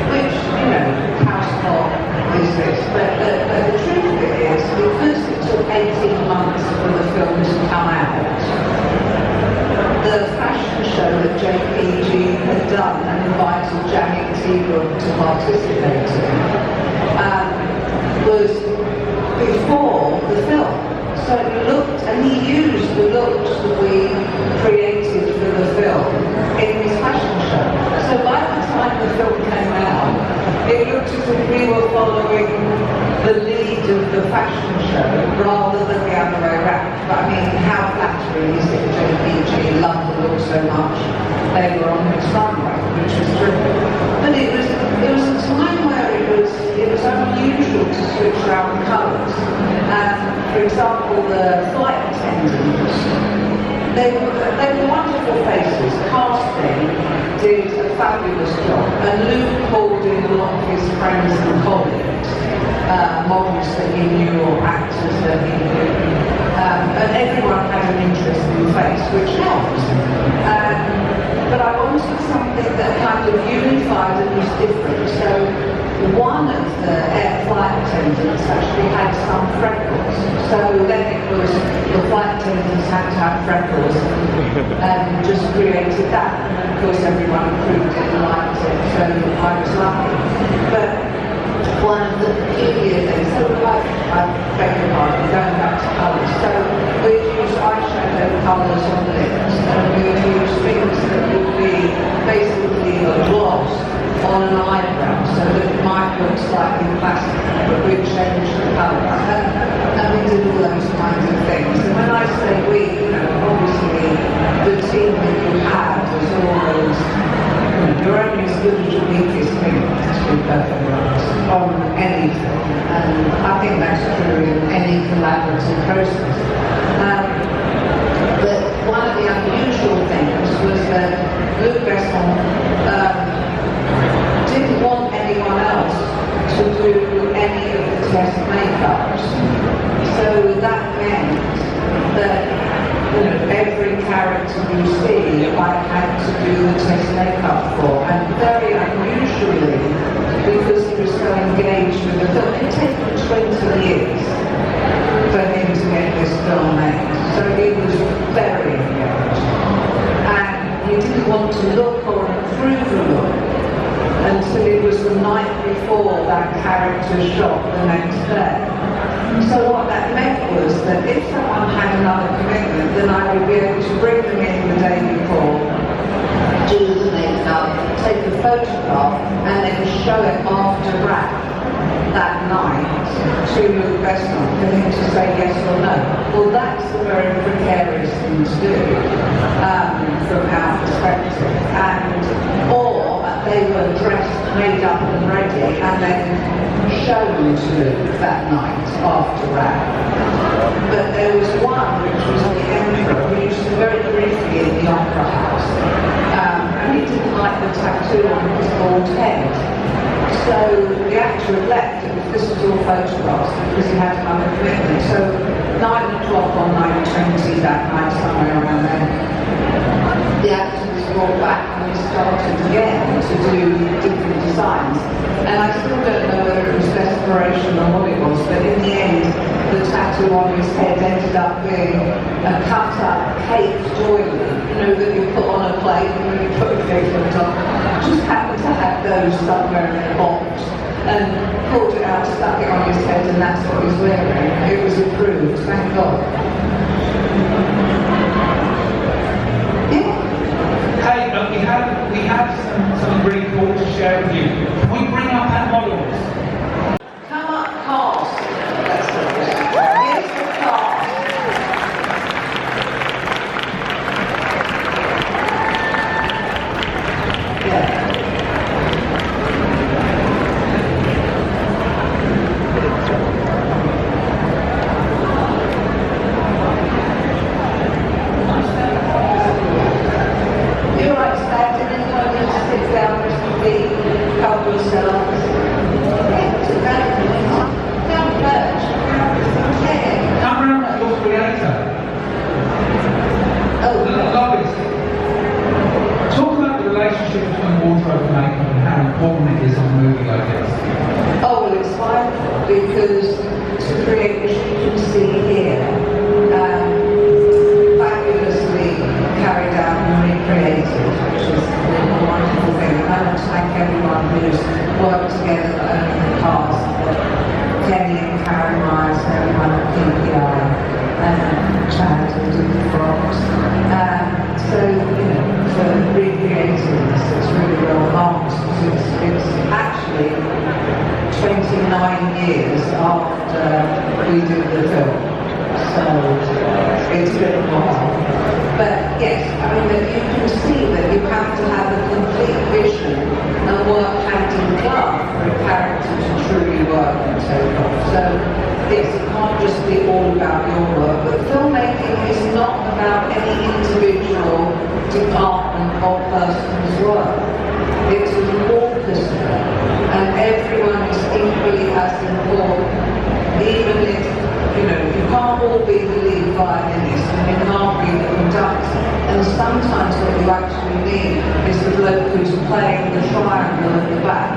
which, you know, how small is this? But the truth of it is, because it took 18 months for the film to come out, the fashion show that JPG had done and invited Janet Seabrook to participate in was before the film. So it looked, and he used the looks that we created for the film in his fashion show. So by the time the film came out, it looked as if we were following the lead of the fashion show rather than the other way around. But I mean, how flattering is it JPG loved the look so much they were on his runway, which was terrific. But it was a time where it was unusual to switch around colours. For example, the flight attendants, they were wonderful faces. Casting did a fabulous job, and Luke called in a lot of his friends and colleagues, models that he knew or actors that he knew, and everyone had an interesting face, which helped. But I wanted something that kind of unified and was different. So one of the air flight attendants actually had some freckles. So then it was the flight attendants had to have freckles, and just created that. And of course everyone approved it and liked it, so I was lucky. But one of the peculiar things, so like, I beg your pardon, going back to colours, so we'd use eyeshadow colours on lips, and we'd use things that would be basically a gloss on an eyebrow, so that it might look slightly plastic, but we'd change the colour. And we did all those kinds of things. And when I say we, you know, obviously the team that you had was always, you know, you're only as good as your weakest link, to be perfectly honest, on anything. And I think that's true in any collaborative process. But one of the unusual things was that Luc Besson didn't want anyone else to do any of the test makeups. So that meant that, you know, every character you see I had to do the test makeup for. And very unusually, because he was so engaged with the film, it took 20 years for him to get this film made. So he was very engaged. And he didn't want to look or improve the look until it was the night before that character shot the next day. So what that meant was that if someone had another commitment, then I would be able to bring them in the day before, do the makeup, take a photograph, and then show it after wrap that night to Luc Besson for him to say yes or no. Well, that's a very precarious thing to do from our perspective. Or they were dressed, made up and ready, and then shown to Luc that night after wrap. But there was one, which was the Emperor, who used to very briefly in the Opera House, and he didn't like the tattoo on his bald head. So the actor had left, and this was all photographs because he had another commitment. So 9 o'clock on 9:20 that night, somewhere around there, the actor was brought back and we started again to do different designs. And I still don't know whether it was desperation or what it was, but in the end, the tattoo on his head ended up being a cut-up cake doily, you know, that you put on a plate and then you put a cake on top. Just happened to have those somewhere in a box and pulled it out, stuck it on his head, and that's what he's wearing. It was approved, thank God. Hey, we have something really cool to share with you. Can we bring up our models? Come up, cast. Here's the cast. Yeah. You like standing in the audience, sit down, rest your feet, cover yourselves. Yeah, sit down, down perch. Yeah. Come around like your creator. Oh, love it. Talk about the relationship between wardrobe and makeup and how important it is on a movie like this. oh, well, it's vital because to create, as you can see here, fabulously carried out and recreated, which is a wonderful thing. And I want to thank everyone who's worked together, not only the cast, but Kenny and Karen Myers, everyone at PPI, Chad and Duke Fox. So, you know, for recreating this, it's really well marked. It's actually 29 years after we did the film. So it's been a while. But yes, I mean, that you can see that you have to have a complete vision and work hand in glove for a character to truly work and take off. So yes, it can't just be all about your work, but filmmaking is not about any individual department or person's work. It's an orchestra, and everyone is equally as important, even if, you know, you can't all be the lead violinist and you can't be the conductor. And sometimes what you actually need is the bloke who's playing the triangle at the back.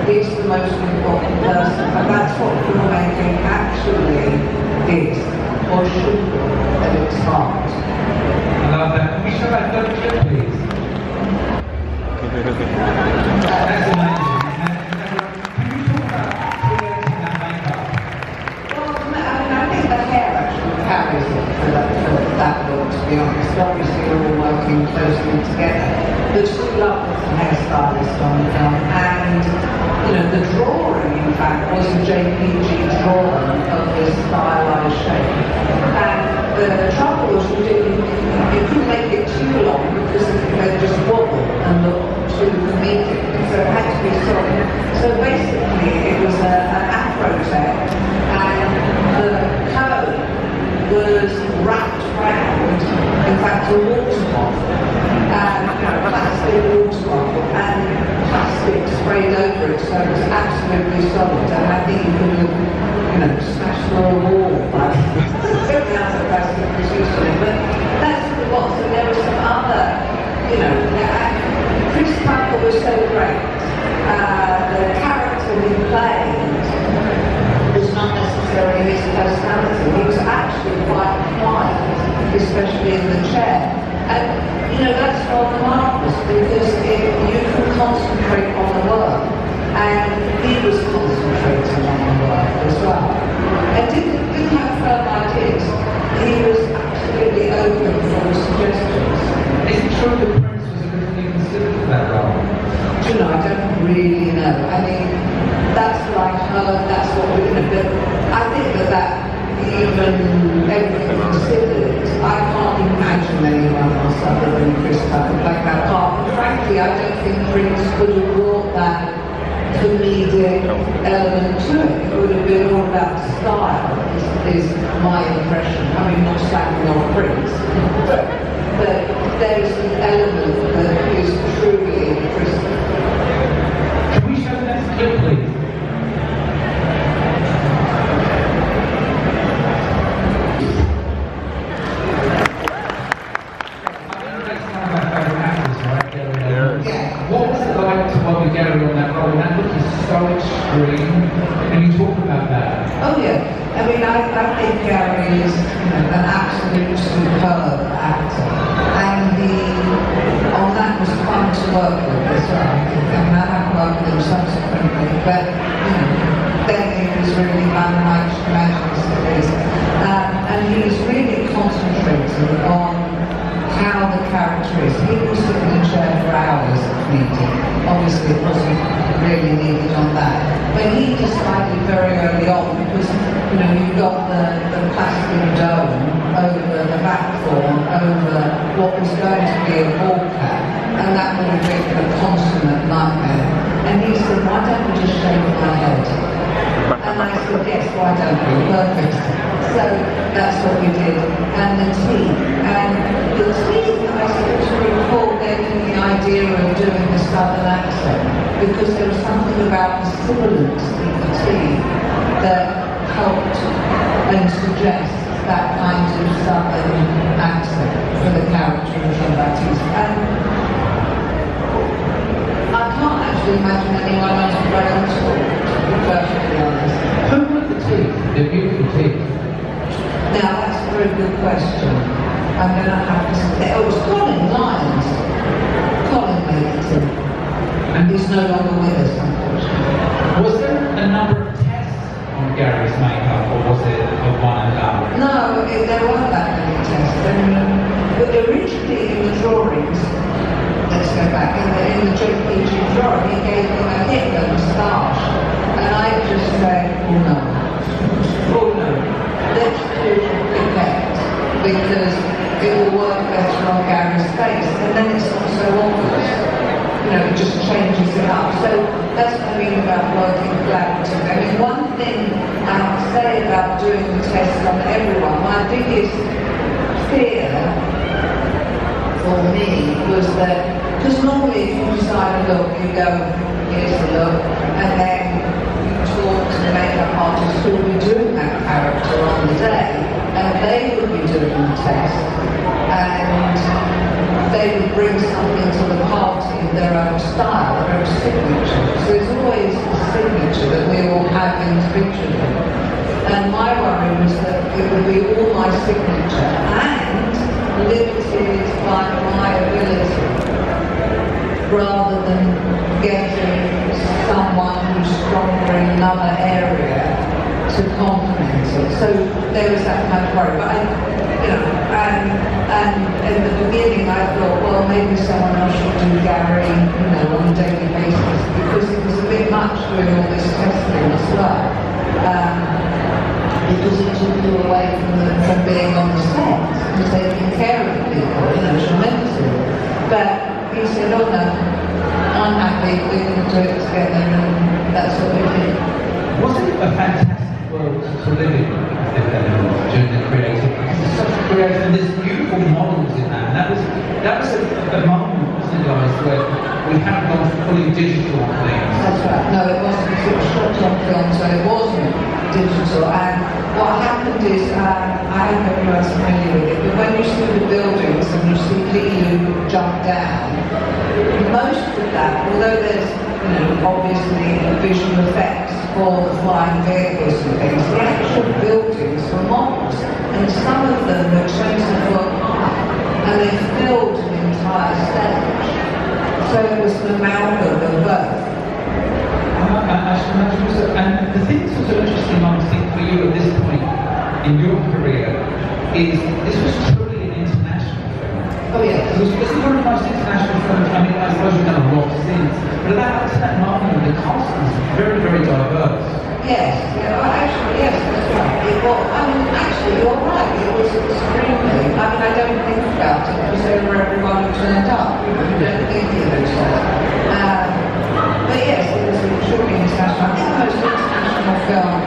He's the most important person, and that's what filmmaking actually is, or should be, at its smart. I love that. Can we show that double clip, please? That's amazing. I think the hair actually carries it for that look, to be honest. Obviously, we're all working closely together. The two lovely hairstylist on the film, and the drawing, in fact, was a JPG drawing of this stylized shape. And the trouble was you couldn't make it too long because it would just wobble and look too comedic. So it had to be sort of. So basically, it was an afro tech. The cone was wrapped around, in fact, a water bottle, and plastic water bottle, and plastic sprayed over it, so it was absolutely solid. And I think you could have, smashed through a wall. Like, now the plastic was used on it, but that's what it was. And there were some other, Chris Tucker was so great. The character he played was not necessarily his personality. He was actually quite quiet, especially in the chair. And, that's rather marvellous because you can concentrate on the work. And he was concentrating on the work as well. And didn't have firm ideas. He was absolutely open for suggestions. Is it true that Prince was originally considered for that role? I don't really know. I mean, that's what I heard, that's what we're going to do. I think that even everything considered, I can't imagine anyone else other than Chris Tucker like that part. But frankly, I don't think Prince could have brought that comedic element to it. It would have been all about style, is my impression. I mean, not slapping on Prince, but there is an element that is truly Chris. Can we show the next clip, please? What was it like to work with Gary on that role? That look is so extreme. Can you talk about that? Oh yeah. I mean, I think Gary is an absolute superb actor. And on that was fun to work with as well. I mean, I haven't worked with him subsequently, but then he was really Van Eyck's Majesty. And he's really concentrated on how the character is. He will sit in a chair for hours if needed. Obviously it wasn't really needed on that. But he decided very early on because you've got the plastic dome over the platform, over what was going to be a ball cap, and that would have been a consummate nightmare. And he said, why don't we just shave my head? And I said, yes, why don't we? Perfect. So that's what we did. And the teeth. And the teeth, I seem to recall getting the idea of doing the southern accent because there was something about the sibilance in the teeth that helped and suggests that kind of southern accent for the character of Jean-Baptiste. And I can't actually imagine anyone else writing to be perfectly honest. Who were the teeth? The beautiful teeth? Now that's a very good question. I'm going to have to say, it was Colin Lyons. Colin made it in. And he's no longer with us, unfortunately. Was there a number of tests on Gary's makeup, or was it a one and done? No, there weren't that many tests. But originally in the drawings, let's go back, in the JPG drawing, he gave him a Hitler moustache. And I just said, oh no, let's do effect, because it will work better on Gary's face, and then it's not so obvious. It just changes it up. So that's what I mean about working collaborative. I mean, one thing I have to say about doing the test on everyone, my biggest fear for me was that, because normally if you decide a look, you go, here's the look, and then you talk to the makeup artist who will be doing that character on the day, and they would be doing the test, and they would bring something to the party in their own style, their own signature. So there's always the signature that we all have individually. And my worry was that it would be all my signature, and limited by my ability, rather than getting someone who's stronger in another area to complement it. So there was that kind of worry. But and in the beginning I thought, well, maybe someone else should do Gary, on a daily basis, because it was a bit much doing all this testing as well. Because it took you away from being on the set and taking care of people, tremendously. But he said, oh no, I'm happy, we can do it together, and that's what we did. Wasn't it a fantastic world to live in during the creative? It's such a creative, and there's beautiful models in that. And that was a moment, wasn't it, guys, where we haven't gone fully digital things. That's right. No, it wasn't. It was shot on film, so it wasn't digital. And what happened is, I don't know if you are familiar with it, but when you see the buildings and you see Liu jump down, most of that, although there's obviously visual effects for the flying vehicles and things, the actual buildings were models, and some of them were 20 foot high, and they filled an entire stage. So it was an amalgam of both. And the thing that's also interesting, I think, for you at this point in your career is this was truly an international film. Oh yeah. It was one of the most international films. I mean, I suppose we've done a lot since, but up to that moment, the cast was very, very diverse. Yes, yes, that's right. Actually, you're right. It was extremely. I don't think about it because they were everyone who turned up. You don't think of those things. But yes, it was truly international. I think the most international film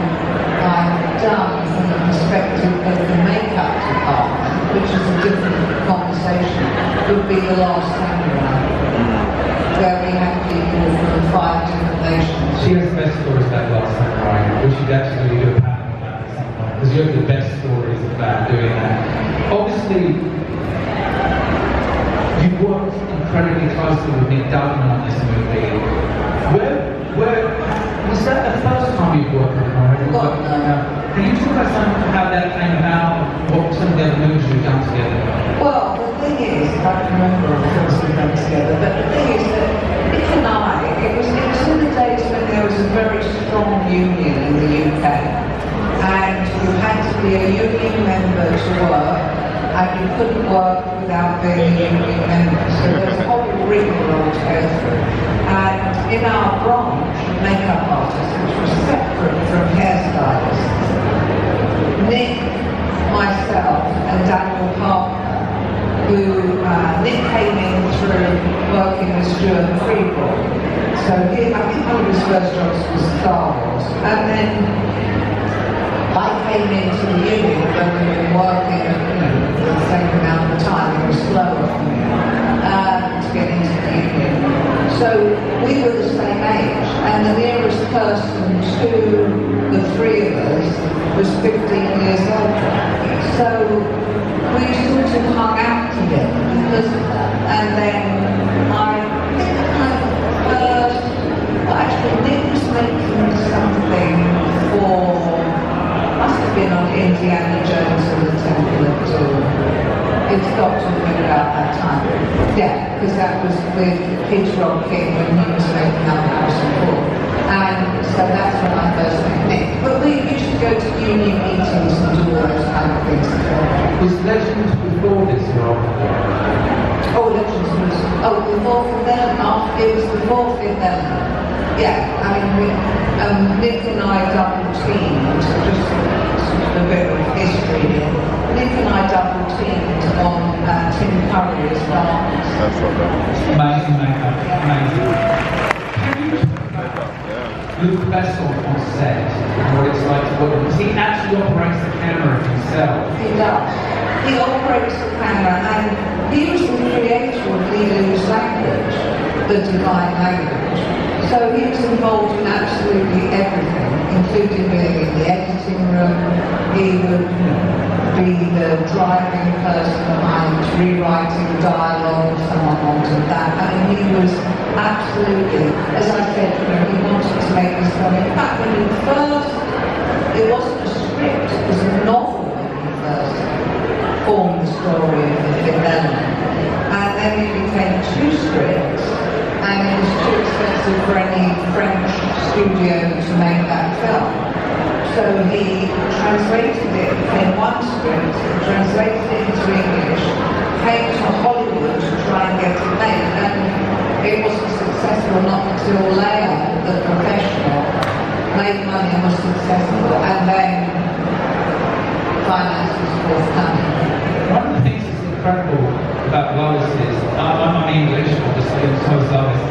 I've done from the perspective of the makeup department, which is a different conversation, would be The Last Samurai, where we had people from 5 different nations. She has the best stories about Last Samurai, which should actually do a panel about at some point, because you have the best stories about doing that. Obviously, you worked incredibly closely with Nick Duggan on this movie. Where was that the first time you worked with him? Can you talk about how that came about, what some of the other movies you've done together? Well, the thing is, I don't remember the films we've done together, but the thing is that Nick and I, it was in the days when there was a very strong union in the UK, and you had to be a union member to work, and you couldn't work without being a union member. So there's a whole rigmarole to go through. And in our branch of makeup artists, which was separate from hairstylists, Nick, myself, and Daniel Parker, who Nick came in through working with Stuart Freeborn. So I think one of his first jobs was Star Wars. And then I came into the union when we were working the same amount of time. It was slower for me to get into the union. So we were the same age, and the nearest person to the three of us was 15 years older. So we sort of hung out together because of that. And then I think actually Nick was making something for, must have been on Indiana Jones and the Temple of Doom. It's got to have been about that time. Yeah, because that was with Kid Rock King when he was making up House and Pool. And so that's when I first met Nick. But we used to go to union meetings and do all those kind of things. Was Legends before this, Rob? Oh, Legends was, before Film, it was before Film. Yeah, I mean, Nick and I double teamed, just a bit of history here. Nick and I double teamed on Tim Curry's Darkness. That's so good. Amazing makeup, amazing. Can you talk about Luke Bessel on set and what it's like to work with? Because he actually operates the camera himself. He does. He operates the camera, and he was the creator of Lilu's language, the divine language. So he was involved in absolutely everything, including being in the editing room. He would be the driving person behind rewriting dialogue, someone wanted that. I mean, he was absolutely, as I said, he wanted to make this film. In fact, when he first, it wasn't a script, it was a novel when he first formed the story of the fifth element. And then it became too strict, and it was too expensive for any French studio to make that film. So he translated it in one script, translated it into English, came to Hollywood to try and get it made, and it wasn't successful not until Leia, the professional, made money and was successful, and then finance was forthcoming. One of the things that's incredible about Lois is, I'm English, obviously, and so is Lois.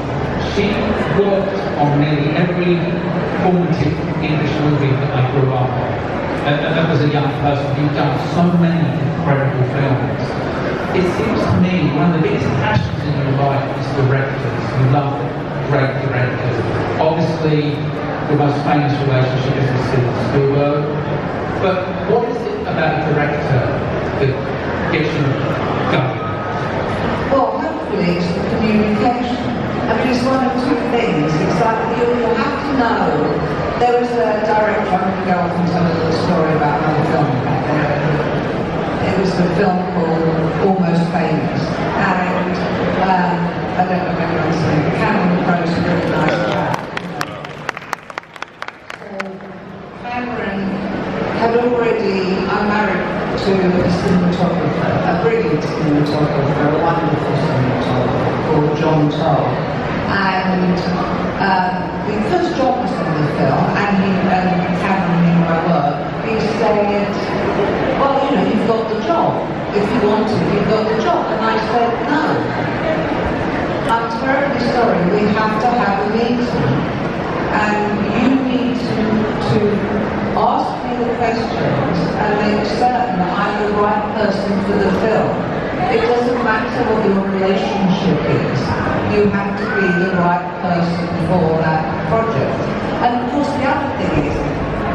She worked on nearly every formative English movie that I grew up on. And as a young person, you've done so many incredible films. It seems to me one of the biggest passions in your life is directors. You love great directors. Obviously, the most famous relationship is with Steven Spielberg. But what is it about a director that gets you going? Well, hopefully it's the communication. I mean, it's one of two things. It's like you have to know. There was a director, I'm going to go off and tell a little story about another film back there. It was a film called Almost Famous. And I don't know if anyone's seen it. Cameron wrote a really nice track. So Cameron had already, I'm married to a cinematographer, a brilliant cinematographer, a wonderful cinematographer called John Toll. And because John was in the film, and Cameron knew my work, he said, well, you know, you've got the job. If you want to, you've got the job. And I said, no. I'm terribly sorry, we have to have a meeting. And you need to ask me the questions and make certain that I'm the right person for the film. It doesn't matter what your relationship is. You have to be the right person for that project. And of course the other thing is,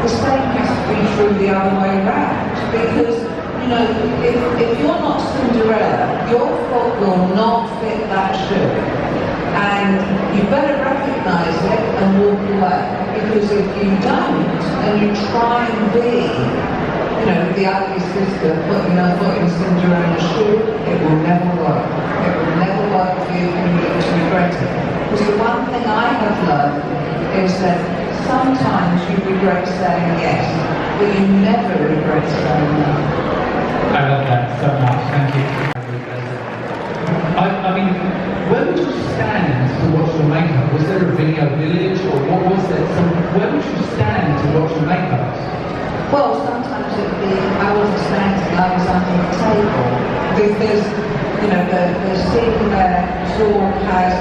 the same has to be true the other way around. Because, you know, if you're not Cinderella, your foot will not fit that shoe. And you better recognise it and walk away. Because if you don't, and you try and be, you know, the ugly sister putting her foot in Cinderella's shoe, it will never work. It will never work for you and you to regret it. Because the one thing I have learned is that sometimes you regret saying yes, but you never regret saying no. I love that so much, thank you. I mean, where would you stand to watch your makeup? Was there a video village or what was it? So where would you stand to watch your makeup? Well, sometimes it would be, I wasn't standing, I was under the table. Because, you know, the scene where Zorg has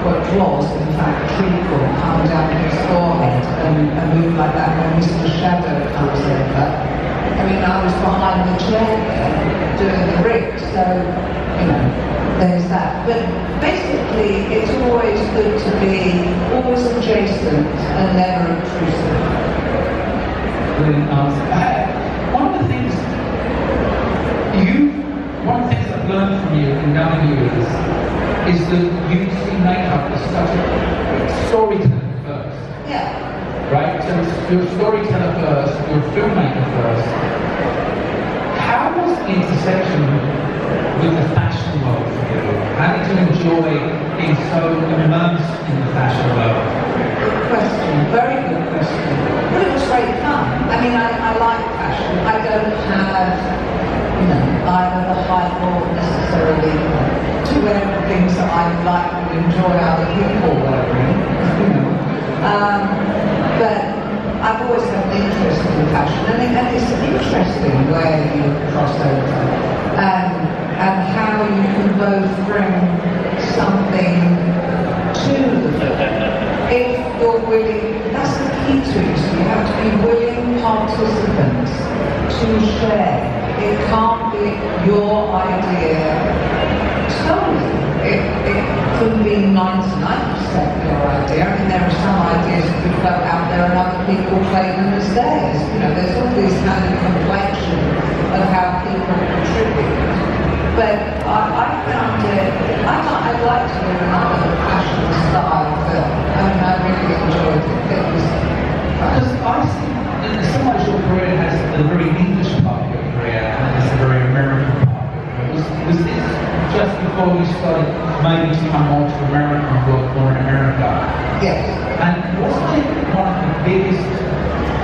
what was, in fact, treacle come down his forehead and move like that when Mr. Shadow comes in. But, I mean, I was behind the chair there doing the rig, so, you know, there's that. But basically, it's always good to be always adjacent and never intrusive. Brilliant answer. One of the things I've learned from you in knowing you is that you see makeup as such a storyteller first. Yeah. Right? So you're a storyteller first, you're a filmmaker first. How was the intersection with the fashion world for you? How did you enjoy being so immersed in the fashion world? Good question, very good question. Well, it was great fun. I mean, I like fashion. I don't have, you know, either the height or necessarily to wear the things that I like and enjoy other people wearing, you know. But I've always had an interest in fashion, and it's interesting where you cross over and how you can both bring something to the film. If you're willing, that's the key to it, so you have to be willing participants to share. It can't be your idea solely. It can be 99% your idea. I mean, there are some ideas that we float out there and other people claim them as theirs. You know, there's all these kind of complexion of how people contribute. But I found it, I'd like to do another fashion style film. I mean, I really enjoyed it. It was Because I see, in some ways your career has a very English part of your career and there's a very American part of your before you started maybe to come more to America and work more in America. Yes. And wasn't it one of the biggest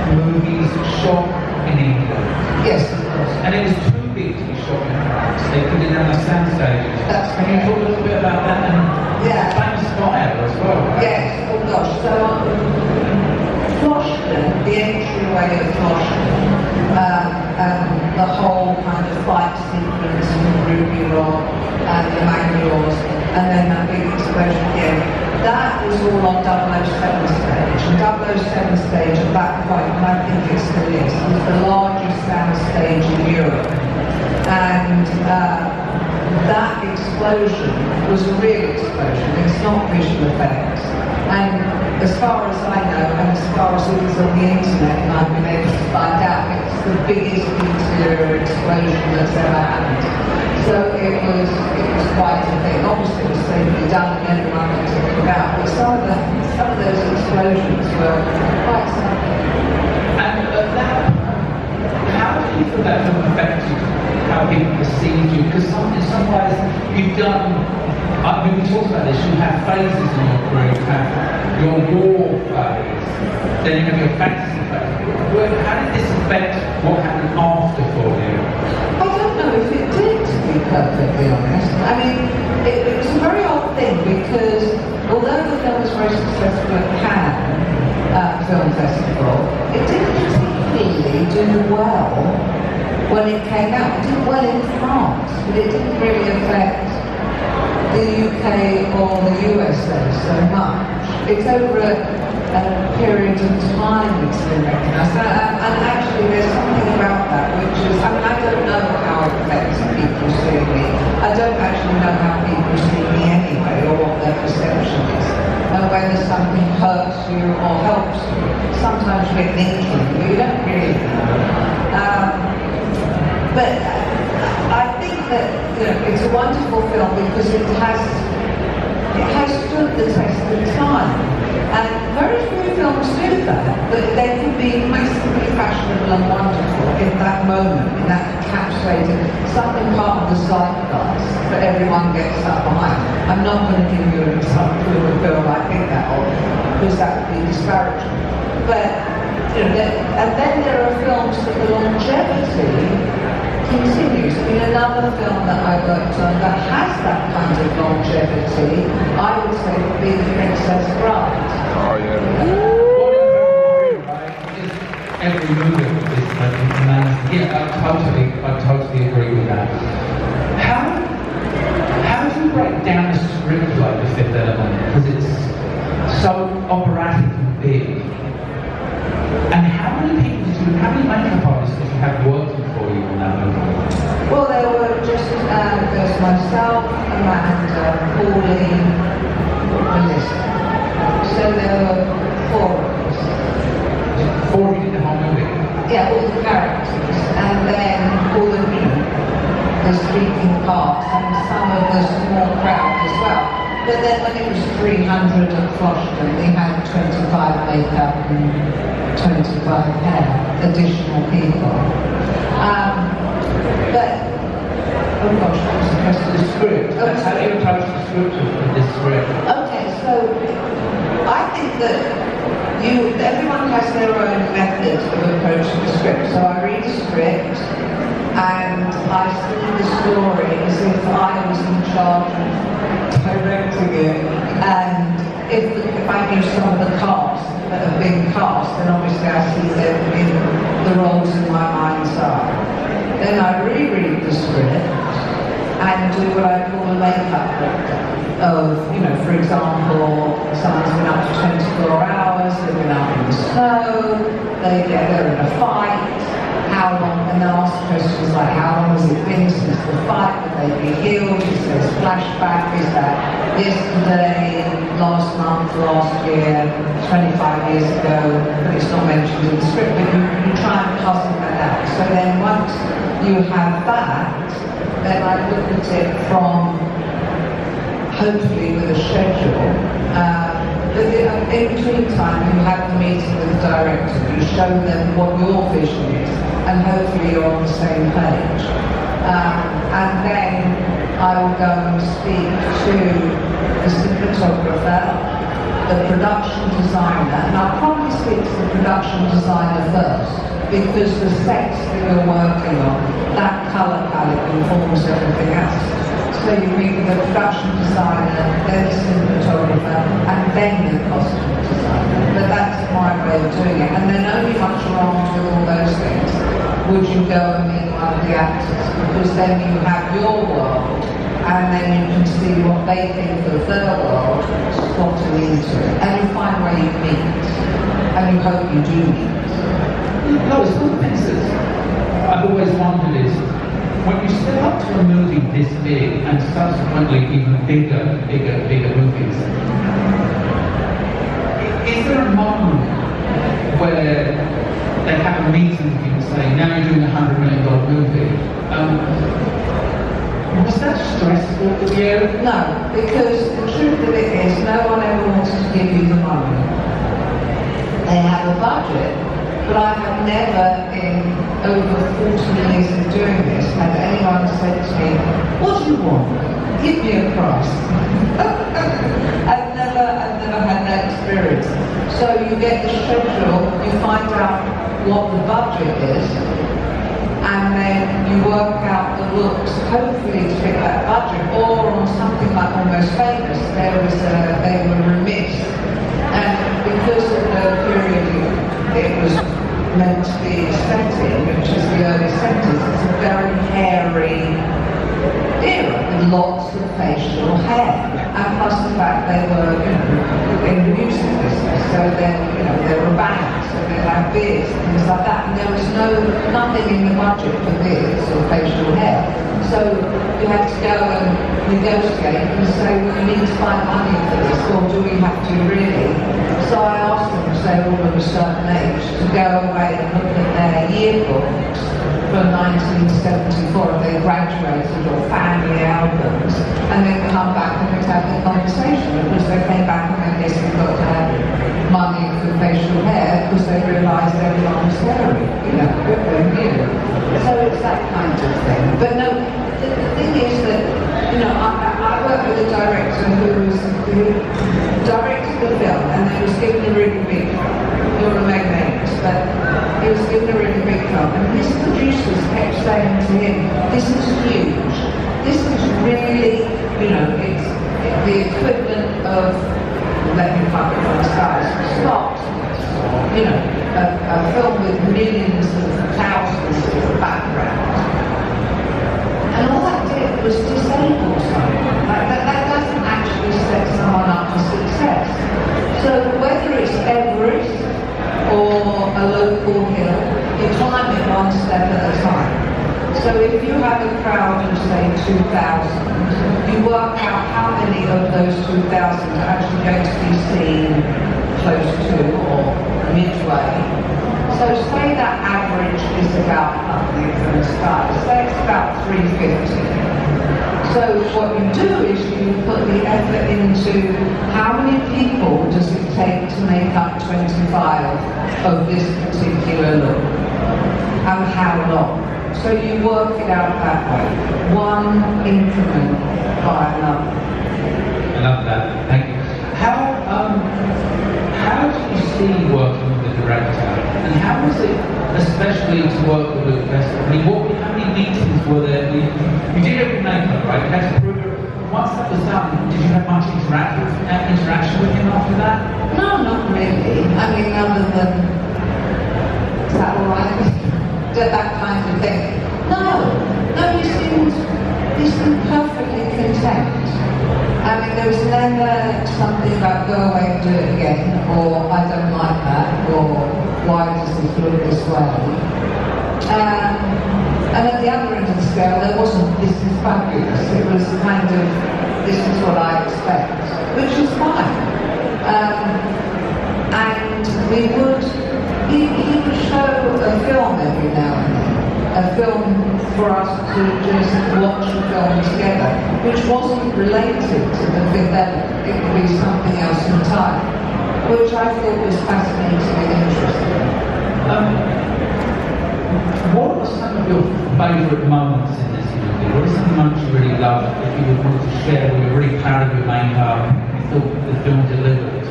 movies shot in England? Yes, of course. And it was too big to be shot in France. They put it on the sound stages. Can you talk a little bit about that? And famous fire as well, right? Yes, oh gosh. So, Floshton, the entryway of Floshton, the whole kind of fight sequence from Ruby Rock and the manuals, and then that big explosion again. That was all on 007 stage, and 007 stage at that point, and I think it still is, was the largest sound stage in Europe. And that explosion was a real explosion, it's not visual effects. And as far as I know, and as far as it is on the internet, and I've been able to find out, it's the biggest interior explosion that's ever happened. So it was quite a thing. Obviously it was safely done and everyone could take it out, but some of those explosions were quite something. And at that, how do you feel that film affected how people perceive you? Because in some ways you've done, I mean we talked about this, you have phases in your career, you have your war phase, then you have your fantasy phase. How did this affect what happened after for you? I don't know if it did, to be perfectly honest. I mean, it was a very odd thing because although the film was very successful at Cannes Film Festival, it didn't particularly do well when it came out. It did well in France, but it didn't really affect the UK or the USA so much. It's over a period of time it's been recognised. And actually there's something about that which is, I mean, I don't know how it affects people seeing me. I don't actually know how people see me anyway, or what their perception is. And whether something hurts you or helps you. Sometimes you get thinking, but you don't really know. But I think that it's a wonderful film because it has stood the test of time. And very few films do that, but they can be massively fashionable and wonderful in that moment, in that encapsulated, something part of the zeitgeist that everyone gets up behind. I'm not going to give you an example of a film I think that of, because that would be disparaging. But, and then there are films that the longevity continues. I mean, another film that I worked on that has that kind of longevity, I would say would be The Princess Bride. Oh yeah. Every movie is amazing. Yeah, I totally agree with that. How do you break down a script like The Fifth Element? Because it's so operatic and big. And how many makeup artists did you have working for you on that movie? Well, there were just, there's myself, Amanda, Pauline, Melissa. So there were 4 of us. 4 in the whole movie? Yeah, all the characters. And then all the speaking parts, and some of the small crowd as well. But then when it was 300 at Floshton, we had 25 makeup and 25 hair, additional people. But, oh gosh, what was the rest of the script? How do you approach the script of this script? Okay, so I think that everyone has their own method of approaching the script. So I read a script and I see the story as if I was in charge of directing it, and if I knew some of the cast that have been cast, then obviously I see them in the roles in my mind's eye. Then I reread the script and do what I call a makeup breakdown of, for example, someone's been up to 24 hours, they've been out in the snow, they're in a fight, how long, and they'll ask questions like, how long has it been since the fight, would they be healed, is there a flashback, is that yesterday, last month, last year, 25 years ago, but it's not mentioned in the script, but you try and puzzle that out. So then once you have that, then I look at it from, hopefully with a schedule, but in between time you have the meeting with the director, you show them what your vision is, and hopefully you're on the same page. And then I will go and speak to the cinematographer, the production designer, and I'll probably speak to the production designer first, because the sets that you're working on, that colour palette informs everything else. So you meet with the production designer, then the cinematographer, and then the costume designer. But that's my way of doing it. And then only once you're on to all those things would you go and meet one of the actors, because then you have your world, and then you can see what they think of their world, slotting into it. And you find where you meet, and you hope you do meet. No, it's one of the things that I've always wondered is, when you step up to a movie this big, and subsequently even bigger movies, is there a moment where they have a meeting with you and say, now you're doing a $100 million movie? Was that stressful for you? No, because the truth of it is, no one ever wants to give you the money. They have a budget, but I have never, in over 40 years of doing this, had anyone say to me, what do you want? Give me a price. I've never had that experience. So you get the schedule, you find out what the budget is, and then you work out the looks, hopefully to fit that budget, or on something like Almost Famous, they were remiss. And because of the period it was meant to be setting, which is the early 70s, it's a very hairy era with lots of facial hair. And plus the fact they were, in the music business, so they were bands, so they had beards and things like that, and there was nothing in the budget for beards or facial hair. So you had to go and negotiate and say, well, we need to find money for this, or do we have to really? So I asked them, say all of a certain age, to go away and look at their yearbooks from 1974, if they graduated, or family albums, and then come back and we'd have a conversation, because they came back and they basically got to have money for facial hair because they realised everyone was hairy, good they knew. So it's that kind of thing. But no, the thing is that, I worked with a director who directed the film, and he was given a really big film. You'll remain nameless, but he was given a really big film, and his producers kept saying to him, this is huge. This is really, it's the equivalent of, let me fuck it on the skies, Scott. A film with millions of thousands of background. And all that did was disable someone. That doesn't actually set someone up for success. So whether it's Everest or a local hill, you climb it one step at a time. So if you have a crowd of, say, 2,000, you work out how many of those 2,000 are actually going to be seen close to or midway. So say that average is about nothing from the sky. Say it's about 350. So what you do is you put the effort into how many people does it take to make up 25 of this particular look, and how long. So you work it out that way, one increment by another. I love that, thank you. How do you see working with the director, and how was it especially to work with Luke Bester? I mean, how many meetings were there? You did every makeup, right? You had to prove it. Once that was done, did you have much interaction with him after that? No, not really. I mean, other than, is that all right? That kind of thing. No, he seemed perfectly content. I mean, there was never something about go away and do it again, or I don't like that, or why does this look this way? And at the other end of the scale, there wasn't, this is fabulous. It was kind of, this is what I expect, which is fine. And he would show a film every now and then. A film for us to just watch a film together, which wasn't related to the Fifth Element. It would be something else entirely, which I thought was fascinating and interesting. what were some of your favourite moments in this movie? What are some moments you really loved that you would want to share where you're really proud of your makeup and you thought the film delivered?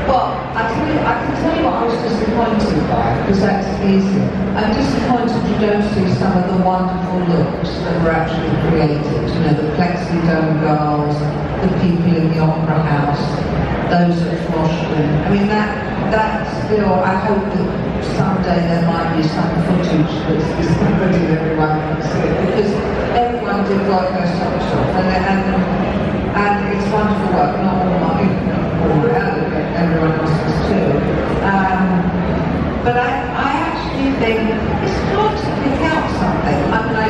Well, I can tell you what I was disappointed by, because that's easy. I'm disappointed you don't see some of the wonderful looks that were actually created. You know, the Plexi Dome girls, the people in the Opera House, those at Froston. I mean, that still, I hope that someday there might be some footage that's displayed and everyone can see it, because everyone did work their socks off, and it's wonderful work, not all my everyone else was too. But I actually think it's hard to pick out something. I mean, I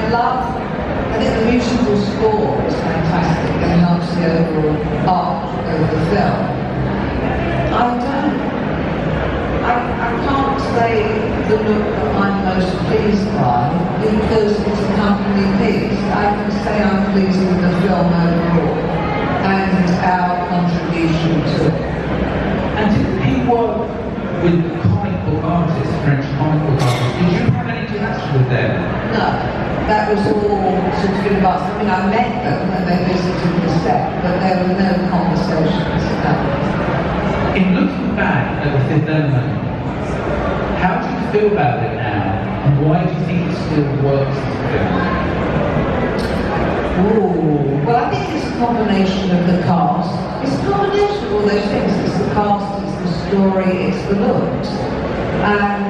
think the musical score is fantastic and helps the overall art of the film. I can't say the look that I'm most pleased by because it's a company piece. I can say I'm pleased with the film overall and our contribution to it. And did he work with comic book artists, French comic book artists? Did you have any interaction with them? No, that was all sort of in advance. I mean, I met them when they visited the set, but there were no conversations. No. In looking back at the Fifth Element, how do you feel about it now? And why do you think it still works as a film? Well, I think it's a combination of the cast. It's a combination of all those things. It's the cast, it's the story, it's the looks. And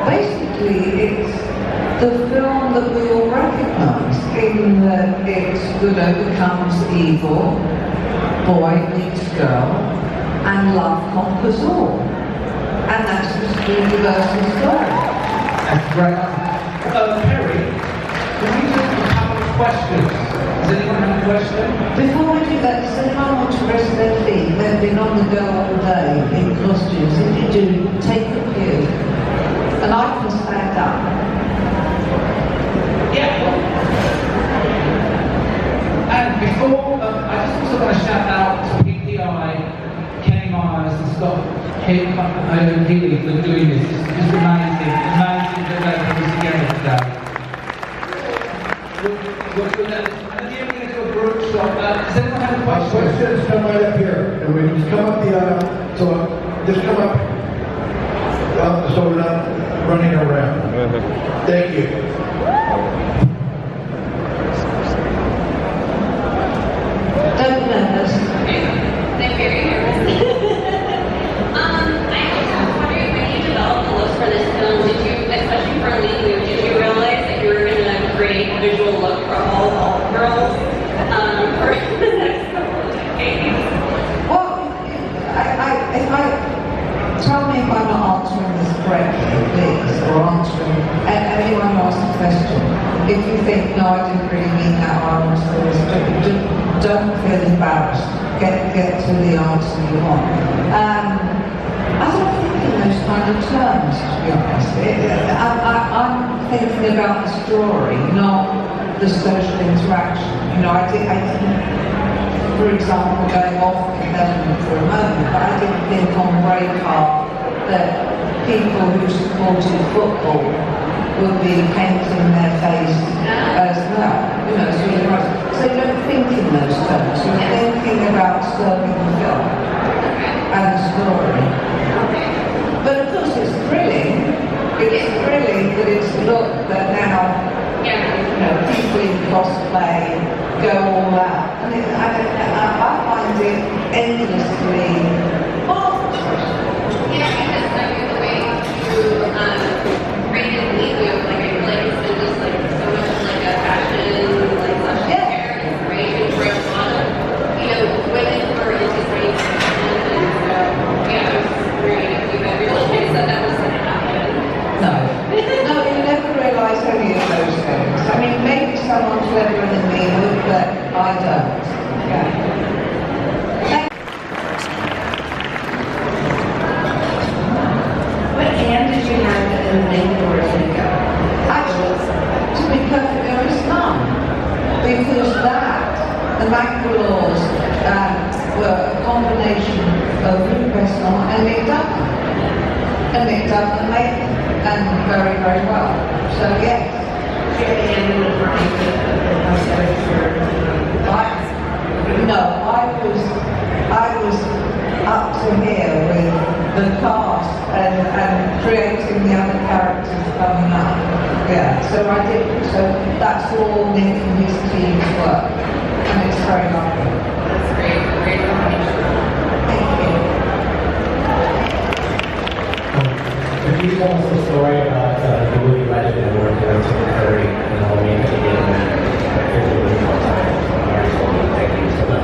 basically, it's the film that we all recognise in that it's good overcomes evil, boy meets girl, and love conquers all. And that's the universal story. That's great. Perry, can we do a couple of questions? Does anyone have a question? Before we do that, does anyone want to rest their feet? They've been on the go all day in costumes. If you do, take a few. And I can stand up. Yeah. And before, I just also want to shout out to PPI, Kenny Myers and Scott Healy for doing this. It's just amazing that they put this together today. Does anyone have a question? Questions, come right up here. And we just come up the aisle. So just come up. So we're not running around. Thank you. Don't nervous. I'm very nervous. I was wondering, when you developed the looks for this film, did you, especially for Lulu, did you realize that you were going to create a visual look for all the girls for the next couple of decades? Well, tell me if I'm not answering this correctly, please, or answering anyone who asks a question. If you think, no, I didn't really mean that, I want to say this, don't feel embarrassed. Get to the answer you want. I don't think in those kind of terms, to be honest. I'm thinking about the story, not the social interaction. You know, I didn't, for example, going off in Belgium for a moment, but I didn't think on Braveheart that people who supported football would be painting their face as well. You know, so you don't think in those terms. You're thinking about serving the film and the story. But of course it's thrilling. It's thrilling that it's a look that now, you know, people in cosplay go all out. And I find it endlessly marvelous. Yeah, because the way you rated Lulu, like I feel like it's been just like so much like a passion, like such care and inspiration for a lot of, you know, women who are into science fiction. And so, yeah, I was just wondering if you had realized that was going to happen. No, you never realise any of those things. I mean, maybe someone cleverer than me would, but I don't. Yeah. What hand did you have in the name of Ortega? Actually, to be perfectly honest, none. Because the Maculaws were a combination of Lou Besson and Nick Dutton. And Nick Dutton made them. and very, very well. So yes. No, I was up to here with the cast and creating the other characters coming up. Yeah, so I did. So that's all Nick and his team's work, and it's very lovely. That's great. Great combination. Thank you. Could you tell us a story about the movie Legend and working with Tim Curry and Halloween at the beginning of Thank you so much.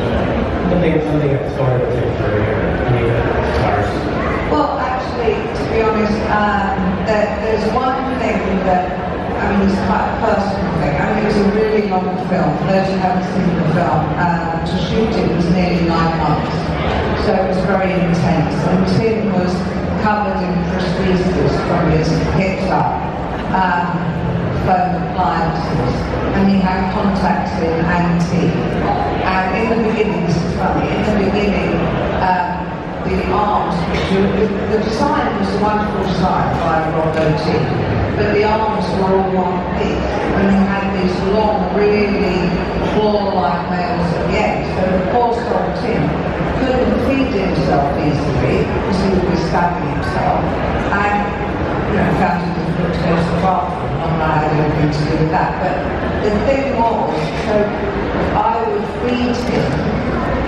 Something at the start of Tim Curry or any of the stars. Well, actually, to be honest, there's one thing that, I mean, it's quite a personal thing. I mean, it was a really long film. For those who haven't seen the film, to shoot it was nearly 9 months. So it was very intense. And Tim was covered in prosthesis from his hips up, foam appliances, and he had contacts in and teeth. And in the beginning, this is funny, in the beginning, the arms, the design was a wonderful design by Rob T, but the arms were all one piece, and he had these long, really claw-like nails at the end. So the poor old Tim couldn't feed himself easily because he would be stabbing himself, and found it difficult to go to the bathroom. Not that I had anything to do with that, but the thing was, so I would feed him,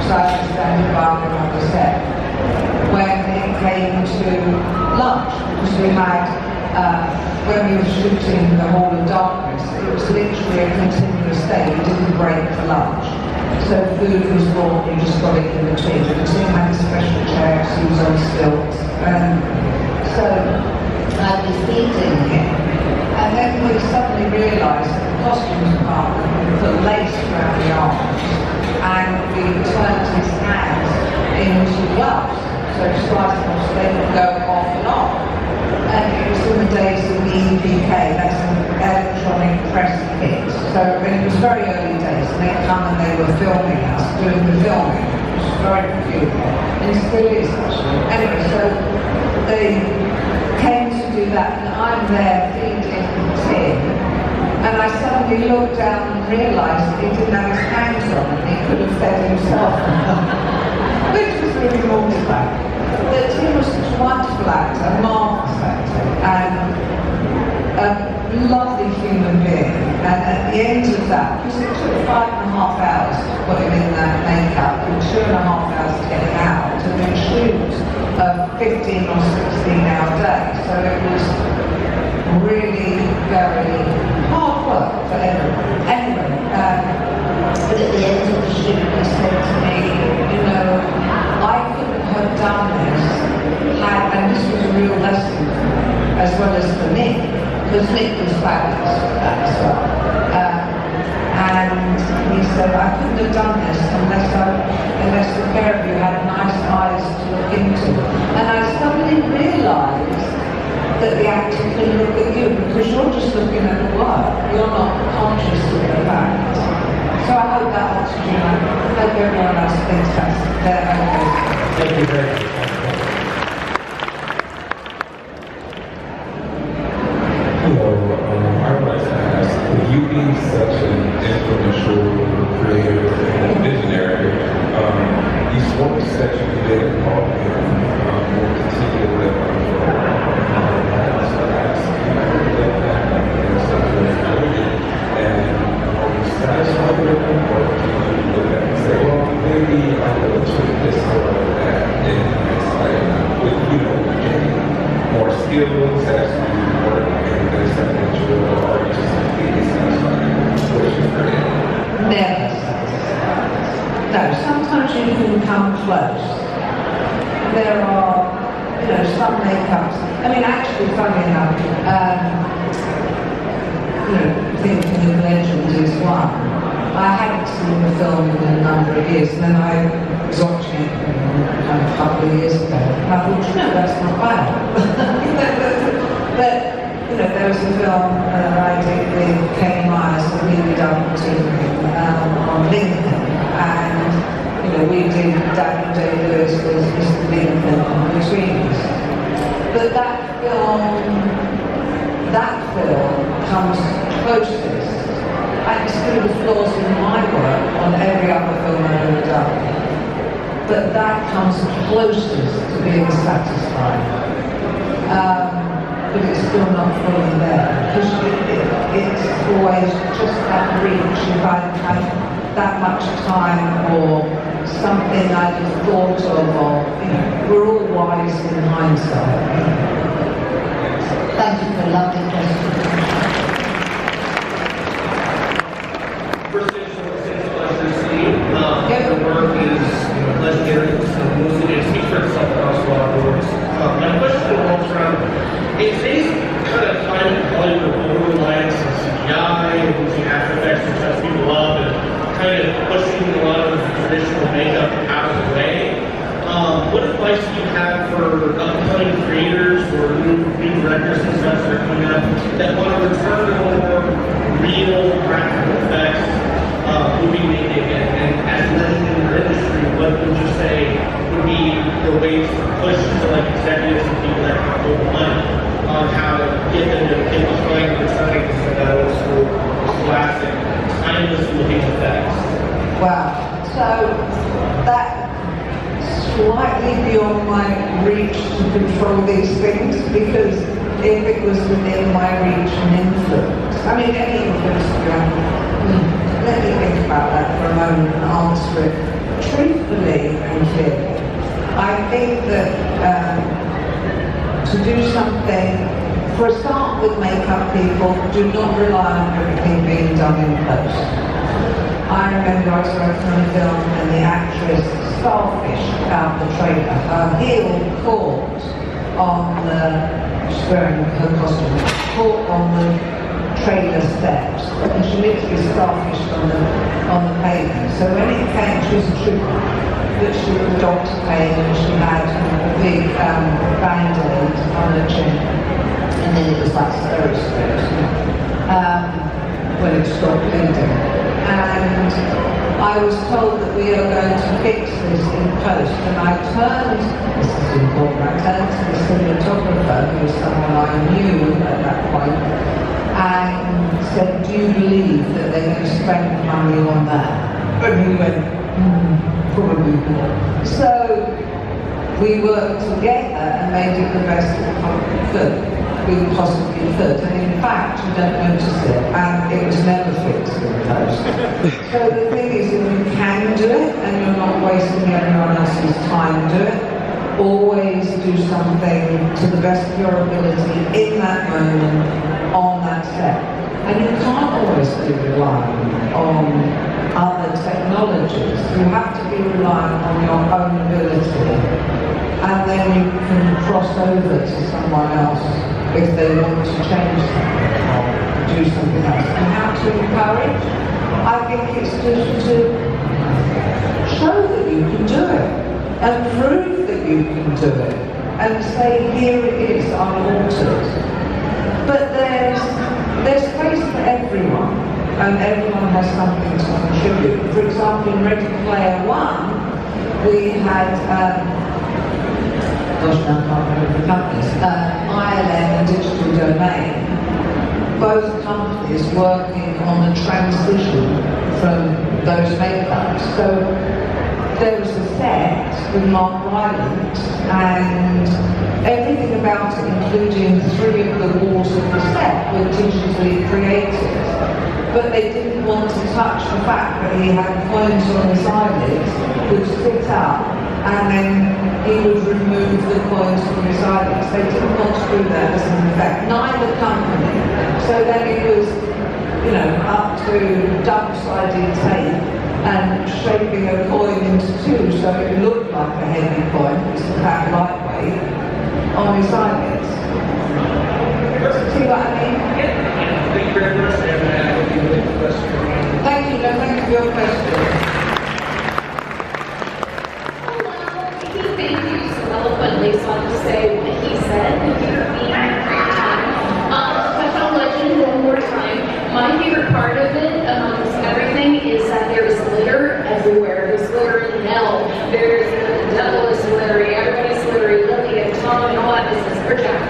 so I was standing by him on the set, when it came to lunch, because we had, when we were shooting The Hall of Darkness, it was literally a continuous day, we didn't break for lunch. So food was brought, you just got it in between. And Tim had a special chair, he was on stilts. So I was feeding him, and then we suddenly realised that the costume department would put lace around the arms, and we turned his hands into gloves, so slices they would go off and on. And it was in the days of the EPK, that's an electronic press kit. So it was very early days, and they'd come and they were filming us, doing the filming, which was very peculiar, and it still is actually. Anyway, so they came to do that, and I'm there feeding Tim, and I suddenly looked down and realised that he didn't have his hands on, and he could have fed himself. Which was really mortifying. But Tim was such a wonderful actor, a marvellous actor, and a lovely human being. And at the end of that, because it took 5.5 hours to put him in that makeup, and 2.5 hours to get him out, and then shoot a 15 or 16-hour day. So it was really very hard work for everyone. Anyway, but at the end of the shoot, he said to me, I couldn't have done this and this was a real lesson as well as for Nick, because Nick was fabulous at that as well. And he said, I couldn't have done this unless the pair of you had nice eyes to look into. And I suddenly realised that the actor can look at you because you're just looking at the work. You're not conscious of the fact. So I hope that answers you. I hope everyone else thinks that's okay. Thank you very much. Hello, I would like to ask, with you being such an influential, creative, and visionary, these works that you did in Cosplay will continue to live on for a while. So I ask you to live that and stuff very brilliant, and are you satisfied with them, or do you look at it and say, well, maybe I will tweak this or that, and it's like, with, getting more skills as you work in this and nature, or are you just completely satisfied with what you've created? Never. No, sometimes you can come close. There are, some makeups. I mean, actually, funny enough, thinking of Legend is one. I hadn't seen the film in a number of years, and then I was watching it a couple of years ago, and I thought, that's not bad. But, there was a film I did with Kenny Myers that we did on Lincoln, and, we did Daniel Day-Lewis was Mr. Lincoln on Between Us. But that film comes closest, I can see the flaws in my work on every other film I've ever done. But that comes closest to being satisfied. But it's still not fully there. Because it's always just that reach. If I had that much time or something I'd have thought of, or, you know, we're all wise in hindsight. Thank you for a lovely question. First thing, it's a pleasure to see you. The work is legendary, so it speaks for itself across a lot of boards. My question revolves around, in today's kind of time in Hollywood, over-reliance on CGI and using After Effects to touch people up and kind of pushing a lot of traditional makeup out of the way, what advice do you have for upcoming creators or new directors and such that are coming up that want to return to more real practical effects, movie making, and as legend in your industry, what would you say would be the ways to push to like executives and people that have hold money on how to get them to get behind returning to that old school classic timeless looking effects? Wow. So that slightly beyond my reach to control these things, because if it was within my reach and influence, I mean, any influence, let me think about that for a moment and answer it truthfully and clearly. I think that to do something, for a start with makeup people, do not rely on everything being done in post. I remember I was working on a film and the actress Starfish about the trailer. Her heel caught on the, she's wearing her costume, caught on the trailer steps, and she literally starfished on the pavement. So when it came, she was a trooper, but she was a doctor pain and she had a big band-aid on her chin, and then it was like stereoscopes when it stopped bleeding. And I was told that we are going to fix this in post, and I turned, this is important, I turned to the cinematographer, who was someone I knew at that point, and said, do you believe that they're going to spend money on that? And he went, probably not. So we worked together and made it the best we possibly could. And in fact, you don't notice it, and it was never fixed in post. So the thing is, if you can do it, and you're not wasting everyone else's time, do it. Always do something to the best of your ability in that moment, on that set. And you can't always be relying on other technologies. You have to be relying on your own ability. And then you can cross over to someone else if they want to change something or do something else. And how to encourage? I think it's just to show that you can do it and prove that you can do it and say, here it is, unaltered. But there's space for everyone, and everyone has something to contribute. For example, in Ready Player One, we had gosh, now I can't remember the companies, ILM and Digital Domain, both companies working on a transition from those makeups. So there was a set with Mark Rylance, and everything about it, including 3 of the walls of the set, were digitally created. But they didn't want to touch the fact that he had coins on his eyelids, would sit up, and then he would remove the coins from his eyelids. They didn't want to do that as an effect. Neither company. So then it was, you know, up to double-sided tape and shaping a coin into 2 so it looked like a heavy coin, it's in fact lightweight, on his eyelids. See what I mean? Thank you very much. Thank you, no, thank you for your question. Thank you so eloquently, so I'll just say what he said. Touch on legend one more time. My favorite part of it, amongst everything, is that there is glitter everywhere. There's glitter in hell. There's the devil is glittery. Everybody's glittery. Lily and Tom and all that business. We're Jack.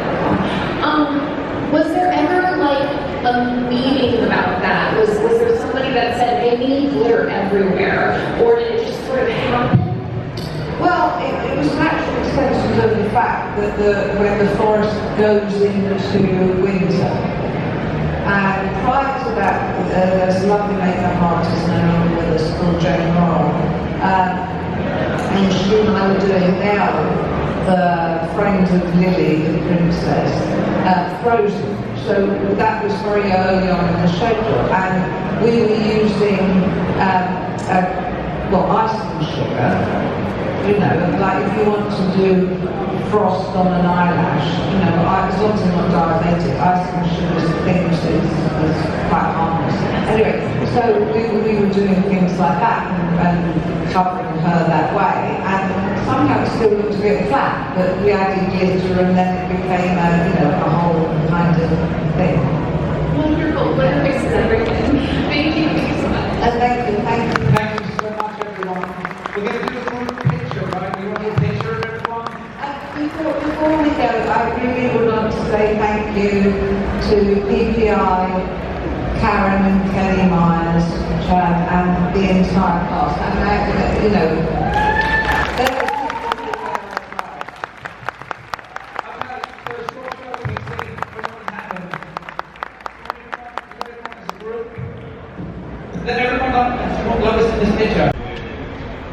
Was there ever meeting about that? Was there somebody that said, hey, we need glitter everywhere? Or did it just sort of happen? Well, it was an actual extension of the fact that when the forest goes into winter. And prior to that, there's a lovely makeup artist now with us called Jane Moore. And she and I were doing now the frames of Lily, the princess, frozen. So that was very early on in the schedule. And we were using icing sugar. You know, like if you want to do frost on an eyelash, you know, as long as it's not dilated, icing sugar is things is quite harmless. Anyway, so we were doing things like that and covering her that way, and somehow it still looked a bit flat, but we added glitter and then it became a whole kind of thing. Wonderful, glitter fixes everything. Thank you so much. Thank you. Thank you so much, everyone. We're going to do a group picture, right? You want to get a picture of everyone? Before we go, I really would like to say thank you to PPI, Karen and Kelly Myers, and the entire cast. And you know,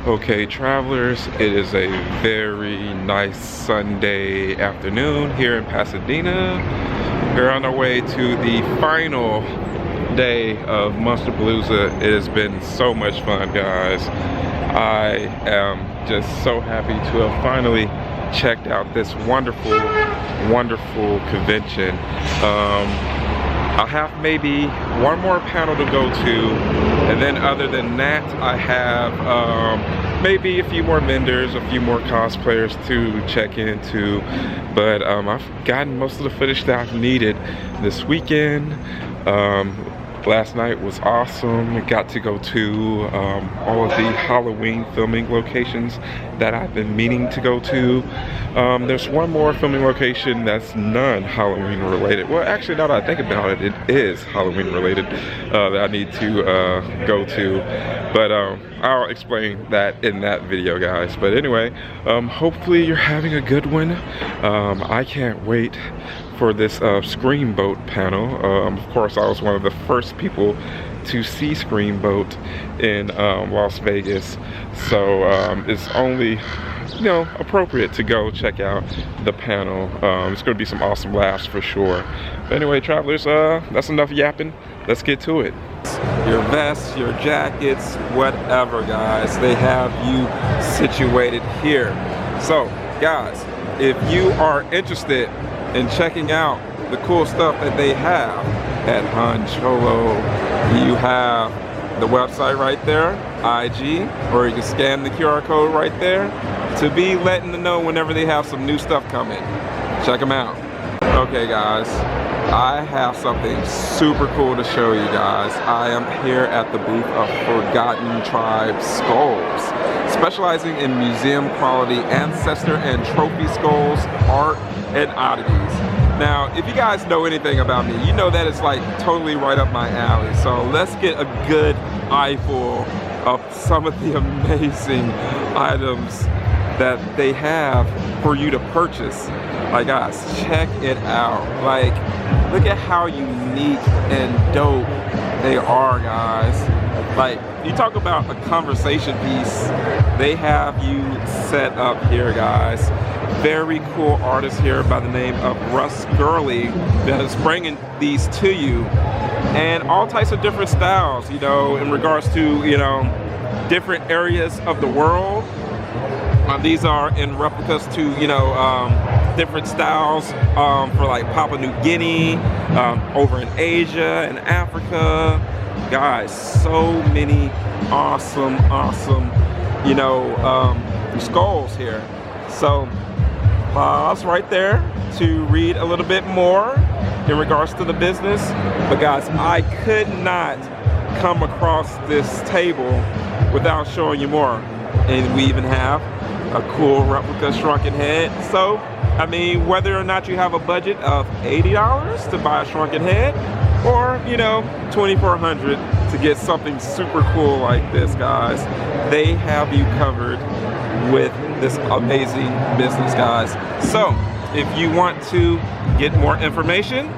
Okay, travelers, it is a very nice Sunday afternoon here in Pasadena. We're on our way to the final day of Monsterpalooza. It has been so much fun, guys. I am just so happy to have finally checked out this wonderful, wonderful convention. I'll have maybe one more panel to go to, and then other than that, I have maybe a few more vendors, a few more cosplayers to check into, but I've gotten most of the footage that I've needed this weekend. Last night was awesome. I got to go to all of the Halloween filming locations that I've been meaning to go to. There's one more filming location that's non-Halloween related. Well, actually, now that I think about it, it is Halloween related that I need to go to. But I'll explain that in that video, guys. But anyway, hopefully you're having a good one. I can't wait for this Screamboat panel. Of course, I was one of the first people to see Screamboat in Las Vegas, so it's only, you know, appropriate to go check out the panel. It's going to be some awesome laughs for sure. But anyway, travelers, that's enough yapping. Let's get to it. Your vests, your jackets, whatever, guys, they have you situated here. So, guys, if you are interested in checking out the cool stuff that they have at Han Cholo, you have the website right there, IG, or you can scan the QR code right there to be letting them know whenever they have some new stuff coming. Check them out. Okay, guys, I have something super cool to show you guys. I am here at the booth of Forgotten Tribe Skulls, specializing in museum quality ancestor and trophy skulls, art, and oddities. Now, if you guys know anything about me, you know that it's like totally right up my alley. So let's get a good eyeful of some of the amazing items that they have for you to purchase. Like, guys, check it out. Like, look at how unique and dope they are, guys. Like, you talk about a conversation piece, they have you set up here, guys. Very cool artist here by the name of Russ Gurley that is bringing these to you, and all types of different styles, you know, in regards to, you know, different areas of the world. These are in replicas to, you know, different styles for like Papua New Guinea, over in Asia and Africa. Guys, so many awesome, you know, skulls here. So pause right there to read a little bit more in regards to the business. But guys, I could not come across this table without showing you more. And we even have a cool replica shrunken head. So, I mean, whether or not you have a budget of $80 to buy a shrunken head, or you know, $2,400 to get something super cool like this, guys. They have you covered with this amazing business, guys. So if you want to get more information,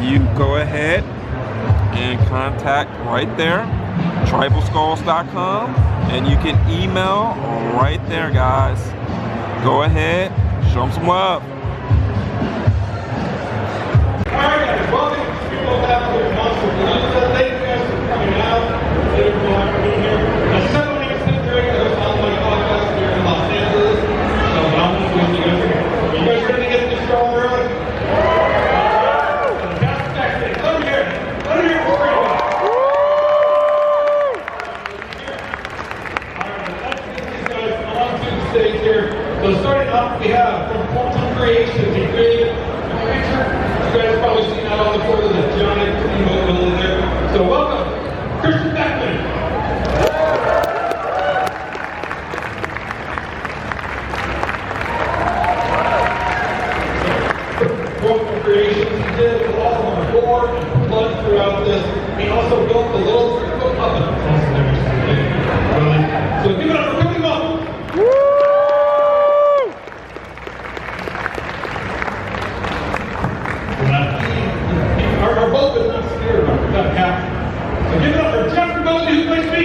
you go ahead and contact right there, tribalskulls.com, and you can email right there, guys. Go ahead, show them some love. Alright guys, welcome to Screamboat back with Monsterpalooza. Thank you guys for coming out. Thank you for being here. My name is Hendrik. I host all my podcasts here in Los Angeles. So I'm with you guys. Are you guys ready to get this show early? Fantastic. Come here. Come here for Screamboat. Alright, let's get these guys onto the stage here. So starting off, we have from Princeton Creations, he created a picture. You guys have probably seen that on the photo, the giant Screamboat building there. So welcome, Christian Beckman. Princeton Creations, he did all of our gore and blood throughout this. He also built the little Screamboat puppet. So give it up for Billy Mo. Our boat is not scared about it, not happy. So give it up for Jeffrey Bowley, who plays me.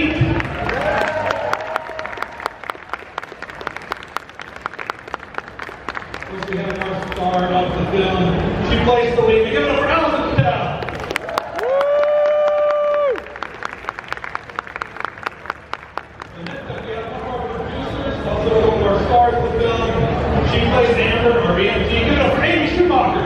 First we have our star of the film. She plays the lead. Give it up for Allison Patel. And next up we have one of our producers, also one of our stars of the film. She plays Amber, our EMT. Give it up for Amy Schumacher.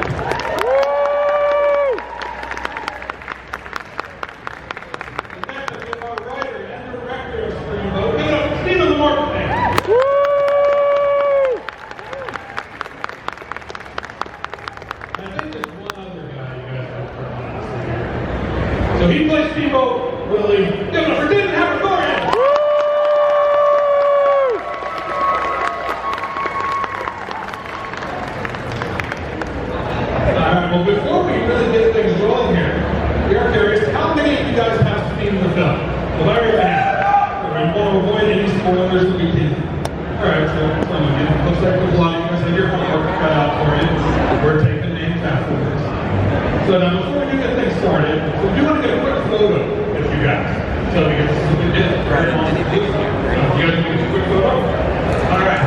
So he plays Steamboat Willie. Give it up for Daniel Roebuck. Alright, well before we really get things rolling here, we are curious, how many of you guys have seen the film? Well, I already have. We want to avoid any spoilers that we can. Alright, so some of you. Looks like we're blind. You guys have your homework cut out for you. We're taking names afterwards. So now before we get things started, we do want to get a quick photo with you guys. So we get to see what we did right on the video. So you guys can get a quick photo? Alright.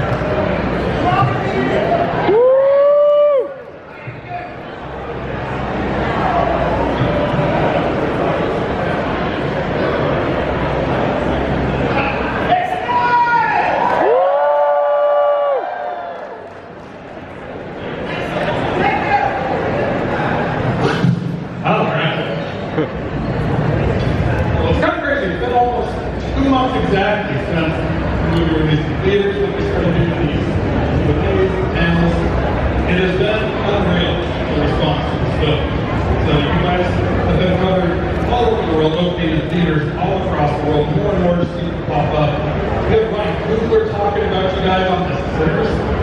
Exactly, since we were released in theaters, when we started doing these Q&As and panels, it has been unreal, the response to this film. So you guys have been covered all over the world, opening in theaters all across the world. More and more seem to pop up. We have Ryan Coogler talking about you guys on this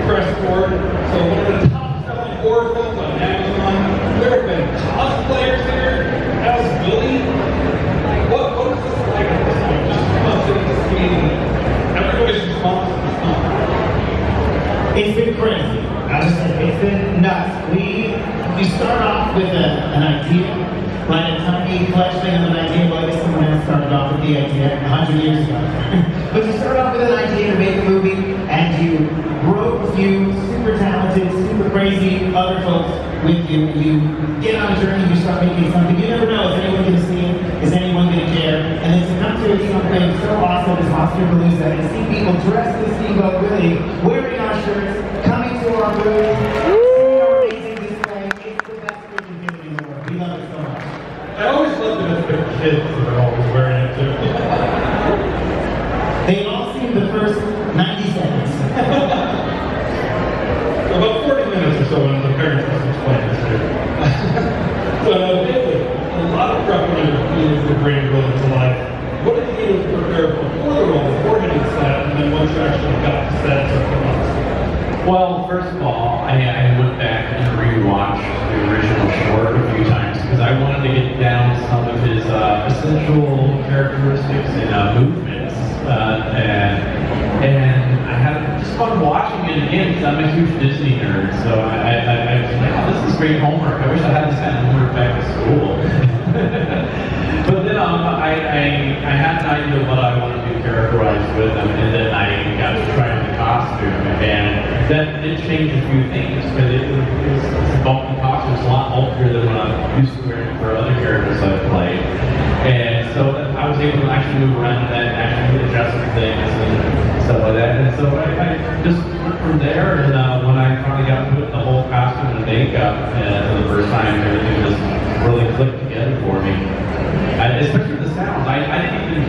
press board. So one of the top-selling horror films on Amazon. There have been cosplayers here as Billy. What is this like at this point? Just everybody's response to this film. It's been crazy. I just said it's been nuts. We start off with an idea, right? A tiny flashlight of an idea. Well, I guess someone else started off with the idea 100 years ago. But you start off with an idea to make a movie, and you brought a few super talented, super crazy other folks with you. You get on a journey, you start making something. You never know, is anyone going to see it? Is anyone going to care? And then to come to something so awesome as Monsterpalooza and see people dressed as Steamboat Willie, wearing our shirts, coming to our booth, seeing our amazing display. It's the best freaking feeling in the world. We love it so much. I always love that it's the kids that are always wearing it too. They all see the first 90 seconds. About 40 minutes or so when the parents must explain this to you. So, David, a lot of prep when you were bringing Willie to life. What did you do to prepare before the role, before hitting set, and then once you actually got to set to come on? Well, first of all, I went back and rewatched the original short a few times because I wanted to get down some of his essential characteristics and movements, and I had just fun watching it again because I'm a huge Disney nerd. So I was like, oh, this is great homework. I wish I had this kind of homework back at school. But then I had an idea of what I wanted to characterize with them, and then I got to try on the costume, and that did change a few things, but it was bulky costume. It's a lot bulkier than what I'm used to wearing for other characters I've played. And so I was able to actually move around and actually adjust some things and stuff like that. And so I just went from there, and when I finally got to put the whole costume and makeup for the first time, everything just really clicked together for me. Especially the sounds. I didn't even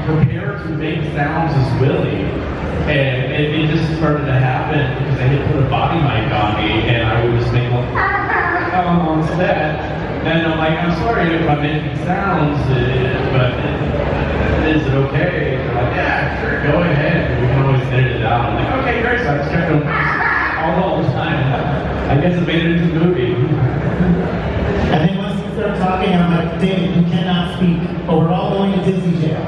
prepare to make sounds as Willie. And it just started to happen because they had put a body mic on me, and I would just make like on set. And I'm like, I'm sorry if I'm making sounds, but is it okay? They're like, yeah, sure, go ahead. We can always edit it out. I'm like, okay, great. So I just kept them all the time. I guess it made it into the movie. And then once you start talking, I'm like, David, you cannot speak, but we're all going to Disney jail.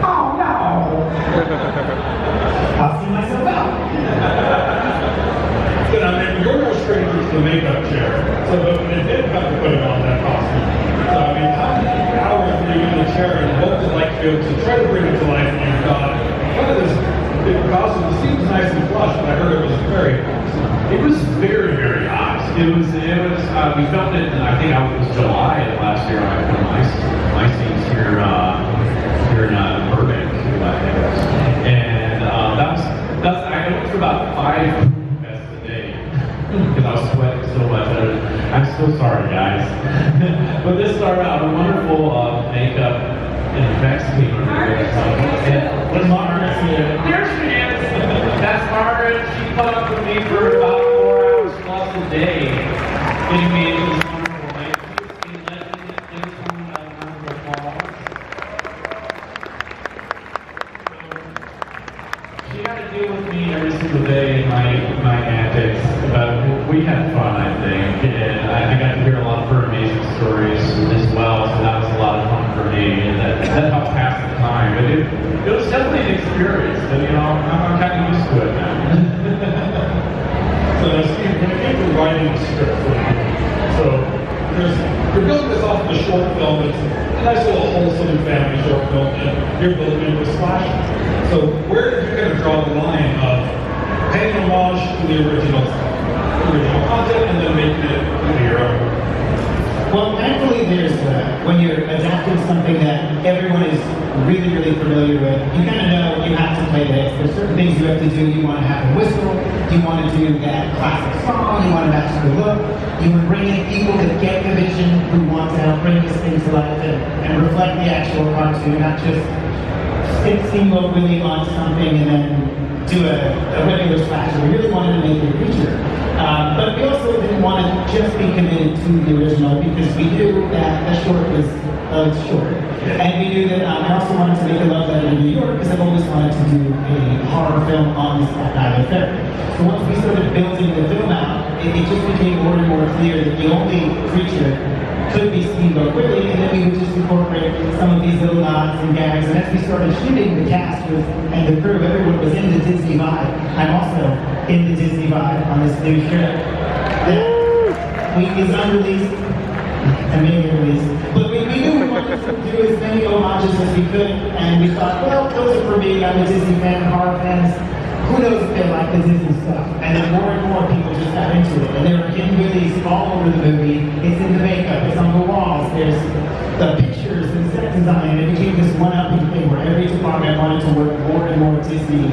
Oh no! I'll see myself out. But I mean, you're no stranger to the makeup chair. So, but when it did have to put him on that costume. So, I mean, how many hours were you in the chair, and what was it like to go to try to bring it to life? And you thought, what is this big costume? It seems nice and plush, but I heard it was very hot. It was very, very hot. It was. We filmed it, and I think it was July of last year. I filmed my scenes here in Burbank, I think it was. And I went through about 5 vests a day because I was sweating so much. I'm so sorry, guys. But this started out a wonderful makeup and effects team. And when Margaret's here, there she is. That's Margaret. She put up with me for about 4 hours plus a day, getting me into this wonderful life. She had to deal with me every single day in my antics, but we had fun, I think, and I got to hear a lot of her amazing stories as well, so that was a lot of fun for me, and that helped pass the time. But it was definitely an experience, but I'm kind of used to it now. So Steve, when it came to writing the script for the movie, so you're building this off of a short film. It's a nice little wholesome family short film, and you're building it with slashes. So where did you kind of draw the line of paying homage to the original content and then making it into your own? Well, thankfully there's, when you're adapting something that everyone is really, really familiar with, you kind of know you have to play this. There's certain things you have to do. You want to have a whistle, you want to do that classic song, you want to match the look, you would bring in people that get the vision, who want to help bring this thing to life and reflect the actual cartoon, not just stick Steamboat Willie on something and then do a regular splash. We really wanted to make it a feature. But we also didn't want to just be committed to the original because we knew that the short was short. And we knew that I also wanted to make a love letter to New York because I've always wanted to do a horror film on the Staten Island Ferry. So once we started building the film out, it just became more and more clear that the only creature could be Steamboat Willie, and then we would just incorporate some of these little nods and gags. And as we started shooting, the cast and the crew, everyone was in the Disney vibe. I'm also in the Disney vibe on this new script. It's unreleased and maybe released. But we knew we wanted to do as many homages as we could, and we thought, well, those are for me. I'm a Disney fan, horror fans. Who knows if they like the Disney stuff? And then more and more people just got into it. And there were hidden Willies all over the movie. It's in the makeup, it's on the walls, there's the pictures and set design. It became this one-upping thing where every department wanted to work more and more Disney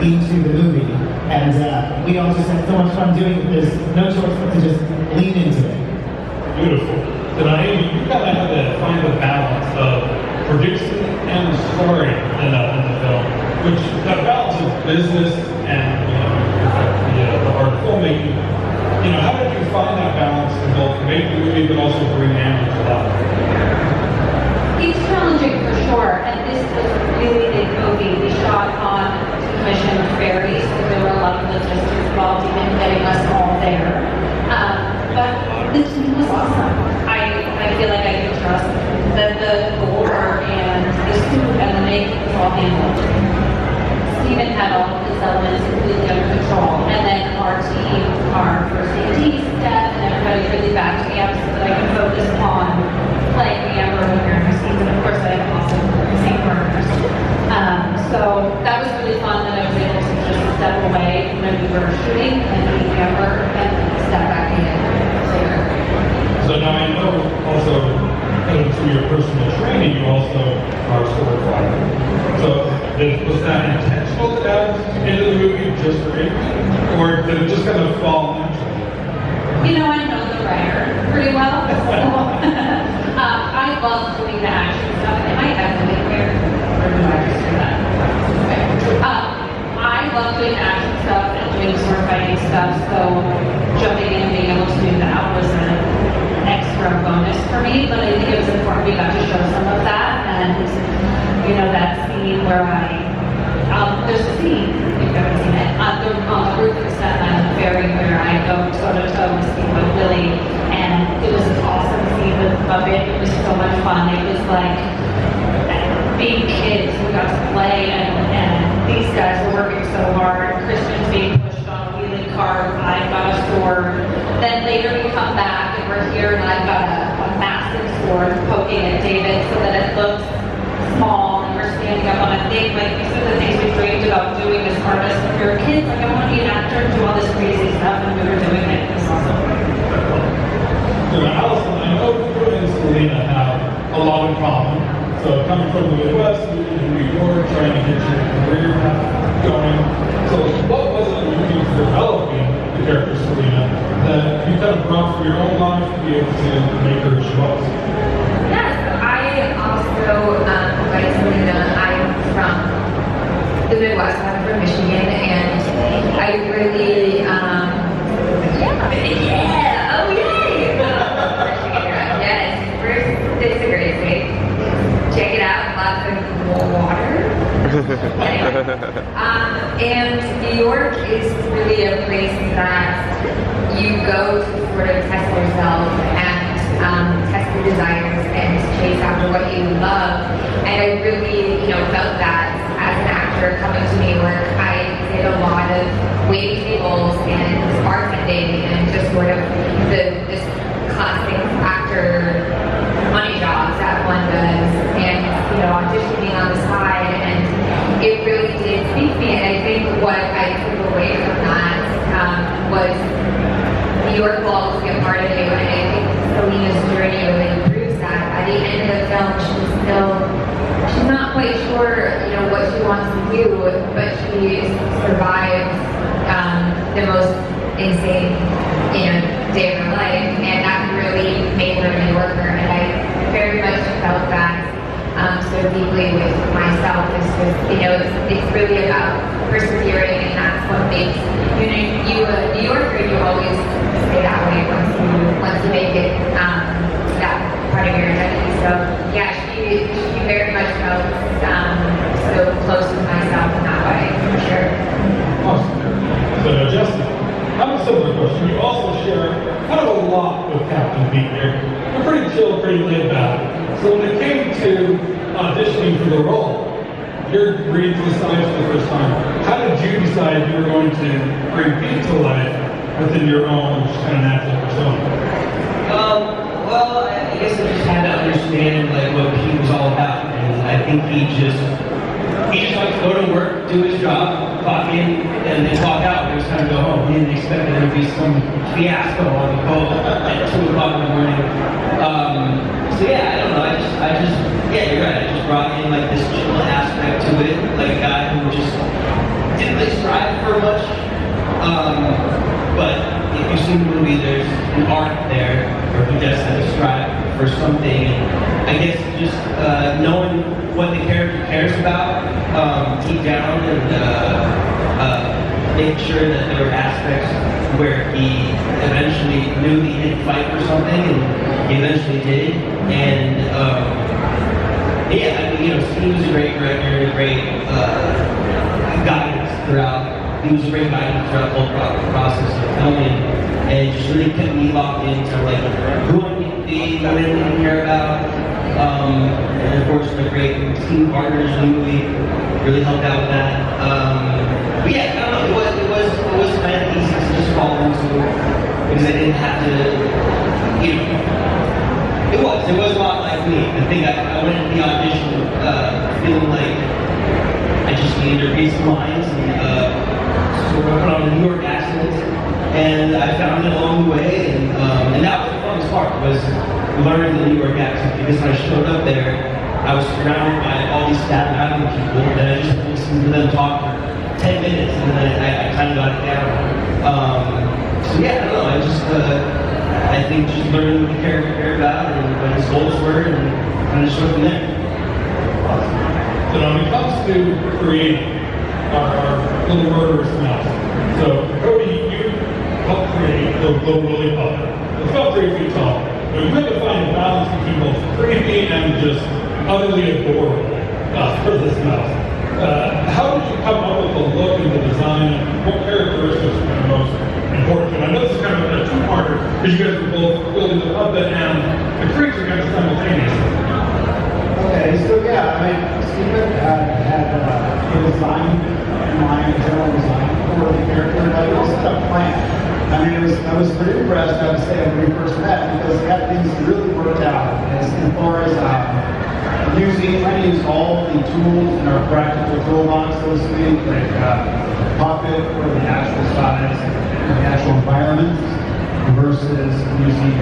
into the movie. And we all just had so much fun doing it. There's no choice but to just lean into it. Beautiful. Then you kind of have to find the balance of producing and story in the film, which the balance of business and the art of filmmaking. How did you find that balance to both make the movie but also bring animals to life? It's challenging for sure, and this was a really big movie. We shot on commissioned ferries, so there were a lot of logistics involved, even getting us all there. But the team was awesome. personal training, you also are a sword fighter. So was that intentional to add into the movie just for me? Or did it just kind of fall naturally? You know, I know the writer pretty well. So, I love doing the action stuff. Am I echoing here? Or do I just do that? Okay. I love doing the action stuff and doing sword fighting stuff, so jumping in and being able to do that was an extra bonus for me, but I think it was important we got to show some of that, and you know, that scene where there's a scene, if you've ever seen it, on the roof of the set on the ferry where I go toe-to-toe with Steamboat Willie, and it was an awesome scene with Muppet. It was so much fun. It was like being kids who got to play, and these guys were working so hard. Christian's being pushed on a wheelie cart. I got a sword. Then later we come back and we're here, and I've got a massive sword poking at David so that it looks small, and we're standing up on a thing. Like, these are the things we dreamed about doing as artists when we were kids. Like, I want to be an actor and do all this crazy stuff, and we were doing it. It was awesome. Allison, I know you and Selena have a lot in common. So coming from the Midwest, moving to New York, trying to get your career path going. So what was it when you were developing the character Selena that you kind of brought from your own life to be able to make her she was? Yes, I also, like Selena, I'm from the Midwest. I'm from Michigan, and I really, it's a great state. Check it out, lots of water. And New York is really a place that you go to sort of test yourself and test your desires and chase after what you love. And I really, felt that as an actor coming to New York. I did a lot of waiting tables and bartending and just sort of this classic actor money jobs that one does, and auditioning on the side, and it really did speak to me. And I think what I took away from that was New York will always be a part of you, and I think Selena's journey really proves that. At the end of the film, she's not quite sure, what she wants to do, but she survives the most insane, day of her life, and that really made her a New Yorker. And I very much felt that so deeply with myself. It's just, it's really about persevering, and that's what makes you a New Yorker. You always stay that way once you make it that part of your identity. So yeah, she very much felt so close to myself in that way, for sure. Awesome. So Justin, I have a similar question. You also share kind of a lot with Captain Pete here. You're pretty chill, pretty laid back. So when it came to auditioning for the role, you're reading the science for the first time. How did you decide you were going to bring Pete to life within your own just kind of natural persona? Well, I guess I just had to understand what Pete was all about, and I think he just liked to go to work, do his job, clock in, and then clock out. It was time to go home. He didn't expect there to be some fiasco on the boat at 2 o'clock in the morning. So yeah, I don't know. Yeah, you're right. I just brought in this chill aspect to it, like a guy who just didn't really strive for much. But if you see the movie, there's an arc there where he does have to strive for something. And I guess just knowing what the character cares about deep down, and making sure that there were aspects where he eventually knew he didn't fight for something, and he eventually did. And yeah, I mean, Steve was a great director, a great guidance throughout. He was a great guidance throughout the whole process of filming, and just really kept me locked into who I need to be, what I need to care about. And of course, the great team partners in the movie really helped out with that. But yeah, I don't know. It was kind of easy to just fall into, because I didn't have to. It was a lot like me. I think I went into the audition feeling like I just needed to read some lines and sort of put on a New York accent, and I found it along the way, and that was the funnest part, was learned the New York accent because when I showed up there, I was surrounded by all these Staten Island people that I just listened to them talk for 10 minutes and then I kind of got it down. So yeah, I don't know, I think just learning what the character cared about and what his goals were and kind of just went from there. So when it comes to creating our little murderous mouse, so Cody, you helped create the Little Willy puppet. It's about 3 feet tall. But you had to find a balance to keep both creepy and just utterly adorable for this mouse. How did you come up with the look and the design? What characteristics were the most important? And I know this is kind of a two-parter because you guys were both building the puppet and the creature kind of simultaneously. Okay, so yeah, I mean, Stephen had a design in mind, a general design for the character, but he also had a plan. I mean, I was pretty impressed, I would say, when we first met, because that things really worked out as far as trying to use all the tools in our practical toolbox, so to speak, like puppet for the actual size and the actual environment, versus using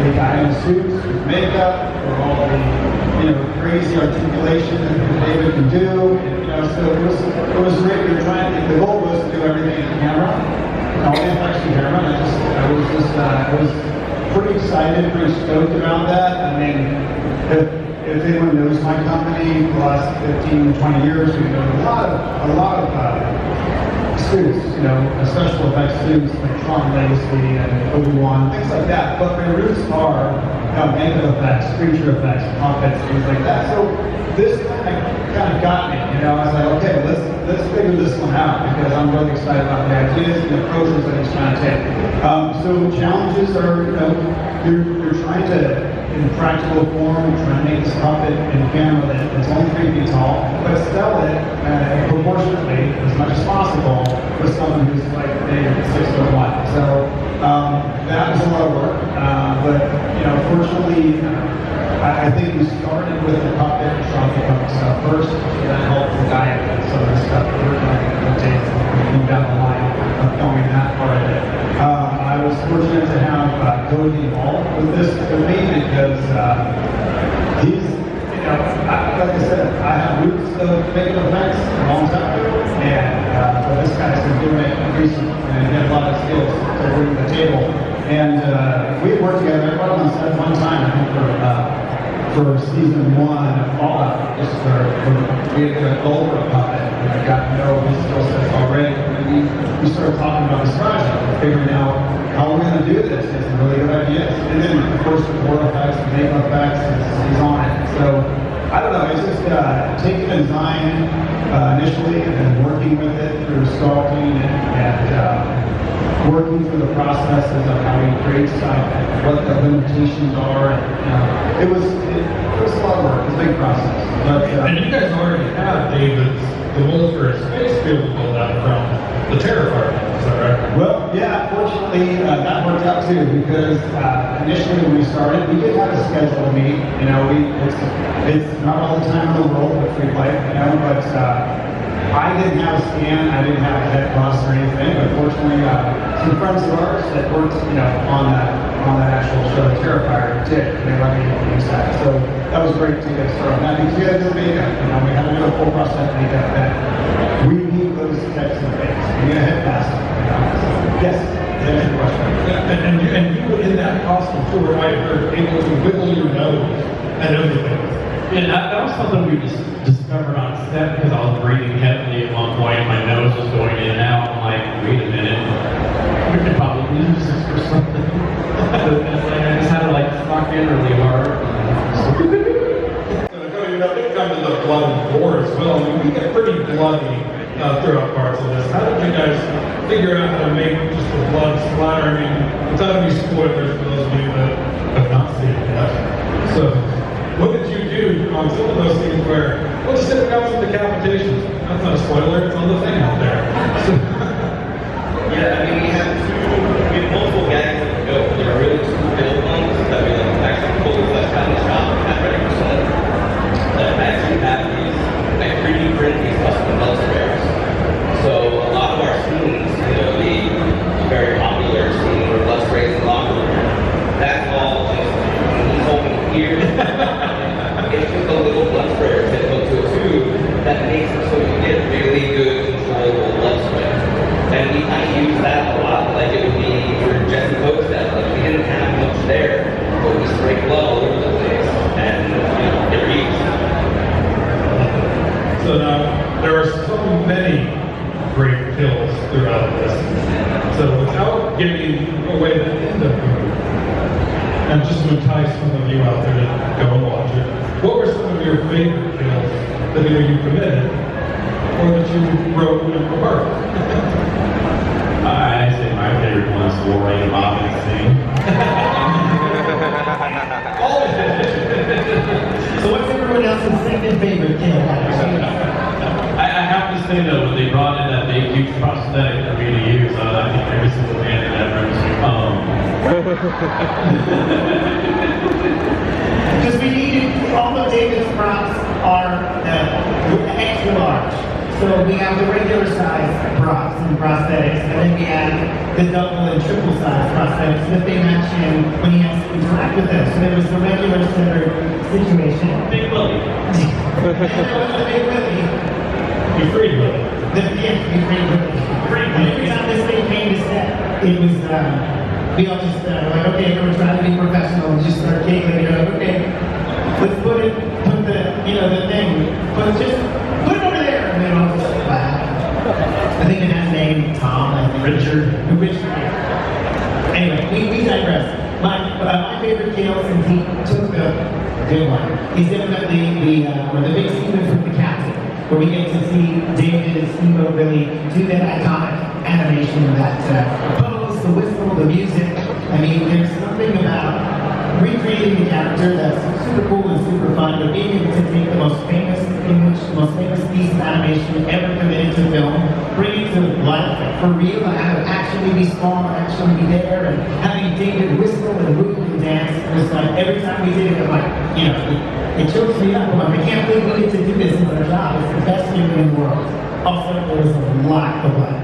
the guy in suits with makeup for all the crazy articulation that David can do. So it was great. We were trying to, the goal was to do everything in camera. No, actually camera. I was pretty excited, pretty stoked about that. I mean, if anyone knows my company, for the last 15, 20 years, we've done a lot of suits, special effects suits like Tron Legacy and Obi-Wan, things like that. But my roots are makeup effects, creature effects, puppets, things like that. So this kind of got me. I was like, okay, let's figure this one out because I'm really excited about the ideas and the approaches that he's trying to take. So challenges are, you're trying to, in practical form, trying to make this puppet in camera that's only 3 feet tall, but sell it proportionately as much as possible with someone who's like maybe 6'1". So that was a lot of work, but fortunately, I think we started with the puppet and shot the puppet stuff first, and that helped the guide and some of the stuff that we're going to take move down the line of filming that part of it. I was fortunate to have Cody involved with this with me because he's, like I said, I have roots of making effects a long time ago, and but this guy's been doing it recently, and he had a lot of skills to bring to the table. And we worked together. I brought him on set one time, I think, for season 1 of Fallout, just for being an older puppet, and I got to know his skill sets already. And we started talking about this project, figuring out how we're going to do this. He has some really good ideas. And then, of course, the gore effects, the makeup effects, he's on it. So, I don't know, it's just taking the design initially and then working with it through sculpting and working through the processes of how he creates stuff, what the limitations are. And, it was a lot of work. It's a big process. But, and you guys already have David's the rules for his space field to build out from the Terrifier, is that right? Well, yeah, fortunately, that worked out too, because initially when we started, we did have a schedule to meet. It's not all the time in the world with free play, but I didn't have a scan, I didn't have a head boss or anything, but fortunately, some friends of ours that worked, on that actual show, Terrifier, did. They let me use that. So that was great to get started on that because we had to do makeup. We had to do a full process makeup, and we need those types of things. You're gonna hit fast. Yes. And you were in that costume too, where I were able to wiggle your nose and everything. Yeah, that was something we just discovered on set because I was breathing heavily at one point. My nose was going in and out. I'm like, wait a minute, we could probably use this for something. I just had to suck in really hard. It comes to the blood and gore as well. I mean, we get pretty bloody throughout parts of this. How did you guys figure out how to make just the blood splatter? I mean, without any spoilers for those of you that have not seen it yet. So, what did you do on some of those scenes where, well, just sit down some decapitations? That's not a spoiler, it's on the thing out there. So, yeah, I mean, we have multiple gags that we go. There are really 2 build ones that we actually fully fleshed out in the shop and ready for set. I actually have these, 3D print these custom blood spares. So a lot of our scenes, the very popular scene where blood sprays in the locker room, that's all just, he's giving away the end of the movie. And just to entice some of you out there to go and watch it, what were some of your favorite kills that either you committed or that you wrote and preferred? I say my favorite one is Lori and Bob and Sing. So what's everyone else's second favorite kill? I have to say though, when they brought in that big huge prosthetic for me to use, I think every single man in that room was Because we needed, all of David's props are extra large. So we have the regular size props and prosthetics, and then we have the double and triple size prosthetics that they match him when he has to interact with them. So there was the regular standard situation. Big Willie. Big Willie. You freed Willie. Yes, we freed Willie. Every time this thing came to set, it was, we all just were like, okay, we're trying to be professional and just start giggling. You're like, okay, let's put the, the thing, put it over there. And then I'll just laugh. I think it has a name, Tom, I think. Richard. Yeah. Anyway, we digress. My favorite kill, since he took the good one, is definitely the big sequence with the captain, where we get to see David and Steamboat really do that iconic animation, that pose, the whistle, the music. I mean, there's something about recreating the character that's super cool and super fun, but being able to take the most famous image, the most famous piece of animation ever committed to film, bring it to life for real, and have it actually be small and actually be there, and having David whistle and move and dance. It was like, every time we did it, I'm like, it chokes me up. I'm like, I can't believe we get to do this in our job. It's the best thing in the world. Also, there was a lot of fun.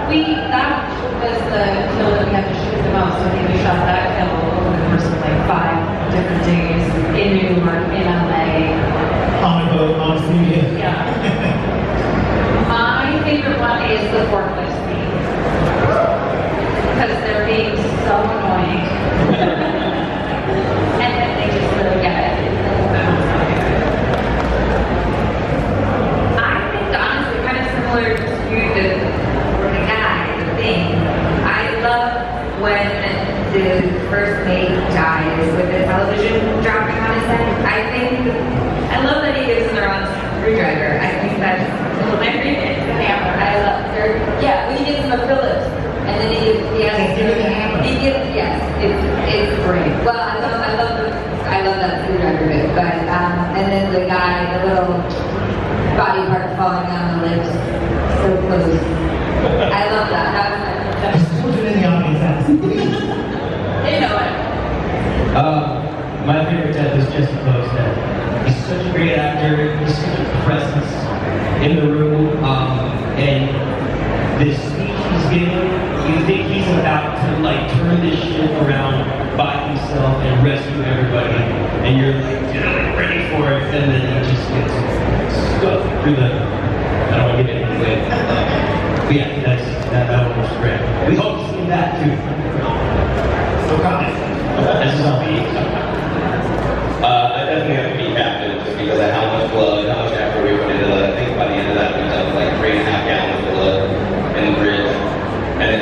That was the kill that we had to shoot the most. I think we shot that kill over the course of like 5 different days in New York, in LA. On a boat, on a studio. Yeah. My favorite one is the forklift scene. Because they're being so annoying. And then they just really get it. I think honestly kind of similar to the thing. I love when the first mate dies with the television dropping on his head. I love that he gives them their own screwdriver. I think that's hilarious. The hammer. I love when he gives them a Phillips and then he has to give it the hammer. Yes, it's great. Well, I love that screwdriver bit, but and then the guy, the little body part falling down the lips, so close. I love that. There's children in the audience. They know it. My favorite death is Jesse Poe's death. He's such a great actor. He's such a presence in the room. And the speech he's giving, you think he's about to turn this shit around by himself and rescue everybody. And you're ready for it. And then he just gets stuck through the, I don't want to give it away. But yeah, that one was great. We hope to see that too. So comment. This is on me. I definitely have to be captain just because of how much blood, how much effort we put into that. I think by the end of that we done 3.5 gallons of blood in the bridge. And it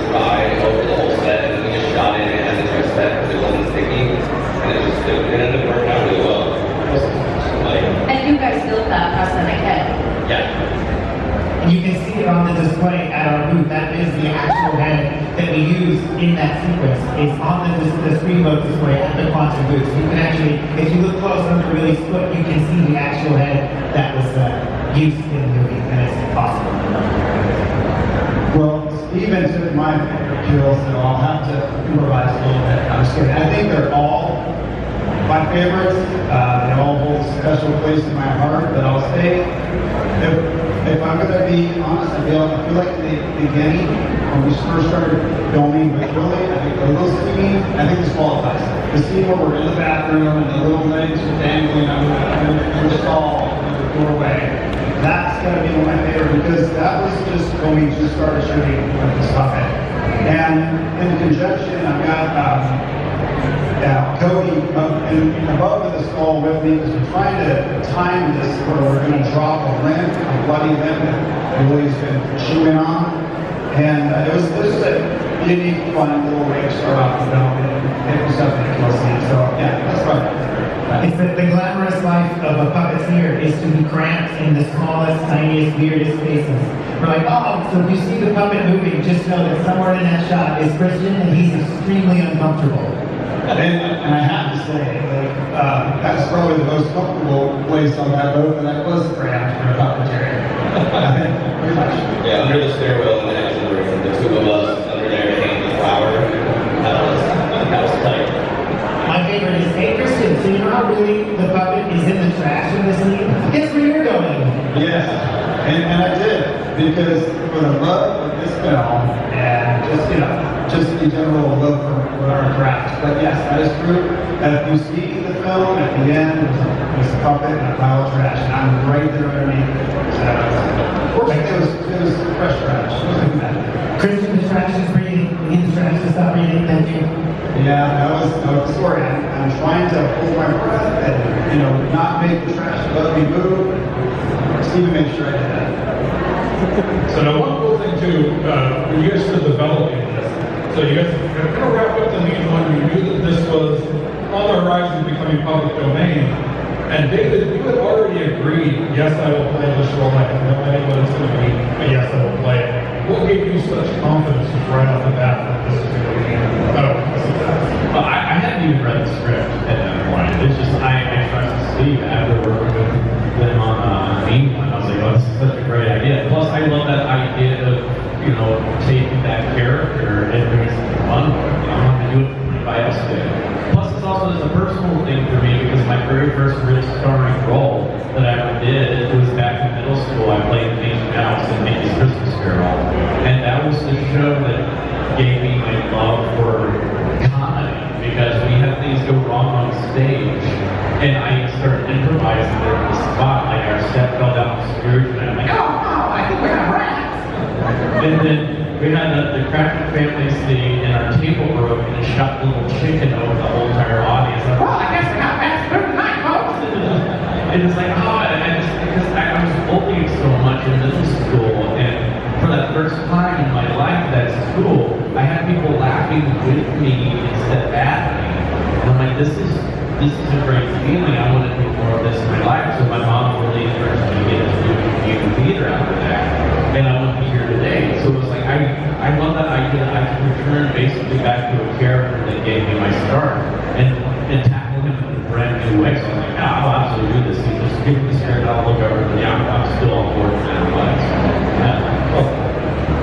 dried over the whole set, and then we just shot it in as a dress set because it wasn't sticky. And it ended up working out really well. And you guys built that prosthetic head. Yeah. And you can see it on the display at our booth. That is the actual head that we use in that sequence. It's on the Screamboat display at the Quantum booth. So you can actually, if you look close under Willie's foot, you can see the actual head that was used in the movie, and it's awesome. Well, Steven took my favorite kills, so I'll have to improvise a little bit. I'm just kidding. I think they're all my favorites. They all hold a special place in my heart, but I'll say, if I'm going to be honest, I feel like in the beginning, when we first started filming with Willie, I think the little scene, I think this qualifies. The scene where we're in the bathroom and the little legs are dangling in the stall, in the doorway, that's going to be one of my favorite because that was just when we just started shooting with the stuff in. And in conjunction, I've got Cody above the skull with me because we're trying to time this where we're going to drop a limb, a bloody limb that Willie's been chewing on. And it was just a unique, fun little way to start off the film and get yourself into kill scene. So yeah, that's fun. It's the glamorous life of a puppeteer is to be cramped in the smallest, tiniest, weirdest spaces. We're like, oh, so if you see the puppet moving, just know that somewhere in that shot is Princeton, and he's extremely uncomfortable. And I have to say, like, that's probably the most comfortable place on that boat that I was cramped for a puppeteer. I think, pretty much. Yeah, under the stairwell in the engine room, the two of us under there hanging the flower. That was tight. My favorite is, hey Kristen, so you know how really the puppet is in the trash in this scene? Guess where you're going? Yes, and I did, because for the love of this film, and just, you know, just in general love for our craft. But yes, that is true. And if you see the film, at the end, there's a puppet and a pile of trash, and I'm right there underneath it. So, fortunately, it was fresh trash. It wasn't bad. Kristen, the trash is breathing. We need the trash to stop breathing. Thank you. Yeah, that was the story. I'm trying to hold my breath and, you know, not make the trash above me move. Steven made sure I did that. So now one cool thing too, when you guys were developing this, so you guys kind of wrapped up the meeting when you knew that this was on the horizon becoming public domain. And David, you had already agreed, yes, I will play this role. I have no idea what it's going to be, but yes, I will play it. What gave you such confidence right off the bat that this was going to be Well, I hadn't even read the script at that point. It's just I trusted Steve after working with him on Main One. I was like, oh, this is such a great idea. Plus, I love that idea of, you know, taking that character and doing something fun with it. I don't have to do it for anybody else to do. Plus, it's also just a personal thing for me because my very first real starring role that I ever did was back in middle school. I played Mickey Mouse in Mickey's Christmas Carol, and that was the show that gave me my love for comedy because we had things go wrong on stage, and I started improvising there on the spot. Like our set fell down the Scrooge, and I'm like, oh no, I think we're gonna rats. And then we had the Cracker family scene, and our table broke, and it shot the little chicken over the whole entire audience. Like, well, I guess we got rats for tonight, folks. And it's like, oh, and I just because I was bullied so much in middle school, and for that first time in my life at school, I had people laughing with me instead of at me. And I'm like, this is a great feeling. I want to do more of this in my life. So my mom really encouraged me to get into doing theater after that. And I want to be here today. So it was like, I love that idea that I can return basically back to a character that gave me my start and tackle him in a brand new way. So I'm like, yeah, I'll absolutely do this. You just give me the script, I'll look over it. Yeah, I'm still on board for that. Yeah.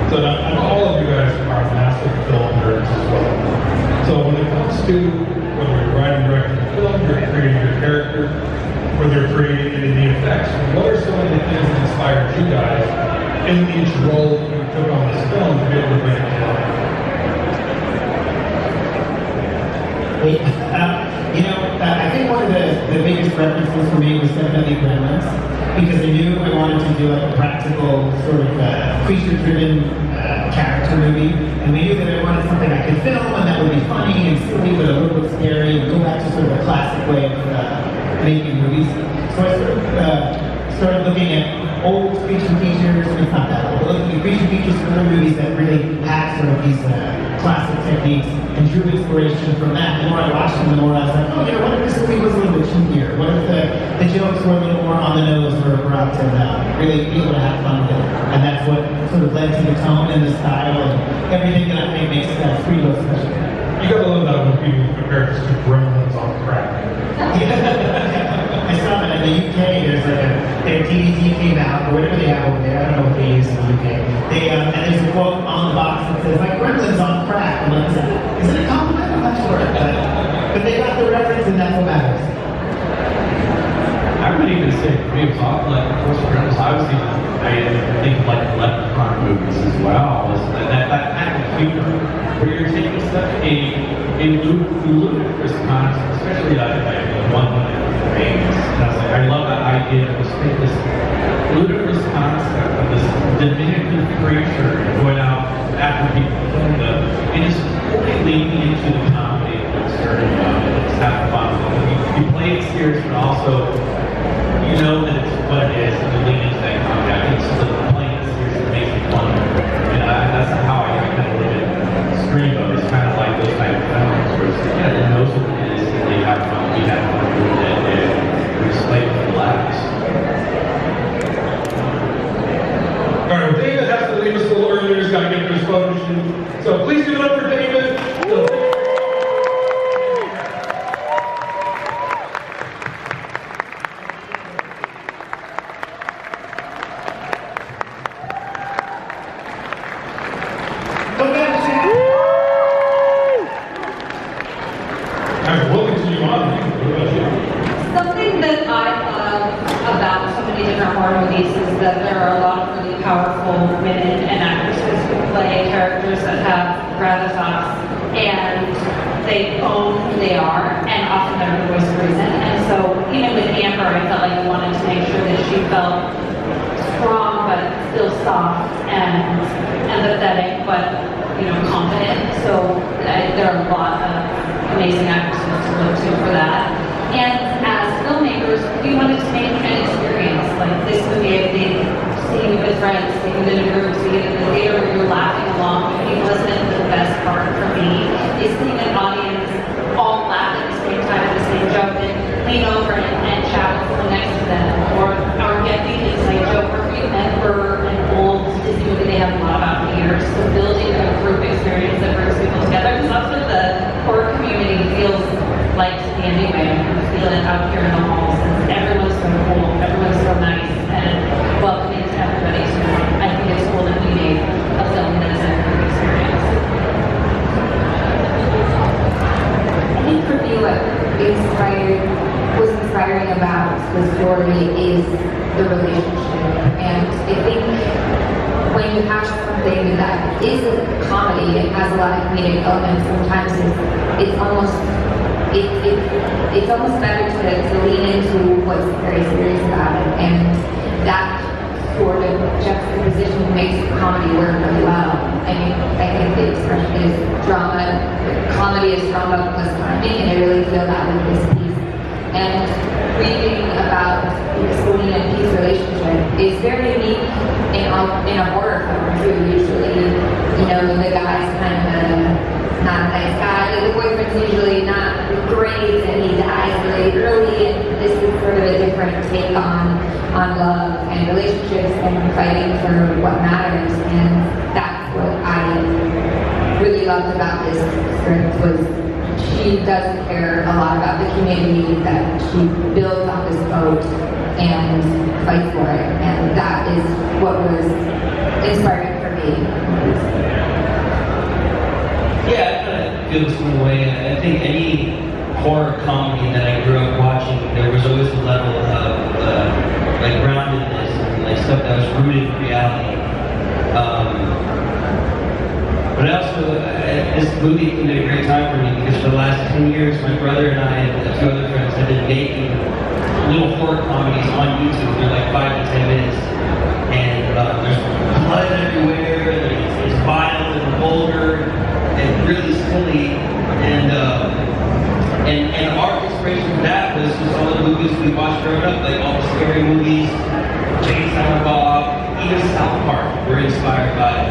So now, all of you guys are massive film nerds as well. So when it comes to whether you're writing, directing a film, you're creating your character, whether you're creating any of the effects, what are some of the things that inspired you guys in each role you took on this film to be able to bring it to life? You know, I think one of the biggest references for me was definitely Brendon, because I knew I wanted to do like a practical sort of creature-driven character movie, and we knew that I wanted something I could film and that would be funny and silly but a little bit scary and go back to sort of a classic way of making movies. So I sort of started looking at old creature features, it's not that old, but looking at creature features from other movies that really had sort of these classic techniques and drew inspiration from that. The more I watched them, the more I was like, oh, you know, what if this movie was a little bit cheekier? What if the jokes were a little more on the nose or abrupt and really able to have fun with it? And that's what sort of led to the tone and the style and everything that I think makes Screamboat special. You gotta love that when people compare this to Gremlins on crack. I saw that in the UK, there's like their DVD came out, or whatever they have over there, I don't know what they use in the UK. And there's a quote on the box that says, like, Gremlins on crack. I'm like, is it a compliment? I'm not sure. But they got the reference, and that's what matters. I would even say, for me, it was often like, of course, Gremlins, I think like Leprechaun movies as well. That kind of humor, where you're taking such a ludicrous concept, especially like one of the things. And I was like, I love that idea of this ludicrous concept of this diminutive creature going out after people killing them, and just fully leaning into the comedy of what's starting out. It's having fun. You play it serious, but also you know that it's what it is, and you lean into that comedy. I think it's the playing it serious that makes it fun. And that's how I kind of look at Screamboat. It's kind of like those type of films where it's like, yeah, it knows what it is, and they have fun, we have fun doing it, and we display it for the laughs. All right, well, David has to leave us a little earlier. He's got to get to his photo shoot. So please give it up for David. Something that I love about so many different horror movies is that there are a lot of really powerful women and actresses who play characters that have gravitas and they own who they are, and often they're the voice of reason. And so even with Amber, I felt like I wanted to make sure that she felt strong but still soft and empathetic but confident. So there are a lot of amazing actresses to look to for that. And as filmmakers, we wanted to make an experience. Like this movie, I think, seeing it with friends, seeing it in a group, seeing it in the theater where you're laughing along. I think wasn't the best part for me is seeing an audience all laugh at the same time at the same joke and lean over and chat with someone next to them or get the inside joke or remember an old Disney movie they have a lot about years. So building a group experience that brings people together, because that's what the horror community feels like to me anyway. I feel it out here in the halls, and everyone's so cool, everyone's so nice, and welcoming to everybody. So I think it's cool that we made a film that is a group experience. I think for me what was inspiring about the story is the relationship. And I think when you have something that is a comedy, it has a lot of comedic elements, sometimes it's almost better to lean into what's very serious about it. And that sort of juxtaposition makes comedy work really well. I mean, I think the expression is comedy is drama plus timing, and I really feel that with this piece. And reading about Celine and Pete's relationship is very unique in a horror film too. Usually, the guy's kind of not a nice guy. The boyfriend's usually not great, and he dies really early. And this is sort of a different take on love and relationships and fighting for what matters. And that's what I really loved about this script was she does care a lot about the community that she builds on this boat and fights for it. And that is what was inspiring for me. Yeah, I kind of feel the same way. I think any horror comedy that I grew up watching, there was always a level of groundedness and stuff that was rooted in reality. But also, this movie came at a great time for me because for the last 10 years, my brother and I and a few other friends have been making little horror comedies on YouTube. They're like 5 to 10 minutes. And there's blood everywhere, and it's vile and vulgar and really silly. And our inspiration for that was just all the movies we watched growing up, like all the scary movies, Chainsaw Bob, even South Park were inspired by it.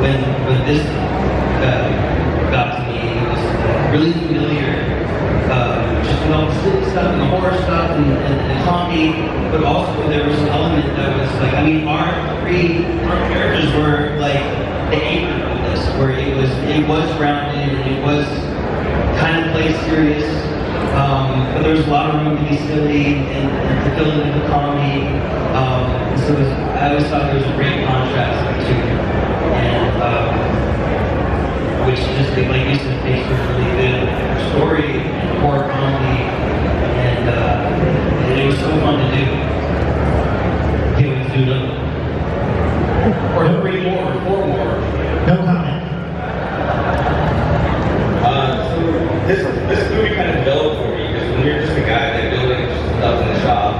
And when this got to me, it was really familiar. Just all the silly stuff and the horror stuff and the comedy, but also there was an element that was like, our characters were like the anchor of this, where it was grounded, it was kind of played serious, but there was a lot of room to be silly and to fill it into comedy. So I always thought there was a great contrast between them. And which just, like you said, makes for a really good story and horror comedy, and it was so fun to do. Can't wait to do another. Or 3 more, or 4 more. No comment. This movie kind of developed for me because when you're just a guy like building stuff in the shop,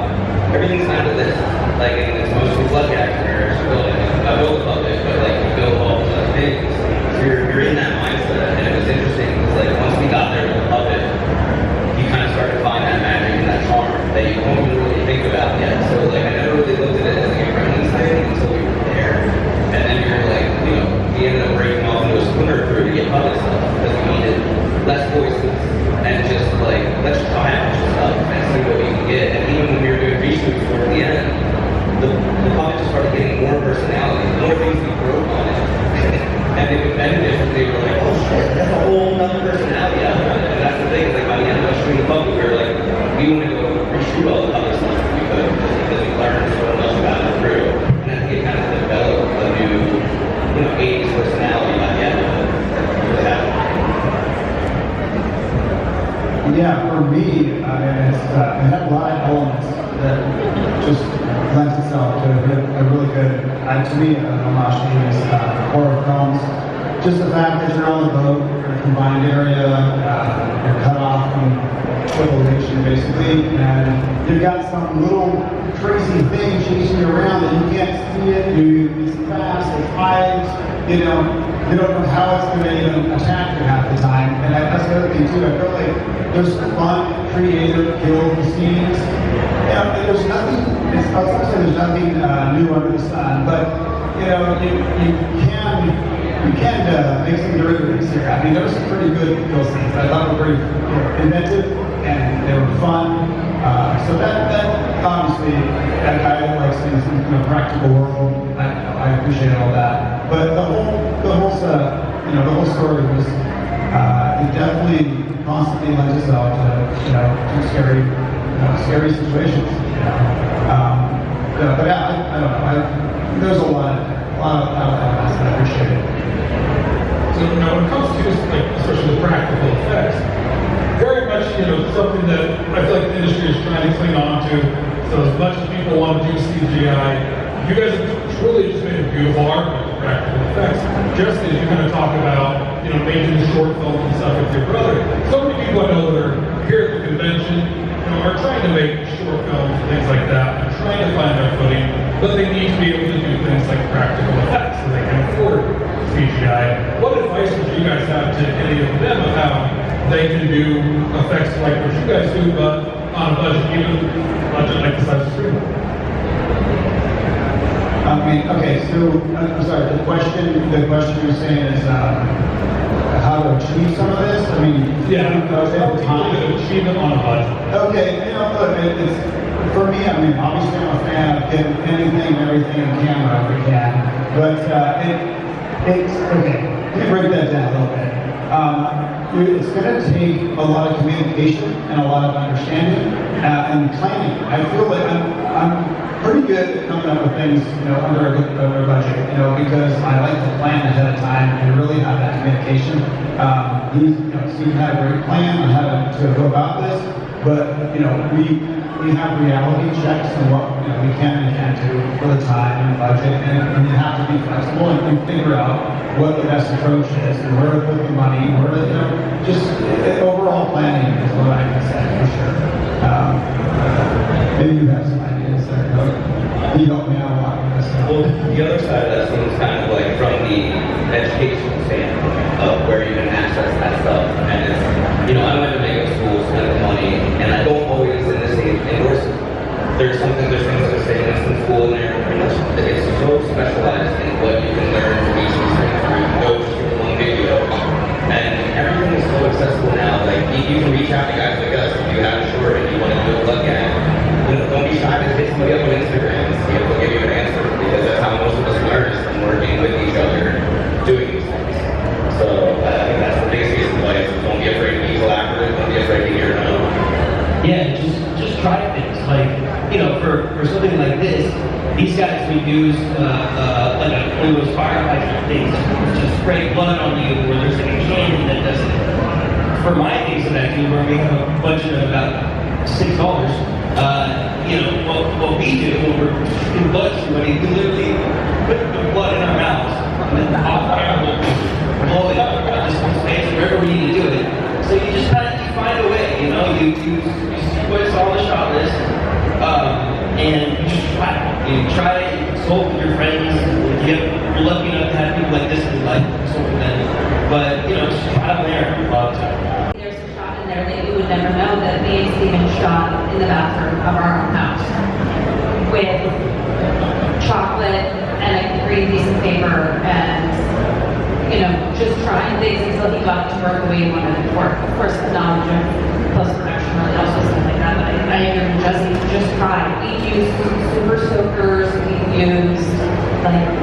everything's kind of this. Like, and it's mostly blood action or building. I build a puppet, but like you build all these other things. So you're in that mindset, and it was interesting because like once we got there with the puppet, you kind of start to find reshoot all the other stuff that we could because we learned so much about the crew. And I think it kind of developed a new, 80s personality by the end of it. Yeah, for me, I mean, it had a lot of elements that just lends itself to a really good, to me, an homage to these horror films. Just the fact that you're on the boat, you're in a combined area, you're cut off from civilization basically, and you've got some little crazy thing chasing you around that you can't see it, it's fast, it hides, you don't know how it's going to even attack you half the time. And that's the other thing too, I feel like there's fun, creative, kill scenes. And there's nothing, I was going to say there's nothing new under the sun, but you can make some derivatives here. I mean, there were some pretty good kill scenes. I thought they were pretty inventive and they were fun. So that obviously, that guy that likes things in a practical world, I appreciate all that. But the whole story was, it definitely constantly lends itself to scary situations. But yeah, I don't know. There's a lot of elements that I appreciate it. So when it comes to especially the practical effects, very much something that I feel like the industry is trying to cling on to. So as much as people want to do CGI, you guys have truly just made a beautiful art with practical effects. Just as you're going to talk about making the short films and stuff with your brother. So many people I know that are here at the convention are trying to make short films and things like that, and trying to find their footing, but they need to be able to do things like practical effects so they can afford CGI. What advice would you guys have to any of them of how they can do effects like what you guys do, but on a budget, even a budget like the size of Screamboat? I mean, okay, so I'm sorry. The question you're saying is how to achieve some of this. I mean, time to achieve it on a budget. Okay, look, it's for me. I mean, obviously, I'm a fan of getting anything, everything on camera if we can. But it's okay. Let me break that down a little bit. It's going to take a lot of communication and a lot of understanding and planning. I feel like I'm pretty good at coming up with things, under a budget, because I like to plan ahead of time and really have that communication. Steve had a great plan on how to go about this, but we have reality checks on what we can and can't do for the time and budget, and you have to be flexible and figure out what the best approach is and where to put the money, where to just overall planning is what I can say for sure. Maybe you have some ideas there. You don't know a lot of this. Well, the other side of that seems kind of like from the educational standpoint of where you can access that stuff. And it's, I went to makeup school, spent the money, and I don't always endorse it. There's things that say in school in there, it's so specialized in what you can learn from each of these things, where you can go to one video. And everything is so accessible now. Like, you can reach out to guys like us if you have a short and you want to do a look at it. Don't be shy to hit somebody up on Instagram and see if they'll give you an answer, because that's how most of us learn, is from working with each other, doing these things. So I think that's the biggest piece of advice. Don't be afraid to be collaborative. Don't be afraid to hear no. Yeah, just try things. Like, for something like this, these guys would use like one of those fire hydrant things to spray blood on you, where there's like a candy that does it. For my things that I do, where we have a budget of about $6, what we do when we're in blood somebody, we literally put the blood in our mouths and then off camera we'll blow it up just in space wherever we need to do it. So you just kind of find a way, you put us on the shot list, and you just try it. You try it, consult with your friends. If you're lucky enough to have people like this in your life, consult with them. But just try and error a lot of time. There's a shot in there that you would never know that me and Steven shot in the bathroom of our own house with chocolate and a green piece of paper and, just trying things until he got to work the way he wanted it to work. Of course, the knowledge of post-production really helps us stuff like that, but I agree with Jesse, just try. We used super soakers, we used,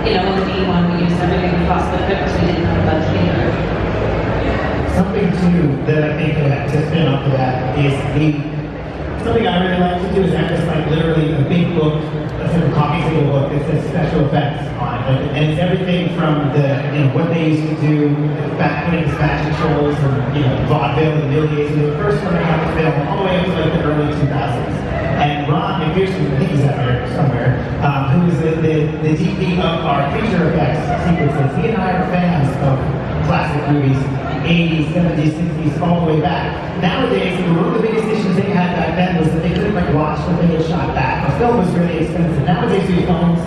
in the D1, we used everything we possibly could because we didn't have a budget either. Something too that I think to spin off of that is something I really like to do is have just like literally a big book, a sort of coffee table book that says special effects on it. And it's everything from the, what they used to do back when it was fashion shows and, vaudeville and millions, the first one I got to film all the way up to like the early 2000s. And Ron McPherson, I think he's out here somewhere, who is the DP of our feature effects sequences. He and I are fans of classic movies, 80s, 70s, 60s, all the way back. Nowadays, one of the biggest issues they had back then was that they couldn't watch what they had shot back. The film was really expensive. Nowadays, with phones,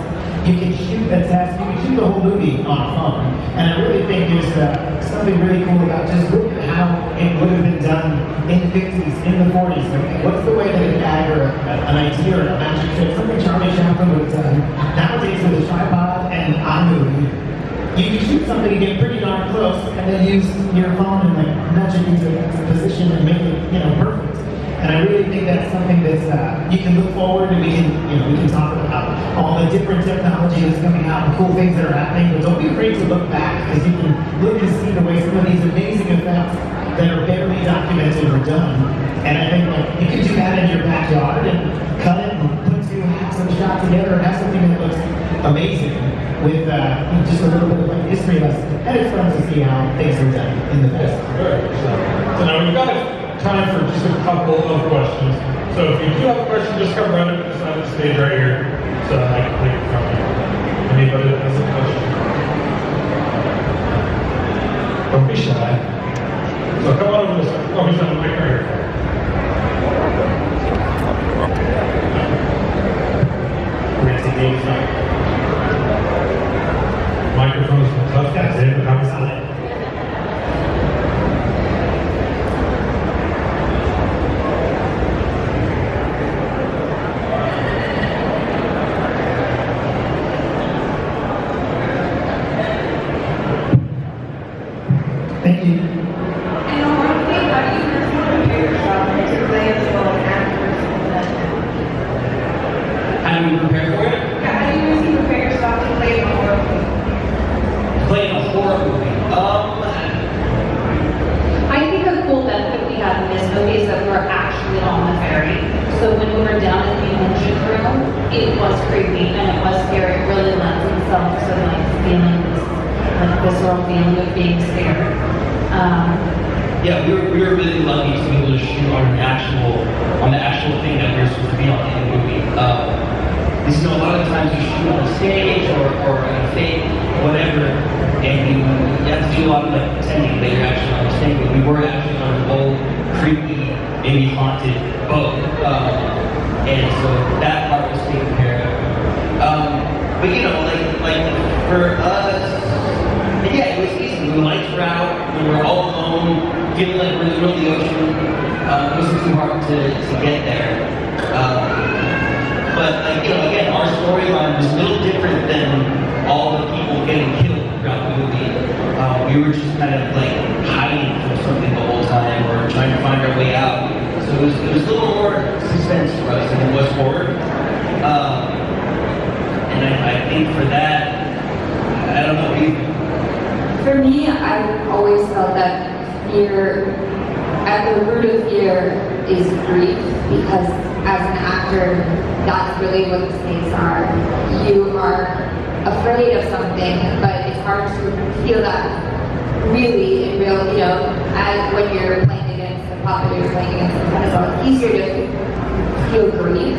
you can shoot a test, you can shoot the whole movie on a phone. And I really think there's something really cool about just looking at how it would have been done in the 50s, in the 40s. What's the way that a gag or an idea or a magic trick, something Charlie Chaplin would have done. Nowadays, with a tripod and iMovie, you can shoot something and get pretty darn close, and then use your phone and nudge it into a position and make it, perfect. And I really think that's something that's you can look forward and we can talk about all the different technology that's coming out, the cool things that are happening. But don't be afraid to look back, because you can look and see the way some of these amazing effects that are barely documented were done. And I think you can do that in your backyard and cut it and put two halves of a shot together and have something that looks amazing with just a little bit of history lesson. And it's fun to see how things are done in the past. So now we've got time for just a couple of questions. So if you do have a question, just come right up to the side of the stage right here, so I can take it from you. Anybody that has a question? Don't be shy. So come on over this way. Oh, he's on the mic right here. Microphones from tough guys, they have a conversation. Thank you. And one thing, how do you prepare yourself to play as well as actors? How do you prepare for it? Yeah, how do you prepare yourself to play in a horror movie? Play in a horror movie. I think a cool benefit we had in this movie is that we're actually on the ferry. So when we were down in the engine room, it was creepy and it was scary. It really lends itself to feeling this visceral feeling of being scared. Yeah, we were really lucky to be able to shoot on the actual thing that we were supposed to be on in the movie. Because a lot of times you shoot on stage or in a fake, whatever, and you have to do a lot of pretending that you're actually on the stage, but we were actually on an old, creepy, maybe haunted boat. And so that part was taken care of. But for us, yeah, it was easy. The lights were out, we were all alone, feeling like we're in the middle of the ocean. It wasn't too hard to get there. But again, our storyline was a little different than all the people getting killed throughout the movie. We were just kind of hiding from something the whole time, or trying to find our way out. So it was a little more suspense for us than it was horror. And I think for that, I don't know. For me, I've always felt that fear, at the root of fear is grief, because as an actor, that's really what the stakes are. You are afraid of something, but it's hard to feel that really in real, as when you're playing against a puppet or you're playing against a pencil, it's easier to feel grief.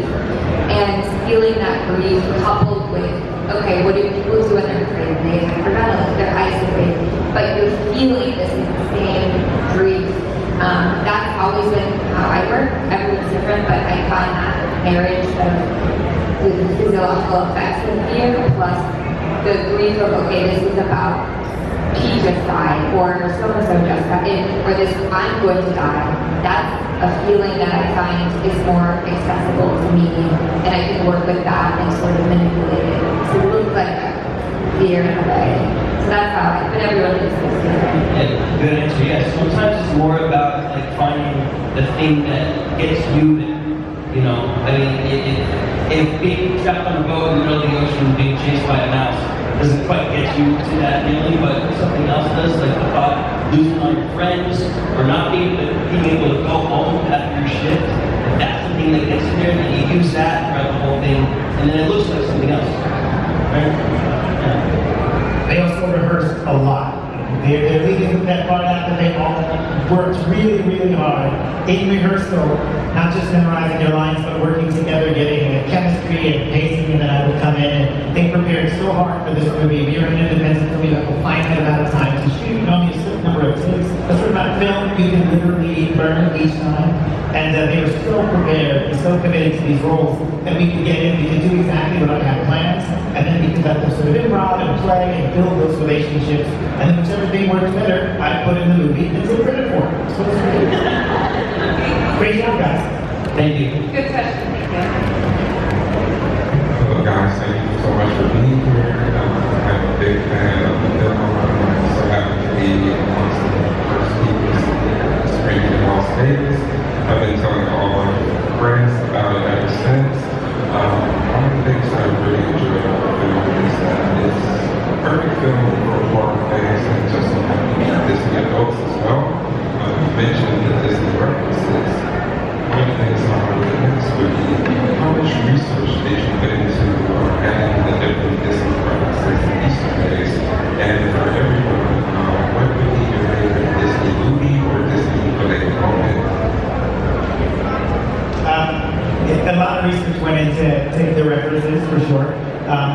And feeling that grief coupled with, okay, what do people do when they're afraid? They hyperventilate, they're isolated, but you're feeling this insane grief. That's always been how I work. Everyone's different, but I find that marriage of the physiological effects of fear plus the grief of, okay, this is about he just died, or so-and-so just died, or this, I'm going to die. That's a feeling that I find is more accessible to me, and I can work with that and sort of manipulate it to look like a fear in a way. So that's how but everyone lives this different. Yeah, good answer. Yeah, sometimes it's more about finding the thing that gets you there. If being trapped on a boat in the middle of the ocean being chased by a mouse doesn't quite get you to that feeling, but something else does, like the thought of losing all your friends, or not being able to go home after your shift, that's the thing that gets in there, and you use that throughout the whole thing, and then it looks like something else. Right? They also rehearse a lot. They're leaving that part out that they all worked really, really hard in rehearsal, not just memorizing their lines, but working together, getting chemistry and pacing, and then I would come in and they prepared so hard for this movie. We were in an independent movie that will finite amount of time to shoot, only a certain number of takes. A certain amount of film you can literally burn each time. And they were so prepared and so committed to these roles that we could get in, we could do exactly what I had plans, and then we could let them sort of improv and play and build those relationships. And then whichever thing worked better, I put in the movie and take credit for it. So it's great job, guys. Thank you. Good question. Thank you. Hello guys, thank you so much for being here. I'm a big fan of the film. I'm so happy to be amongst the first people screening in Las Vegas. I've been telling all my friends about it ever since. One of the things I really enjoy about the film is that it's a perfect film for horror fans and just Disney adults as well. You mentioned the Disney references. One of the things I'm really interested would be how much research did you put into adding the different Disney references and Easter eggs? And for everyone, what would be your favorite Disney movie or Disney-related moment? A lot of research went into the references, for sure.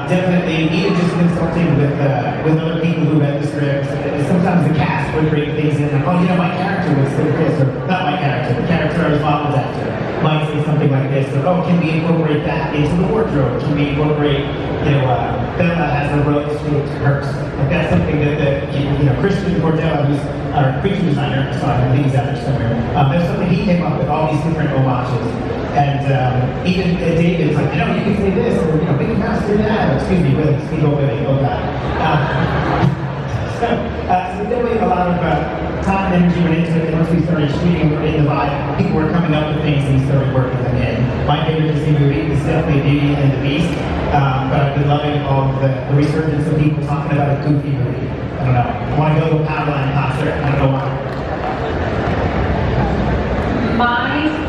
Definitely, even just consulting with other people who read the script. Sometimes the cast would bring things in, like, oh, you know, my character would say this, or not my character, the character I was modeled after might say something like this, or oh, can we incorporate that into the wardrobe? Can we incorporate, Bella has a rose-shaped purse. Like that's something that Christian Cordella, who's our creature designer, sorry, I think he's out there somewhere. There's something he came up with, all these different homages. And even David's like, you can say this, or Mickey Mouse did that. Excuse me, Willie, Steve O'Willie, oh God. So definitely a lot of time and energy went into it, and once we started shooting in the vibe, people were coming up with things and we started working them in. My favorite Disney movie is definitely Beauty and the Beast, but I've been loving all the resurgence of people talking about a goofy movie. I don't know. I want to go to a Powerline concert. I don't know why.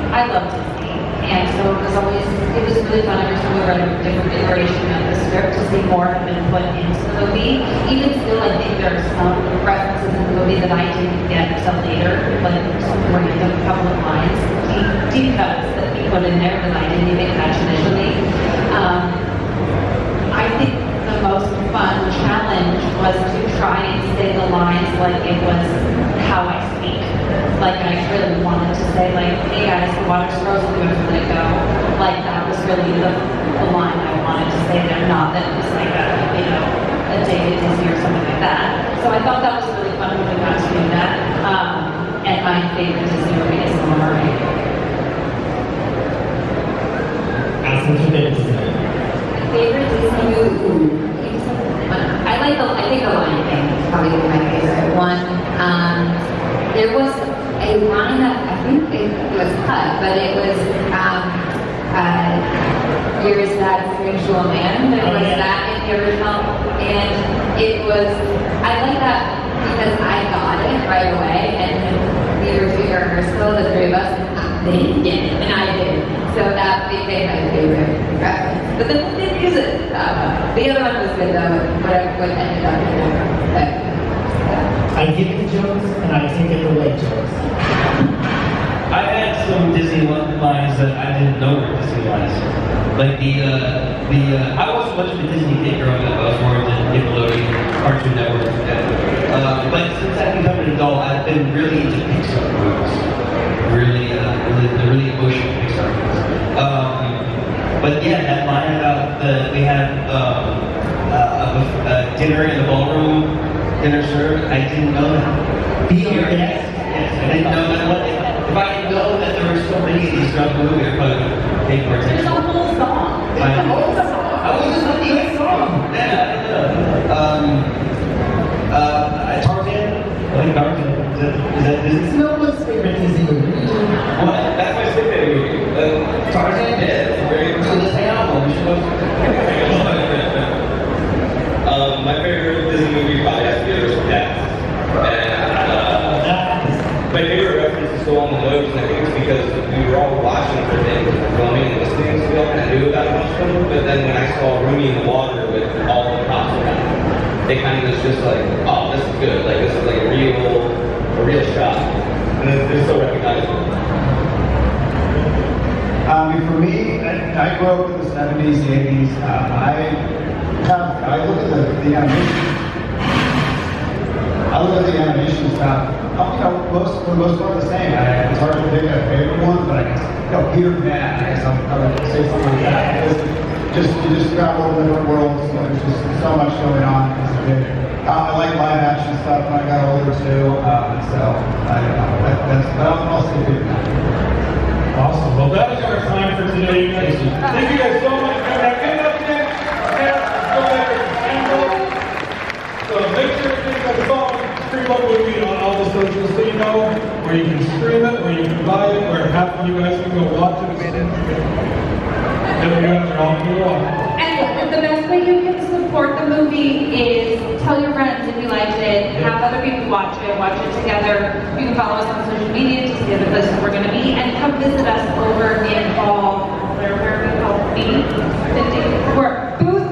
I love Disney, and so it was really fun every time we read a different iteration of the script to see more have been put into the movie. Even still, I think there are some references in the movie that I didn't get until later, like random couple of lines, deep cuts that we put in there that I didn't even catch initially. I think the most fun challenge was to try and say the lines like it was how I speak. Like I really wanted to say like, hey guys, the water's frozen, we have to let it go. Like that was really the line I wanted to say there, not that it was like a David Disney or something like that. So I thought that was really fun when we got to do that. And my favorite Disney movie is The Mermaid. Ask me your favorite Disney movie. Favorite Disney movie? I think The Lion King is probably my favorite one. There was a line that I think it was cut, but it was "Here is that spiritual man." There was that in the original, and it was. I like that because I got it right away, and we were doing our rehearsal, the three of us, and they didn't get it, and I did. So that became my favorite reference. But then we didn't use it. The other one was good though. What ended up in there. I get the jokes and I take it away jokes. I had some Disney lines that I didn't know were Disney lines. Like I wasn't much of a Disney kid growing up. I was more of the Nickelodeon, Cartoon Network, but since I've become an adult, I've been really into Pixar movies. Really emotional Pixar movies. But yeah, that line about we had dinner in the ballroom, dinner served. I didn't know that. Yes, I didn't know that. If I had known that there were so many of these throughout the movie, I probably would have paid more attention. There's a whole song. I was just looking at the song. Yeah, I don't know. Tarzan. I think Tarzan. Is that Disney? It's no one's favorite Disney movie. What? That's my favorite movie. Tarzan. Yeah. So let's hang out. We should go. My favorite Disney movie probably has to be Original Cats. And my favorite reference is so on the nose, and I think it's because we were all watching for the throwing me in the water with all the props around. It kind of was just like, oh, this is good. Like this is like a real shot, and it's so recognizable. For me, I grew up in the 70s, the 80s. I look at the animation. I look at the animation stuff. For the most part, the same. It's hard to pick a favorite one, but I guess Peter Pan. I guess I would say something like that. You just travel in different worlds. So there's just so much going on as a kid. I like live action stuff when I got older too. So I don't know. I'll say Peter Pan. Awesome. Well, that is our time for today, you guys. Thank you guys so much for coming out. Give it up again. So make sure you get the song Screamboat will be on all the socials so you know where you can stream it, where you can buy it, where half of you guys can go watch it. You guys are all going to watch it. And the best way you can support the movie is tell your friends if you liked it, have other people watch it together. You can follow us on social media to see the places we're going to be, and come visit us over in Hall, where are we called? We're booth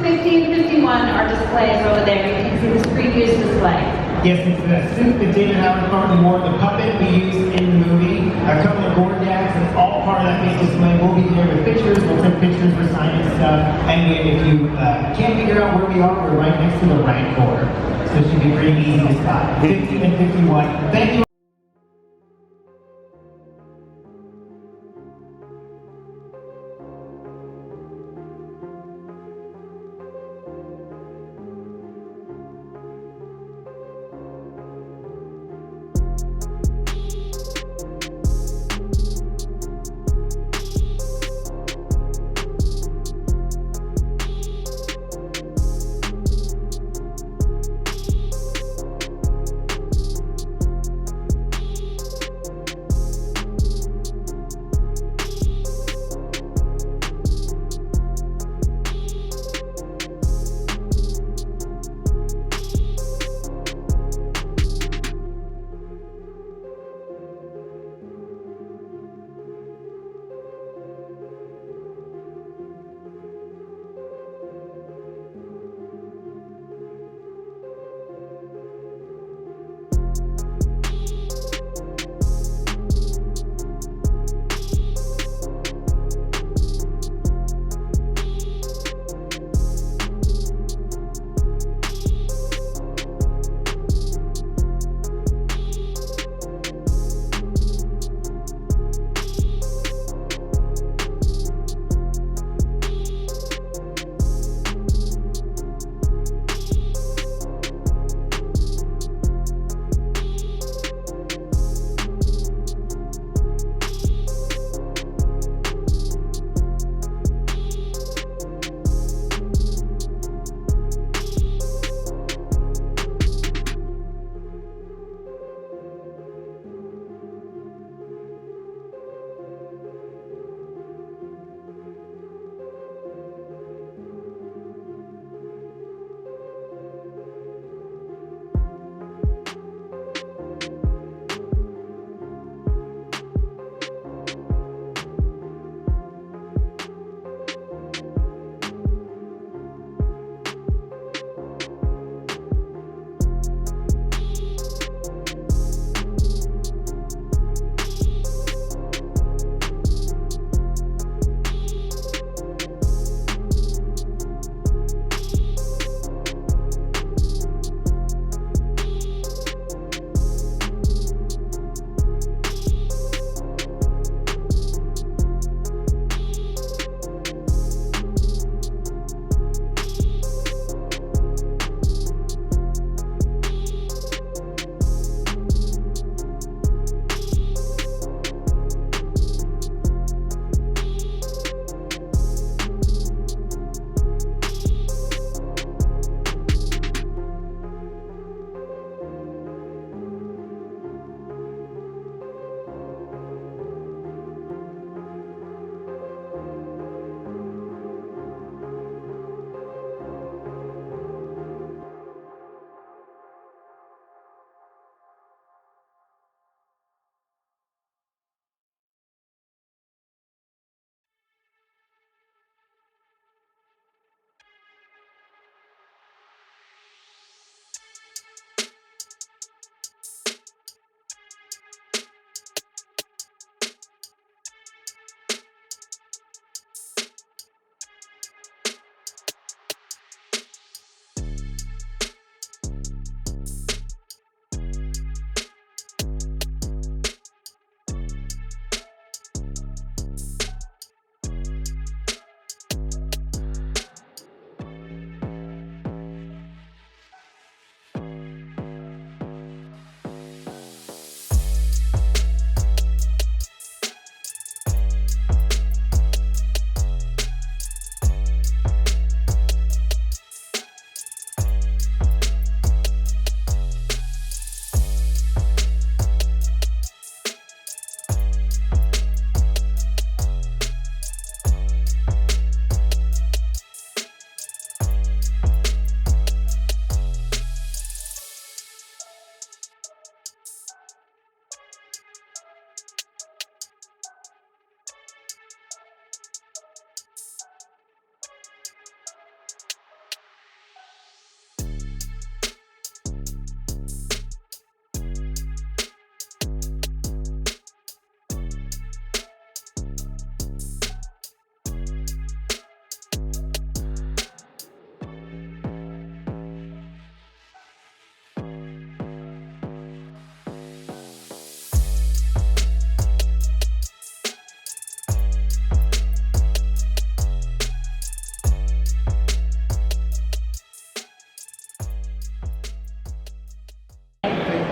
1551, our display is over there. You can see the previews display. Yes, it's the suit that David Howard currently wore, the puppet we used in the movie, a couple of gore gags, it's all part of that big display. We'll be there with pictures, we'll take pictures, we're signing stuff, and if you can't figure out where we are, we're right next to the Rancor, so it should be pretty easy to spot. 50 and 51. Thank you.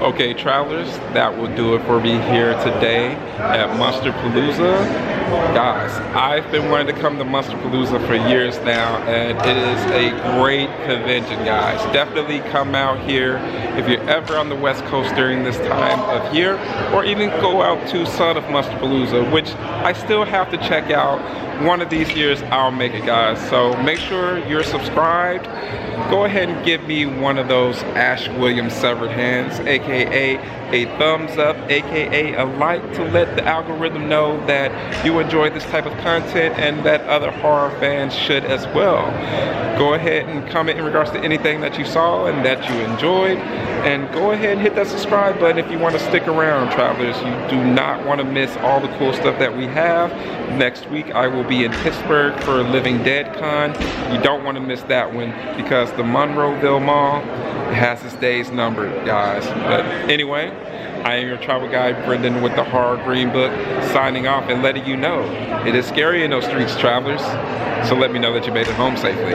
Okay, travelers, that will do it for me here today at Monsterpalooza. Guys, I've been wanting to come to Monsterpalooza for years now, and it is a great convention, guys. Definitely come out here if you're ever on the West Coast during this time of year, or even go out to Son of Monsterpalooza, which I still have to check out. One of these years, I'll make it, guys. So make sure you're subscribed. Go ahead and give me one of those Ash Williams severed hands, aka a thumbs up, aka a like, to let the algorithm know that you enjoy this type of content and that other horror fans should as well. Go ahead and comment in regards to anything that you saw and that you enjoyed, and go ahead and hit that subscribe button if you want to stick around, travelers. You do not want to miss all the cool stuff that we have. Next week I will be in Pittsburgh for Living Dead Con. You don't want to miss that one because the Monroeville Mall has its days numbered, guys. But anyway, I am your travel guide, Brendon, with the Horror Greenbook, signing off and letting you know it is scary in those streets, travelers. So let me know that you made it home safely.